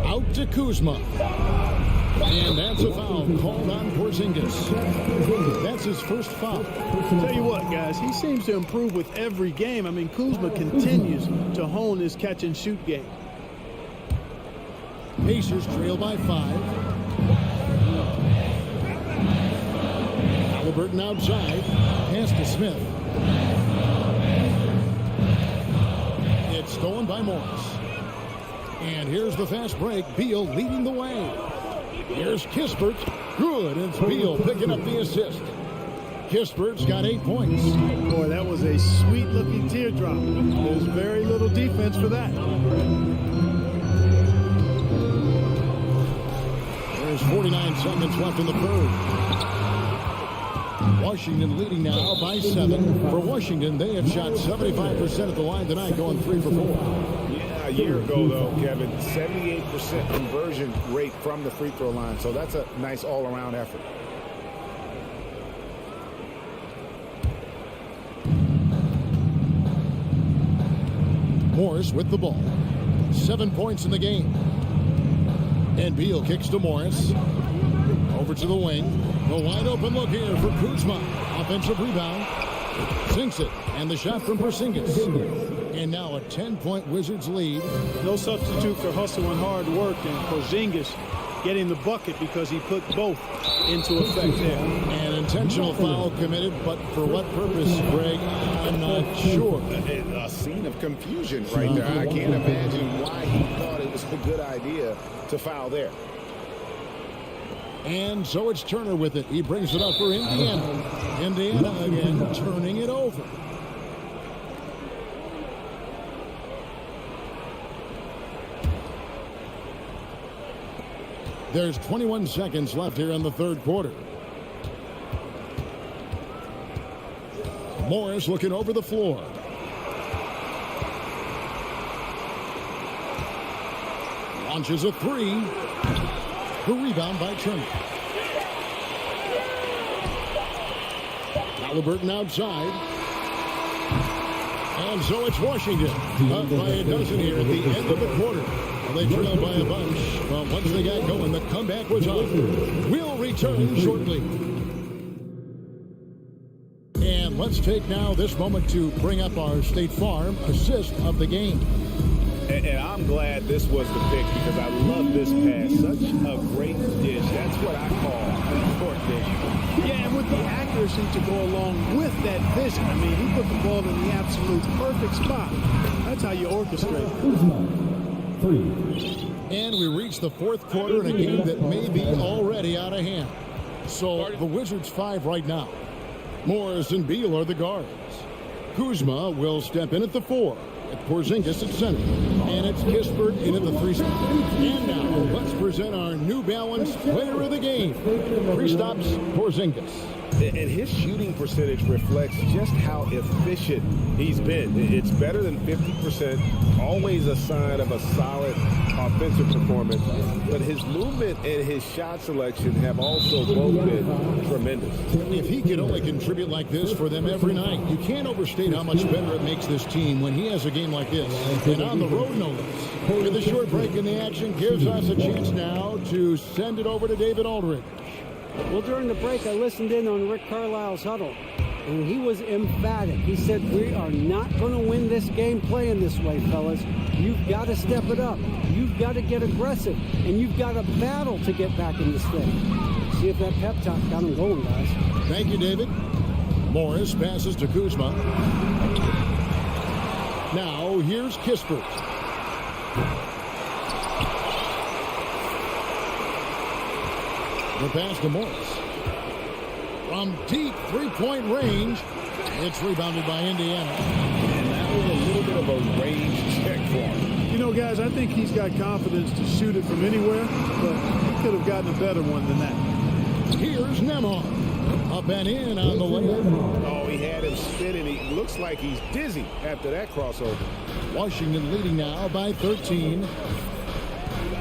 Out to Kuzma. And that's a foul called on Porzingis. That's his first foul. Tell you what, guys, he seems to improve with every game. I mean, Kuzma continues to hone his catch-and-shoot game. Pacers trail by 5. Halliburton outside. Pass to Smith. It's stolen by Morris. And here's the fast break. Beal leading the way. Here's Kispert. Good. It's Beal picking up the assist. Kispert's got 8 points. Boy, that was a sweet-looking teardrop. There's very little defense for that. There's 49 seconds left in the third. Washington leading now by 7. For Washington, they have shot 75% at the line tonight, going 3 for 4. Yeah, a year ago, though, Kevin, 78% conversion rate from the free throw line. So that's a nice all-around effort. Morris with the ball. 7 points in the game. And Beal kicks to Morris. Over to the wing. The wide open look here for Kuzma. Offensive rebound. Sinks it. And the shot from Porzingis. And now a 10-point Wizards lead. No substitute for hustle and hard work, and Porzingis getting the bucket because he put both into effect there. An intentional foul committed, but for what purpose, Greg? I'm not sure. A scene of confusion right there. I can't imagine why he thought it was a good idea to foul there. And so it's Turner with it. He brings it up for Indiana. Indiana again turning it over. There's 21 seconds left here in the third quarter. Morris looking over the floor. Launches a three. The rebound by Turner. Halliburton outside. And so it's Washington. Up by a dozen here at the end of the quarter. They trailed by a bunch. Well, once they got going, the comeback was on. We'll return shortly. And let's take now this moment to bring up our State Farm assist of the game. And I'm glad this was the pick because I love this pass. Such a great dish. That's what I call a court dish. Yeah, and with the accuracy to go along with that vision. I mean, he put the ball in the absolute perfect spot. That's how you orchestrate. And we reach the fourth quarter in a game that may be already out of hand. So the Wizards 5 right now. Morris and Beal are the guards. Kuzma will step in at the 4. Porzingis at center. And it's Kispert in at the 3 spot. And now let's present our New Balance player of the game. Kristaps Porzingis. And his shooting percentage reflects just how efficient he's been. It's better than 50%, always a sign of a solid offensive performance. But his movement and his shot selection have also both been tremendous. If he could only contribute like this for them every night, you can't overstate how much better it makes this team when he has a game like this. And on the road, no less. With a short break in the action gives us a chance now to send it over to David Aldridge. Well, during the break, I listened in on Rick Carlisle's huddle, and he was emphatic. He said, we are not going to win this game playing this way, fellas. You've got to step it up. You've got to get aggressive, and you've got to battle to get back in this thing. See if that pep talk got him going, guys. Thank you, David. Morris passes to Kuzma. Now, here's Kispert. The pass to Morris. From deep three-point range, it's rebounded by Indiana. And that was a little bit of a range check for him. You know, guys, I think he's got confidence to shoot it from anywhere, but he could have gotten a better one than that. Here's Nembhard. Up and in on the layup. Oh, he had him spinning. He looks like he's dizzy after that crossover. Washington leading now by 13.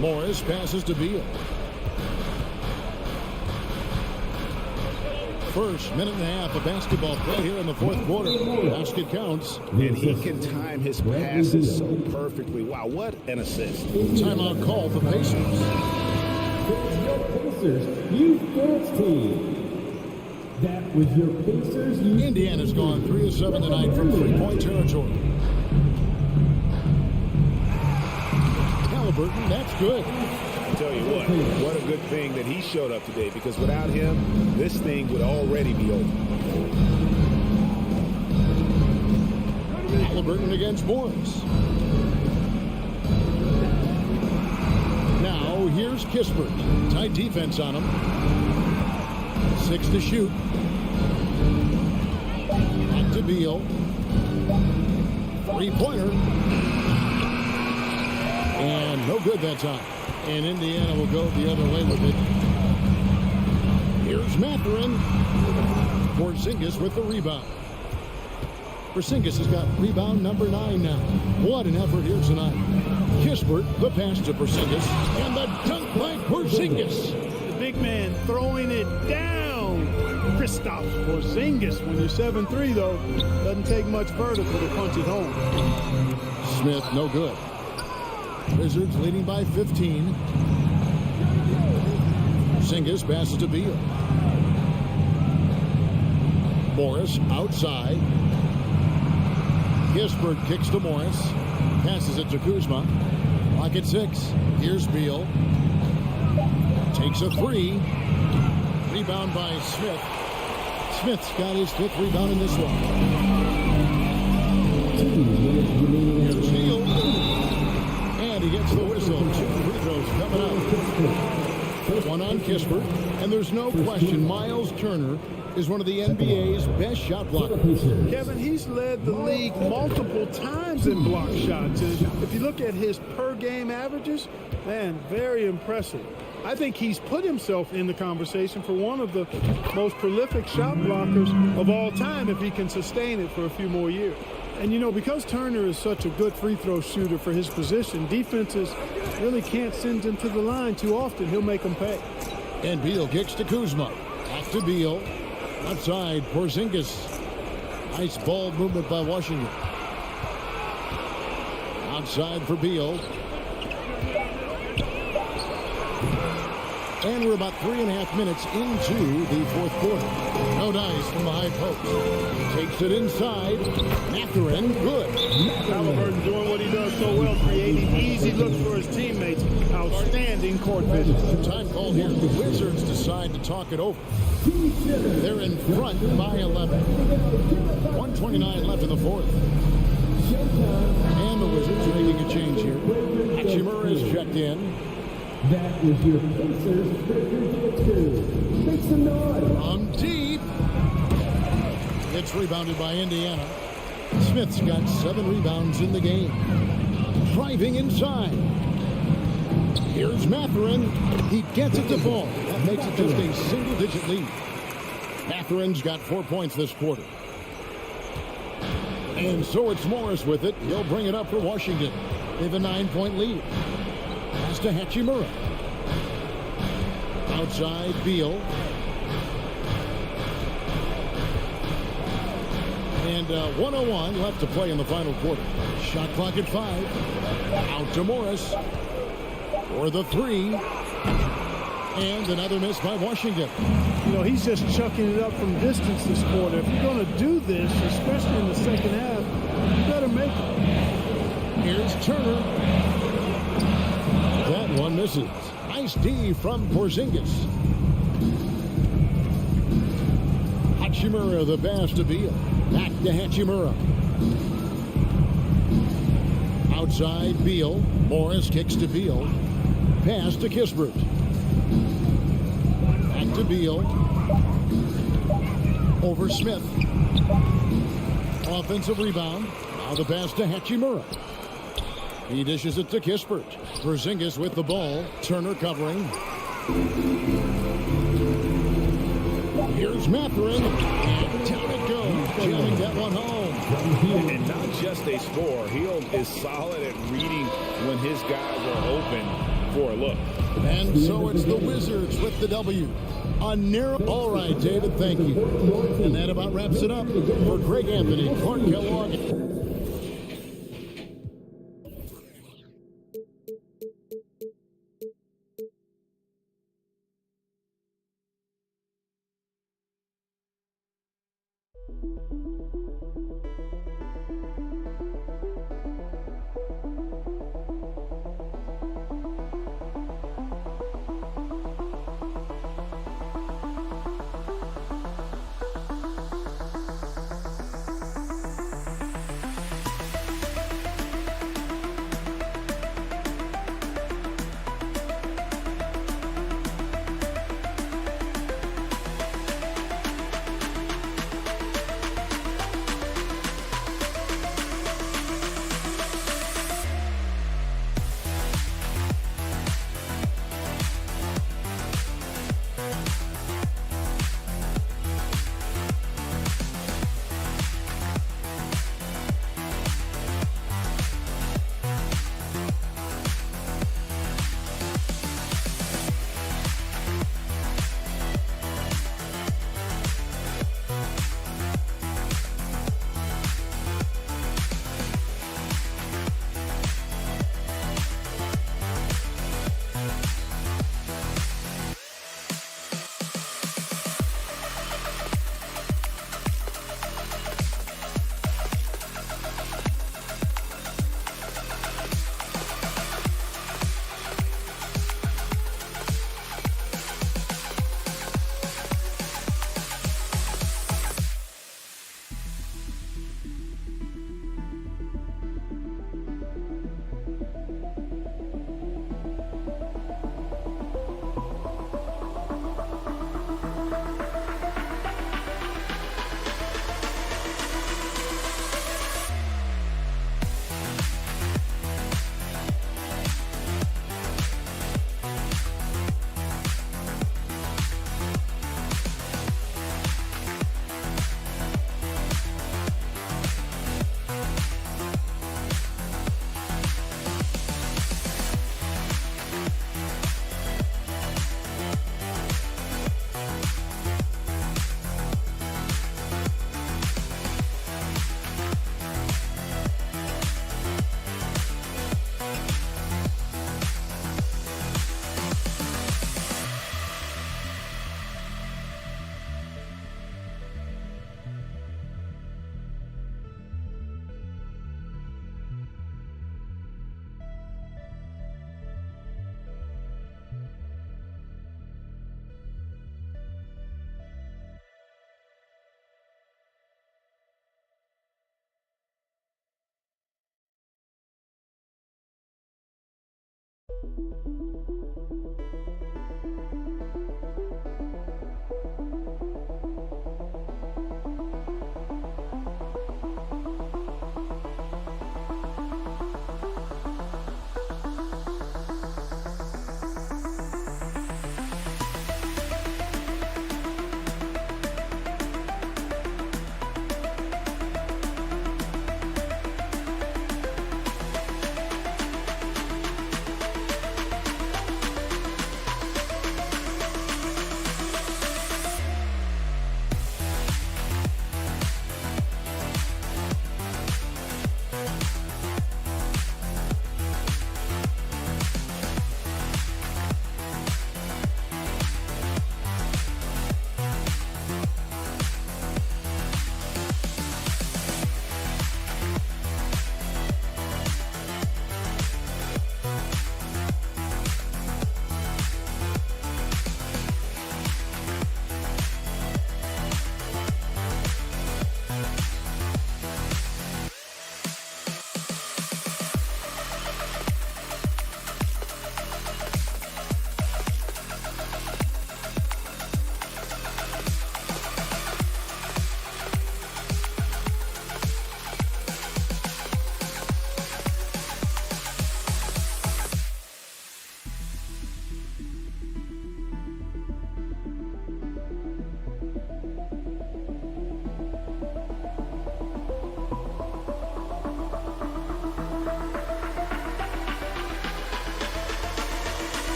Morris passes to Beal. First minute and a half of basketball play here in the fourth quarter. Basket counts. And he can time his passes so perfectly. Wow, what an assist. Timeout call for Pacers. There's your Pacers Youth Dance Team. That was your Pacers Youth. Indiana's gone 3 of 7 tonight from three-point territory. Halliburton, that's good. I'll tell you what a good thing that he showed up today, because without him, this thing would already be over. Halliburton against Morris. Now, here's Kispert. Tight defense on him. 6 to shoot. Back to Beal. Three-pointer. And no good that time. And Indiana will go the other way with it. Here's Mathurin. Porzingis with the rebound. Porzingis has got rebound number 9 now. What an effort here tonight. Kispert, the pass to Porzingis. And the dunk by Porzingis. The big man throwing it down. Kristaps Porzingis. When you're 7'3", though, doesn't take much vertical to punch it home. Smith, no good. Wizards leading by 15. Porzingis passes to Beal. Morris outside. Kispert kicks to Morris. Passes it to Kuzma. Clock at 6. Here's Beal. Takes a 3. Rebound by Smith. Smith's got his 5th rebound in this one. Here's Beal. And he gets the whistle. 2 free throws coming up. One on Kispert. And there's no question Miles Turner is one of the NBA's best shot blockers. Kevin, he's led the league multiple times in block shots. And if you look at his per-game averages, man, very impressive. I think he's put himself in the conversation for one of the most prolific shot blockers of all time if he can sustain it for a few more years. And, you know, because Turner is such a good free throw shooter for his position, defenses really can't send him to the line too often. He'll make them pay. And Beal kicks to Kuzma. Back to Beal. Outside, Porzingis. Nice ball movement by Washington. Outside for Beal. And we're about 3.5 minutes into the 4th quarter. No dice from the high post. Takes it inside. Mathurin, good. Halliburton doing what he does so well, creating easy looks for his teammates. Outstanding court vision. Time called here. The Wizards decide to talk it over. They're in front by 11. 1:29 left in the 4th. And the Wizards making a change here. Hachimura is checked in. That is your Pacers record 2. Make some noise. From deep. It's rebounded by Indiana. Smith's got 7 rebounds in the game. Driving inside. Here's Mathurin. He gets it to fall. That makes it just a single-digit lead. Mathurin's got 4 points this quarter. And so it's Morris with it. He'll bring it up for Washington. They have a 9-point lead. Pass to Hachimura. Outside, Beal. And 1:01 left to play in the final quarter. Shot clock at 5. Out to Morris for the 3. And another miss by Washington. You know, he's just chucking it up from distance this quarter. If you're going to do this, especially in the second half, you better make it. Here's Turner. That one misses. Nice D from Porzingis. Hachimura, the pass to Beal. Back to Hachimura. Outside, Beal. Morris kicks to Beal. Pass to Kispert. Back to Beal. Over Smith. Offensive rebound. Now the pass to Hachimura. He dishes it to Kispert. Porzingis with the ball. Turner covering. Here's Mathurin. And down it goes. Jamming that one home. And not just a score. He is solid at reading when his guys are open for a look. And so it's the Wizards with the W. A narrow. All right, David, thank you. And that about wraps it up for Greg Anthony, Clark Kellogg.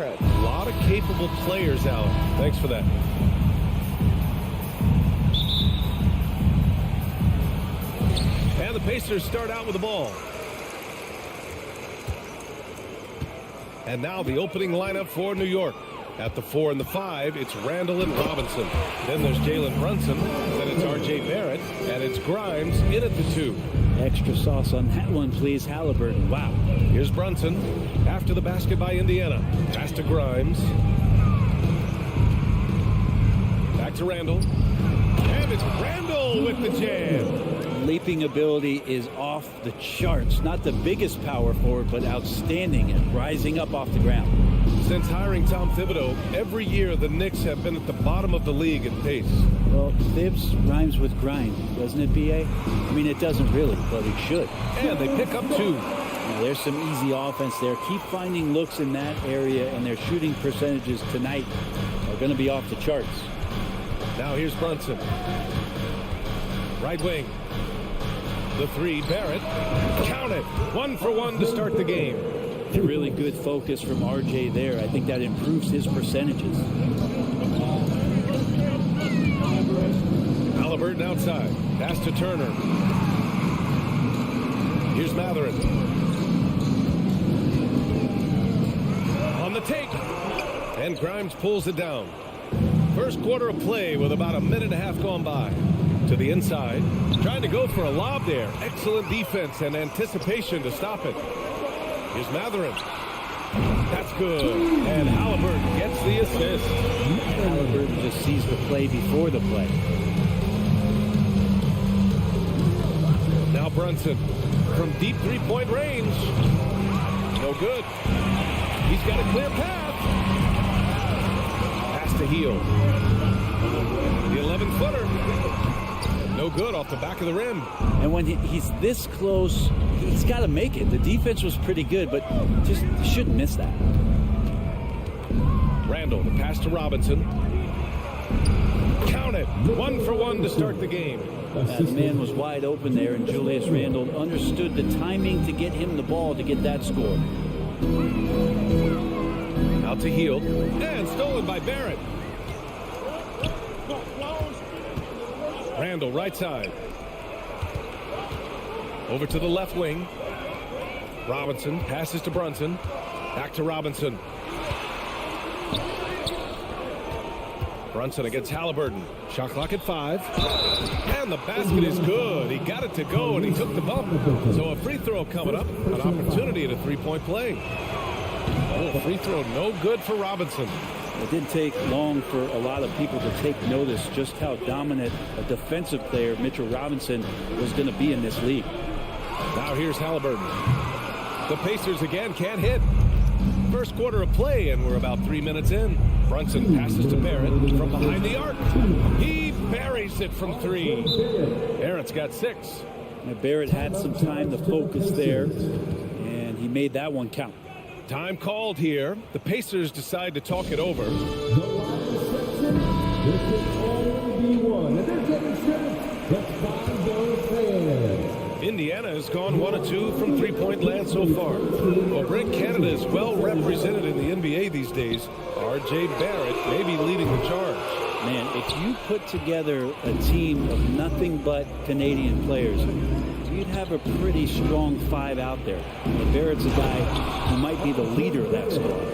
approach. A lot of capable players, Alan. Thanks for that. And the Pacers start out with the ball. And now the opening lineup for New York. At the 4 and the 5, it's Randall and Robinson. Then there's Jalen Brunson. Then it's R.J. Barrett. And it's Grimes in at the 2. Extra sauce on that one, please, Halliburton. Wow. Here's Brunson. After the basket by Indiana. Pass to Grimes. Back to Randall. And it's Randall with the jam. Leaping ability is off the charts. Not the biggest power forward, but outstanding at rising up off the ground. Since hiring Tom Thibodeau, every year the Knicks have been at the bottom of the league in pace. Well, Thibs rhymes with grind, doesn't it, B.A.? I mean, it doesn't really, but it should. And they pick up 2. Now, there's some easy offense there. Keep finding looks in that area, and their shooting percentages tonight are going to be off the charts. Now here's Brunson. Right wing. The 3, Barrett. Count it. 1 for 1 to start the game. A really good focus from RJ there. I think that improves his percentages. Halliburton outside. Pass to Turner. Here's Matherin. On the take. And Grimes pulls it down. First quarter of play with about a minute and a half gone by. To the inside. Trying to go for a lob there. Excellent defense and anticipation to stop it. Here's Matherin. That's good. And Halliburton gets the assist. Halliburton just sees the play before the play. Now Brunson from deep three-point range. No good. He's got a clear path. Pass to Heel. The 11-footer. No good off the back of the rim. And when he's this close, he's got to make it. The defense was pretty good, but just shouldn't miss that. Randall, the pass to Robinson. Count it. 1 for 1 to start the game. The man was wide open there, and Julius Randle understood the timing to get him the ball to get that score. Out to Heel. And stolen by Barrett. Randall, right side. Over to the left wing. Robinson passes to Brunson. Back to Robinson. Brunson against Halliburton. Shot clock at 5. And the basket is good. He got it to go, and he took the bump. So a free throw coming up. An opportunity at a three-point play. Oh, free throw no good for Robinson. It didn't take long for a lot of people to take notice just how dominant a defensive player Mitchell Robinson was going to be in this league. Now here's Halliburton. The Pacers again can't hit. First quarter of play, and we're about 3 minutes in. Brunson passes to Barrett from behind the arc. He buries it from 3. Barrett's got 6. Now Barrett had some time to focus there, and he made that one count. Time called here. The Pacers decide to talk it over. The line section, this can only be one. And they're getting set. Let's find those fans. Indiana has gone 1 of 2 from three-point land so far. Well, Brent, Canada is well represented in the NBA these days. R.J. Barrett may be leading the charge. Man, if you put together a team of nothing but Canadian players, you'd have a pretty strong 5 out there. But Barrett's a guy who might be the leader of that squad.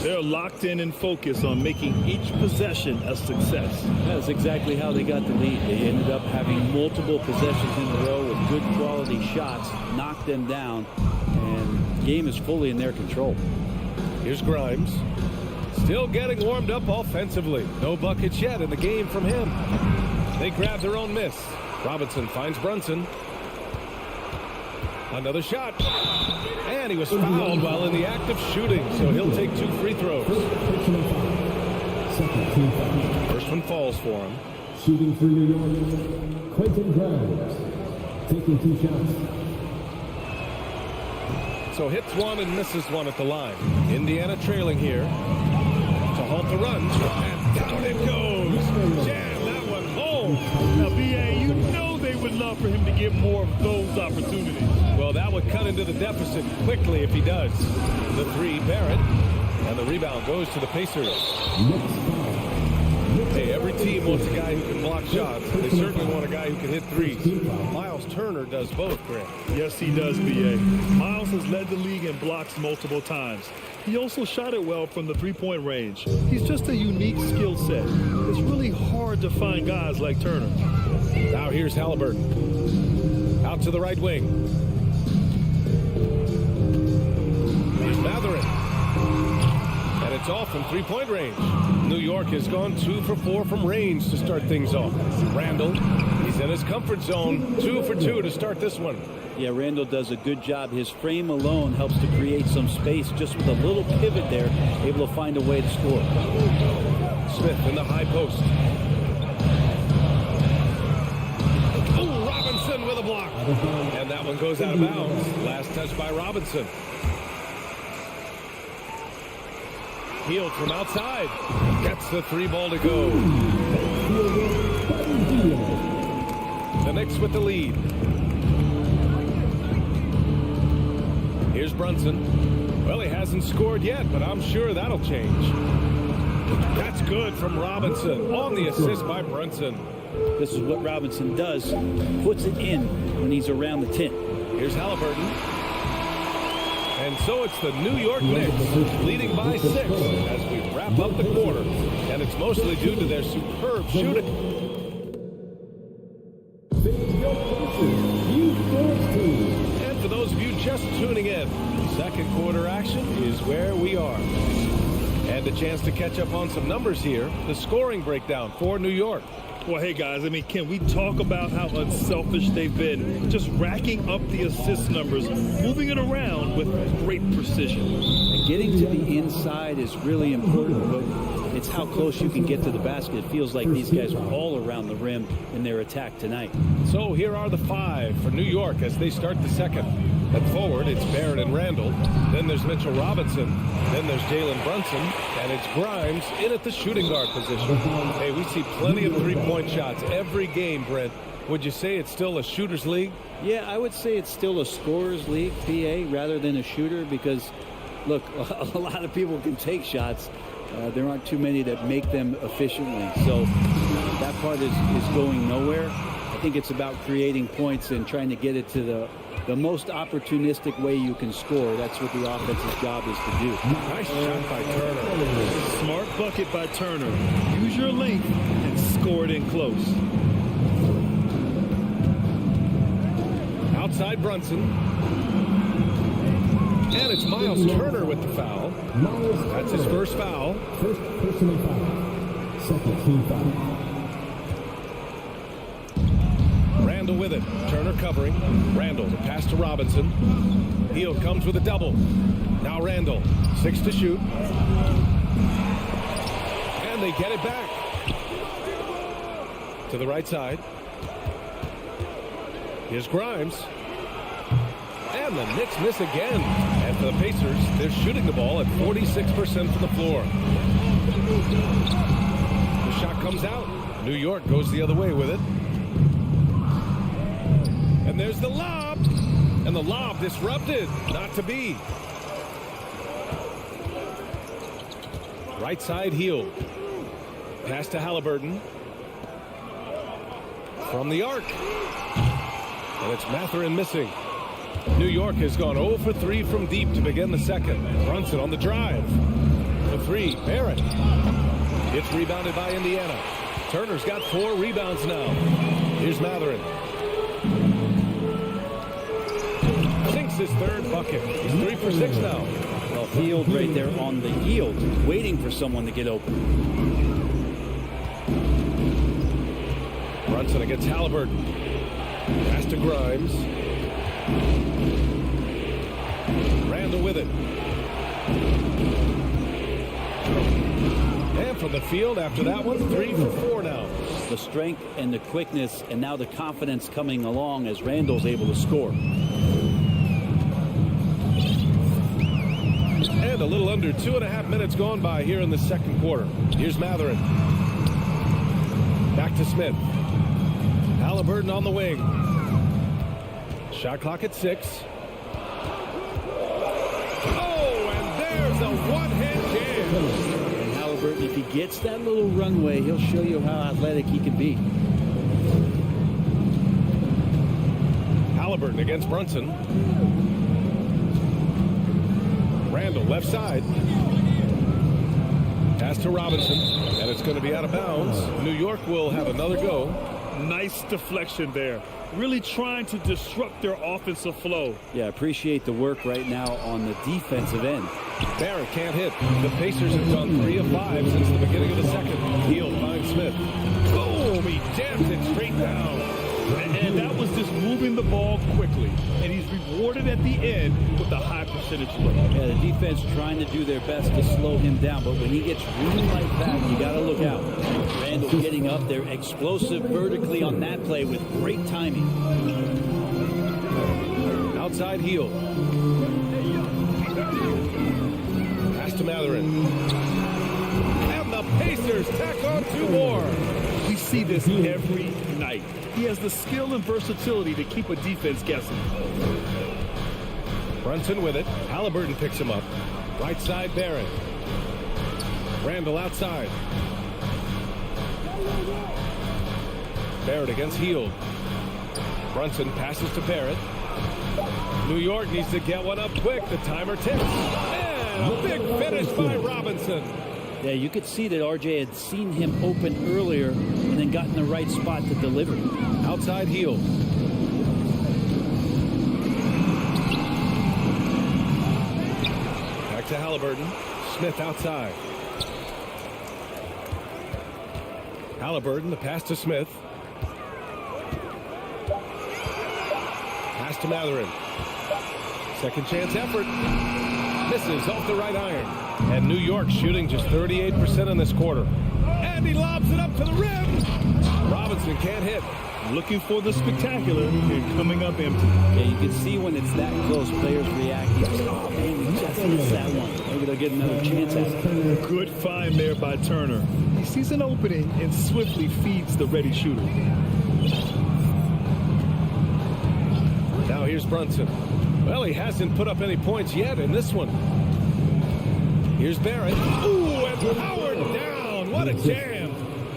They're locked in and focused on making each possession a success. That's exactly how they got the lead. They ended up having multiple possessions in a row with good quality shots, knocked them down, and the game is fully in their control. Here's Grimes. Still getting warmed up offensively. No buckets yet in the game from him. They grab their own miss. Robinson finds Brunson. Another shot. And he was fouled while in the act of shooting, so he'll take 2 free throws. First one falls for him. Shooting for New York, Quentin Grimes, taking 2 shots. So hits 1 and misses 1 at the line. Indiana trailing here to halt the run. And down it goes. Jam that one home. Now, B.A., you know they would love for him to get more of those opportunities. Well, that would cut into the deficit quickly if he does. The 3, Barrett. And the rebound goes to the Pacers. Hey, every team wants a guy who can block shots. They certainly want a guy who can hit threes. Miles Turner does both, Grant. Yes, he does, B.A. Miles has led the league in blocks multiple times. He also shot it well from the three-point range. He's just a unique skill set. It's really hard to find guys like Turner. Now here's Halliburton. Out to the right wing. Here's Matherin. And it's off from three-point range. New York has gone 2 for 4 from range to start things off. Randall, he's in his comfort zone. 2 for 2 to start this one. Yeah, Randall does a good job. His frame alone helps to create some space. Just with a little pivot there, able to find a way to score. Smith in the high post. Oh, Robinson with a block. And that one goes out of bounds. Last touch by Robinson. Healed from outside. Gets the 3 ball to go. The Knicks with the lead. Here's Brunson. Well, he hasn't scored yet, but I'm sure that'll change. That's good from Robinson on the assist by Brunson. This is what Robinson does. Puts it in when he's around the 10. Here's Halliburton. And so it's the New York Knicks leading by 6 as we wrap up the quarter. And it's mostly due to their superb shooting. And for those of you just tuning in, second quarter action is where we are. And a chance to catch up on some numbers here. The scoring breakdown for New York. Well, hey, guys, I mean, can we talk about how unselfish they've been? Just racking up the assist numbers, moving it around with great precision. And getting to the inside is really important, but it's how close you can get to the basket. It feels like these guys are all around the rim in their attack tonight. So here are the 5 for New York as they start the second. At forward, it's Barrett and Randall. Then there's Mitchell Robinson. Then there's Jalen Brunson. And it's Grimes in at the shooting guard position. Hey, we see plenty of three-point shots every game, Brent. Would you say it's still a shooter's league? Yeah, I would say it's still a scorer's league, PA, rather than a shooter because, look, a lot of people can take shots. There aren't too many that make them efficiently. So that part is going nowhere. I think it's about creating points and trying to get it to the the most opportunistic way you can score. That's what the offense's job is to do. Nice shot by Turner. Smart bucket by Turner. Use your length and score it in close. Outside Brunson. And it's Miles Turner with the foul. That's his first foul. First personal foul. Second team foul. Randall with it. Turner covering. Randall, the pass to Robinson. Hield comes with a double. Now Randall. 6 to shoot. And they get it back. To the right side. Here's Grimes. And the Knicks miss again. And for the Pacers, they're shooting the ball at 46% from the floor. The shot comes out. New York goes the other way with it. And there's the lob. And the lob disrupted. Not to be. Right side Hield. Pass to Halliburton. From the arc. And it's Mathurin missing. New York has gone 0 for 3 from deep to begin the second. Brunson on the drive. For 3, Barrett. It's rebounded by Indiana. Turner's got 4 rebounds now. Here's Mathurin. Sinks his third bucket. He's 3 for 6 now. Well, Hield right there on the yield, waiting for someone to get open. Brunson against Halliburton. Pass to Grimes. Randall with it. And from the field after that one, 3 for 4 now. The strength and the quickness and now the confidence coming along as Randall's able to score. And a little under 2.5 minutes gone by here in the second quarter. Here's Mathurin. Back to Smith. Halliburton on the wing. Shot clock at 6. Oh, and there's a one-hand jam. And Halliburton, if he gets that little runway, he'll show you how athletic he can be. Halliburton against Brunson. Randall left side. Pass to Robinson. And it's going to be out of bounds. New York will have another go. Nice deflection there. Really trying to disrupt their offensive flow. Yeah, appreciate the work right now on the defensive end. Barrett can't hit. The Pacers have gone 3 of 5 since the beginning of the second. Hield finds Smith. Boom! He jams it straight down. And that was just moving the ball quickly. And he's rewarded at the end with a high percentage look. Yeah, the defense trying to do their best to slow him down. But when he gets room like that, you got to look out. Randall getting up there, explosive vertically on that play with great timing. Outside Hield. Pass to Mathurin. And the Pacers tack on 2 more. We see this every night. He has the skill and versatility to keep a defense guessing. Brunson with it. Halliburton picks him up. Right side Barrett. Randall outside. Barrett against Hield. Brunson passes to Barrett. New York needs to get one up quick. The timer ticks. And a big finish by Robinson. Yeah, you could see that RJ had seen him open earlier and then got in the right spot to deliver. Outside Hield. Back to Halliburton. Smith outside. Halliburton, the pass to Smith. Pass to Mathurin. Second chance effort. Misses off the right iron. And New York shooting just 38% in this quarter. And he lobs it up to the rim. Robinson can't hit. Looking for the spectacular and coming up empty. Yeah, you can see when it's that close, players react. Oh, man, we just missed that one. Maybe they'll get another chance at it. Good find there by Turner. He sees an opening and swiftly feeds the ready shooter. Now here's Brunson. Well, he hasn't put up any points yet in this one. Here's Barrett. Ooh, and powered down. What a jam.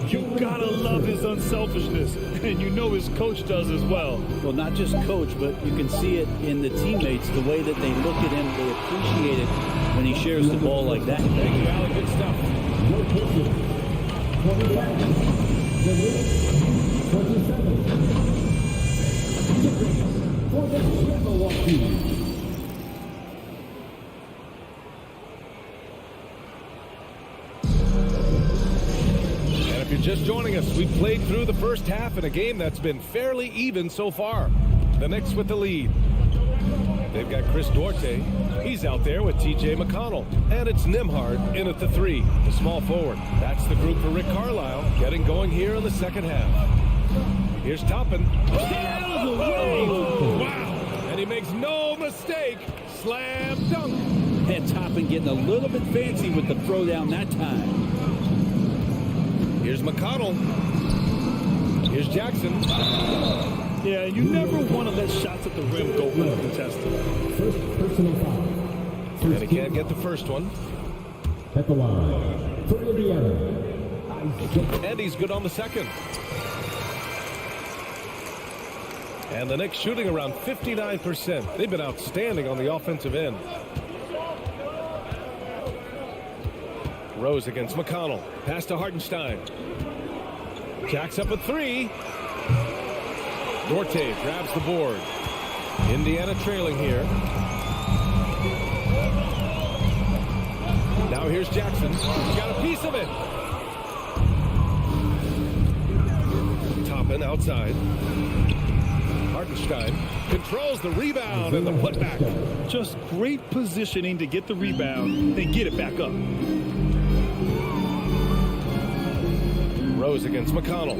You gotta love his unselfishness, and you know his coach does as well. Well, not just coach, but you can see it in the teammates, the way that they look at him, they appreciate it when he shares the ball like that. Thank you, Alec. Good stuff. If you're just joining us, we've played through the first half in a game that's been fairly even so far. The Knicks with the lead. They've got Chris Duarte. He's out there with TJ McConnell. And it's Nembhard in at the 3, the small forward. That's the group for Rick Carlisle getting going here in the second half. Here's Toppin. Oh, wow. And he makes no mistake. Slam dunk. And Toppin getting a little bit fancy with the throwdown that time. Here's McConnell. Here's Jackson. Yeah, you never want to let shots at the rim go uncontested. First personal foul. And he can't get the first one. At the line for Indiana. And he's good on the second. And the Knicks shooting around 59%. They've been outstanding on the offensive end. Rose against McConnell. Pass to Hartenstein. Jacks up a 3. Duarte grabs the board. Indiana trailing here. Now here's Jackson. He's got a piece of it. Toppin outside. Hartenstein controls the rebound and the putback. Just great positioning to get the rebound, then get it back up. Rose against McConnell.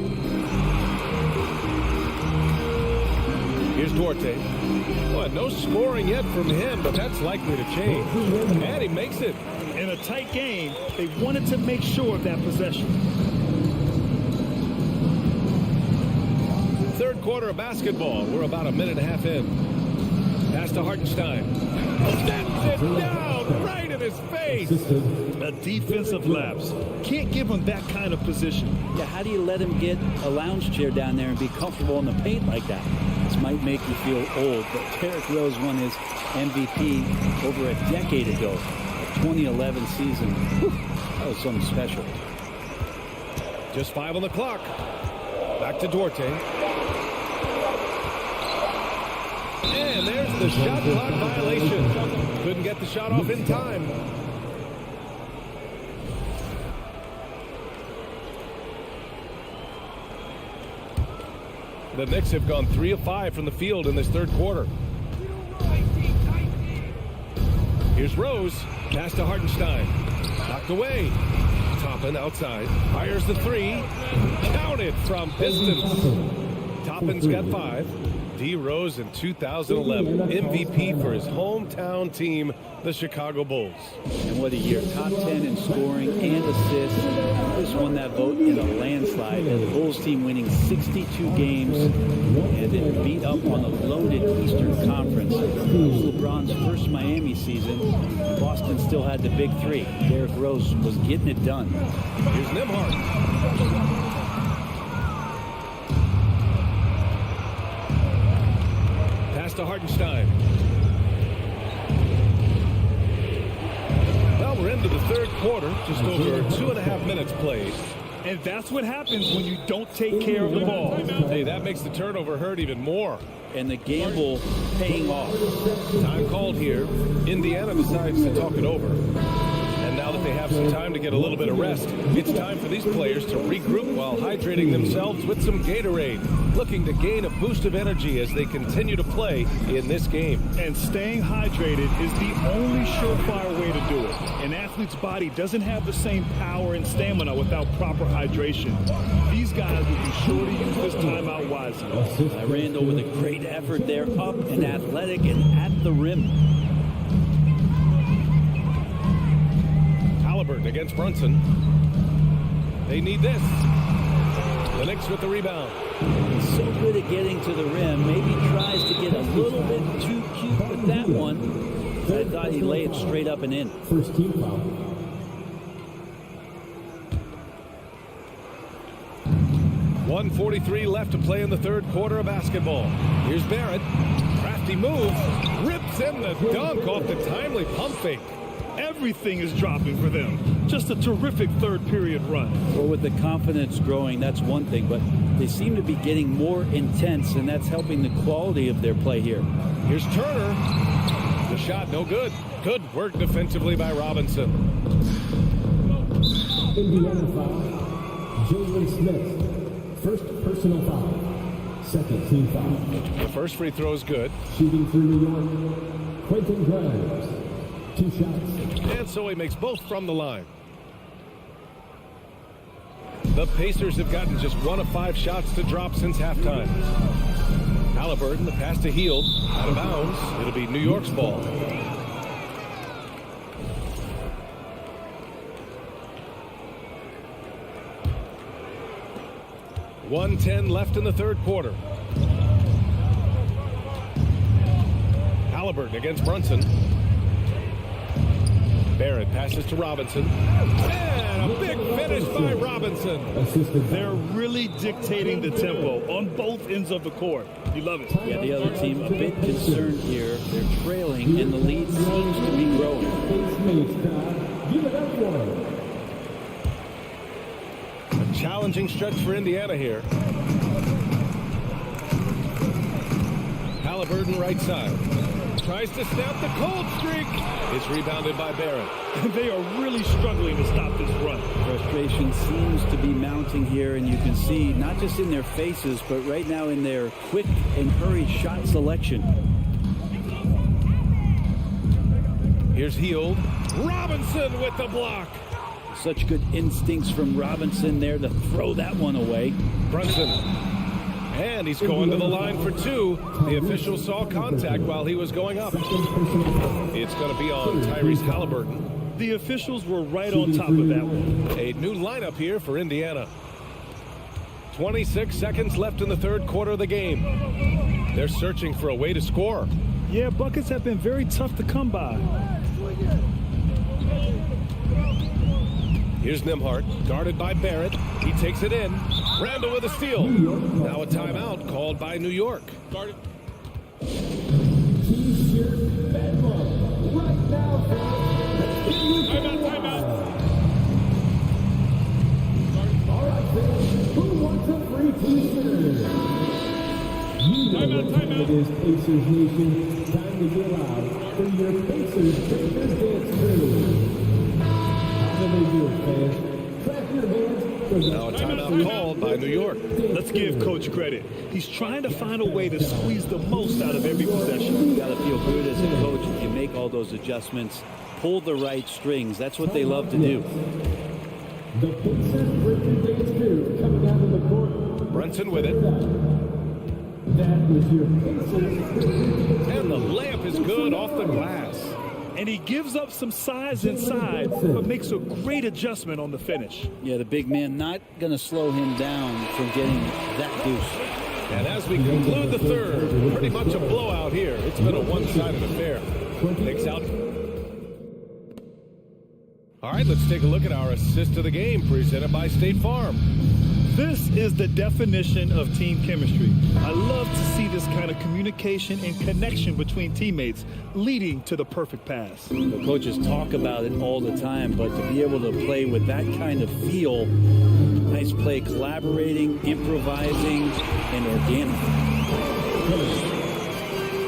Here's Duarte. Well, no scoring yet from him, but that's likely to change. And he makes it. In a tight game, they wanted to make sure of that possession. Third quarter of basketball. We're about a minute and a half in. Pass to Hartenstein. Steps it down right in his face. A defensive lapse. Can't give him that kind of position. Yeah, how do you let him get a lounge chair down there and be comfortable in the paint like that? This might make you feel old, but Derrick Rose won his MVP over a decade ago, the 2011 season. Whew, that was something special. Just 5 on the clock. Back to Duarte. And there's the shot clock violation. Couldn't get the shot off in time. The Knicks have gone 3 of 5 from the field in this third quarter. Here's Rose. Pass to Hartenstein. Knocked away. Toppin outside. Fires the 3. Counted from distance. Toppin's got 5. D. Rose in 2011. MVP for his hometown team, the Chicago Bulls. And what a year. Top 10 in scoring and assists. Just won that vote in a landslide. And the Bulls team winning 62 games and then beat up on the loaded Eastern Conference. It was LeBron's first Miami season. Boston still had the big 3. Derrick Rose was getting it done. Here's Nembhard. To Hartenstein. Well, we're into the third quarter, just over 2.5 minutes played. And that's what happens when you don't take care of the ball. Hey, that makes the turnover hurt even more. And the gamble paying off. Time called here. Indiana decides to talk it over. And now that they have some time to get a little bit of rest, it's time for these players to regroup while hydrating themselves with some Gatorade, looking to gain a boost of energy as they continue to play in this game. And staying hydrated is the only surefire way to do it. An athlete's body doesn't have the same power and stamina without proper hydration. These guys will be sure to use this timeout wisely. Randall with a great effort there, up and athletic and at the rim. Against Brunson. They need this. The Knicks with the rebound. So good at getting to the rim. Maybe tries to get a little bit too cute with that one. I thought he laid it straight up and in. First team foul. 1:43 left to play in the third quarter of basketball. Here's Barrett. Crafty move. Rips in the dunk off the timely pump fake. Everything is dropping for them. Just a terrific third period run. Well, with the confidence growing, that's one thing, but they seem to be getting more intense, and that's helping the quality of their play here. Here's Turner. The shot, no good. Good work defensively by Robinson. Indiana foul. Jalen Smith. First personal foul. Second team foul. The first free throw is good. Shooting through New York. Quentin Grimes. 2 shots. And so he makes both from the line. The Pacers have gotten just 1 of 5 shots to drop since halftime. Halliburton, the pass to Hield. Out of bounds. It'll be New York's ball. .110 left in the third quarter. Halliburton against Brunson. Barrett passes to Robinson. And a big finish by Robinson. They're really dictating the tempo on both ends of the court. You love it. Yeah, the other team a bit concerned here. They're trailing, and the lead seems to be growing. Give it up for him. A challenging stretch for Indiana here. Halliburton right side. Tries to snap the cold streak. It's rebounded by Barrett. They are really struggling to stop this run. Frustration seems to be mounting here, and you can see not just in their faces, but right now in their quick and hurried shot selection. Here's Hield. Robinson with the block. Such good instincts from Robinson there to throw that one away. Brunson. And he's going to the line for 2. The official saw contact while he was going up. It's going to be on Tyrese Halliburton. The officials were right on top of that one. A new lineup here for Indiana. 26 seconds left in the third quarter of the game. They're searching for a way to score. Yeah, buckets have been very tough to come by. Here's Nembhard, guarded by Barrett. He takes it in. Randall with a steal. Now a timeout called by New York. T-shirt bedlam. Right now, Timeout. all right, fans. Who wants a free T-shirt? You know what time it is, Pacers Nation. Time to get out for your Pacers Pacers Dance Crew. How do they do it, fans? Clap your hands. Now a timeout called by New York. Let's give Coach credit. He's trying to find a way to squeeze the most out of every possession. You got to feel good as a coach if you make all those adjustments, pull the right strings. That's what they love to do. The Pacers Pacers Dance Crew coming out of the court. Brunson with it. That was your Pacers. And the layup is good off the glass. And he gives up some size inside, but makes a great adjustment on the finish. Yeah, the big man not going to slow him down from getting that deuce. And as we conclude the third, pretty much a blowout here. It's been a one-sided affair. Knicks out. All right, let's take a look at our assist of the game presented by State Farm. This is the definition of team chemistry. I love to see this kind of communication and connection between teammates leading to the perfect pass. The coaches talk about it all the time, but to be able to play with that kind of feel, nice play, collaborating, improvising, and organic.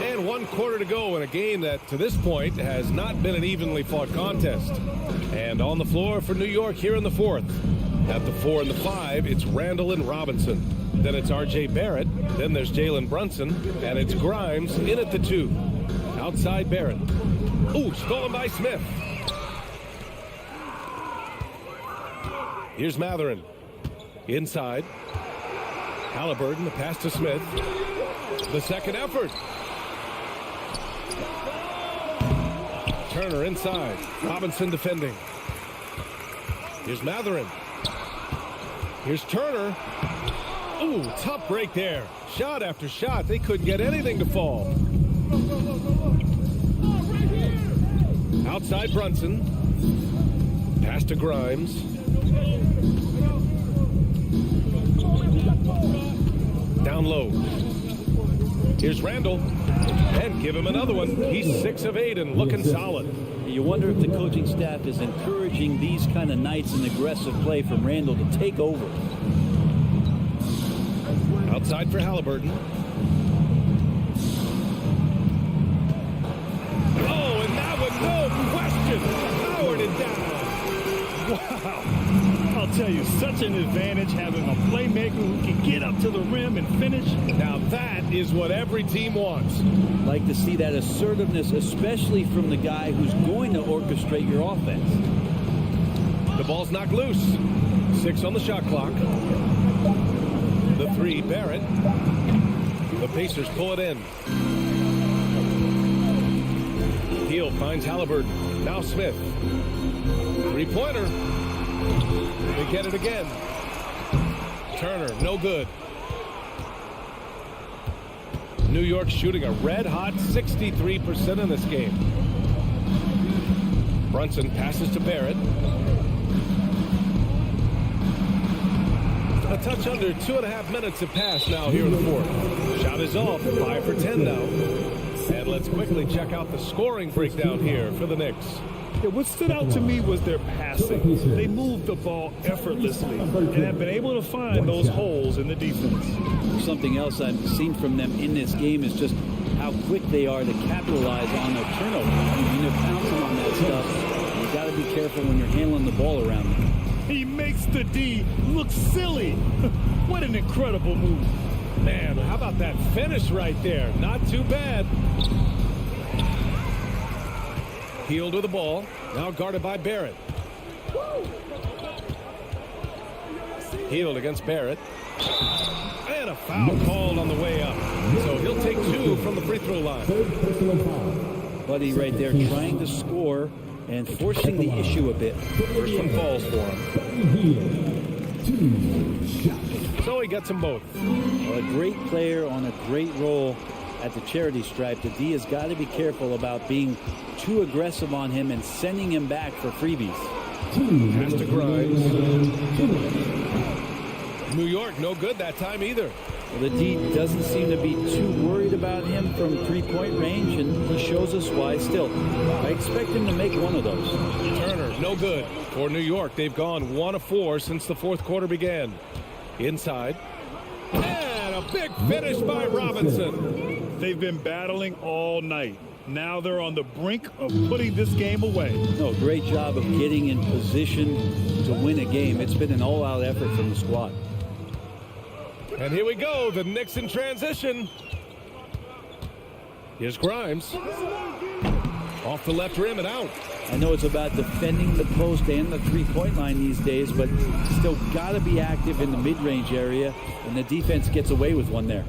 And 1 quarter to go in a game that, to this point, has not been an evenly fought contest. And on the floor for New York here in the fourth. At the 4 and the 5, it's Randall and Robinson. Then it's R.J. Barrett. Then there's Jalen Brunson. And it's Grimes in at the 2. Outside Barrett. Ooh, stolen by Smith. Here's Matherin. Inside. Halliburton, the pass to Smith. The second effort. Turner inside. Robinson defending. Here's Matherin. Here's Turner. Ooh, tough break there. Shot after shot. They couldn't get anything to fall. Outside Brunson. Pass to Grimes. down low. Here's Randall. And give him another one. He's 6 of 8 and looking solid. You wonder if the coaching staff is encouraging these kind of nights and aggressive play from Randall to take over. Outside for Halliburton. Oh, and that one, no question, powered it down. Wow. I'll tell you, such an advantage having a playmaker who can get up to the rim and finish. Now that is what every team wants. Like to see that assertiveness, especially from the guy who's going to orchestrate your offense. The ball's knocked loose. 6 on the shot clock. The 3, Barrett. The Pacers pull it in. Hield finds Halliburton. Now Smith. 3-pointer. They get it again. Turner, no good. New York shooting a red-hot 63% in this game. Brunson passes to Barrett. A touch under 2.5 minutes have passed now here in the fourth. Shot is off, 5 for 10 now. And let's quickly check out the scoring breakdown here for the Knicks. Yeah, what stood out to me was their passing. They moved the ball effortlessly and have been able to find those holes in the defense. Something else I've seen from them in this game is just how quick they are to capitalize on their turnover. And they're pouncing on that stuff. You got to be careful when you're handling the ball around them. He makes the D look silly. What an incredible move. Man, how about that finish right there? Not too bad. Hield with the ball. Now guarded by Barrett. Hield against Barrett. And a foul called on the way up. So he'll take 2 from the free throw line. Buddy right there trying to score and forcing the issue a bit. First one falls for him. So he gets them both. Well, a great player on a great role at the charity stripe. The D has got to be careful about being too aggressive on him and sending him back for freebies. Pass to Grimes. New York, no good that time either. Well, the D doesn't seem to be too worried about him from 3-point range, and he shows us why. Still, I expect him to make one of those. Turner, no good. For New York, they've gone 1 of 4 since the fourth quarter began. Inside. And a big finish by Robinson. They've been battling all night. Now they're on the brink of putting this game away. No, great job of getting in position to win a game. It's been an all-out effort from the squad. And here we go, the Knicks in transition. Here's Grimes. Off the left rim and out. I know it's about defending the post and the 3-point line these days, but still got to be active in the mid-range area, and the defense gets away with one there.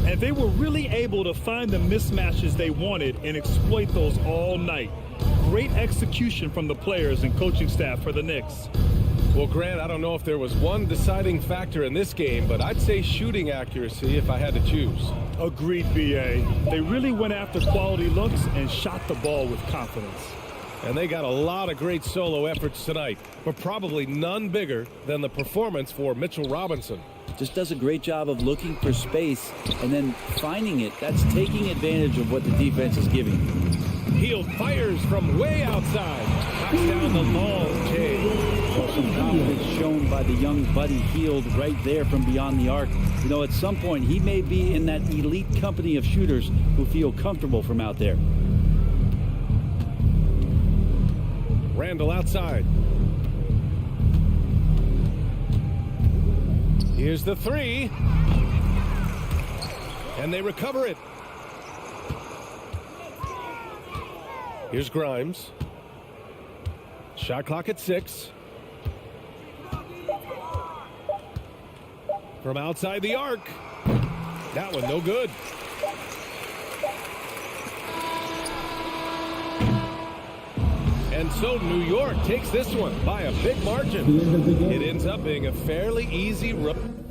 And they were really able to find the mismatches they wanted and exploit those all night. Great execution from the players and coaching staff for the Knicks. Well, Grant, I don't know if there was one deciding factor in this game, but I'd say shooting accuracy if I had to choose. Agreed, B.A. They really went after quality looks and shot the ball with confidence. And they got a lot of great solo efforts tonight, but probably none bigger than the performance for Mitchell Robinson. Just does a great job of looking for space and then finding it. That's taking advantage of what the defense is giving. Hield fires from way outside. Knocks down the long J. Well, some confidence shown by the young Buddy Hield right there from beyond the arc. You know, at some point, he may be in that elite company of shooters who feel comfortable from out there. Randall outside. Here's the 3. And they recover it. Here's Grimes. Shot clock at 6. From outside the arc. That one no good. And so New York takes this one by a big margin. It ends up being a fairly easy run.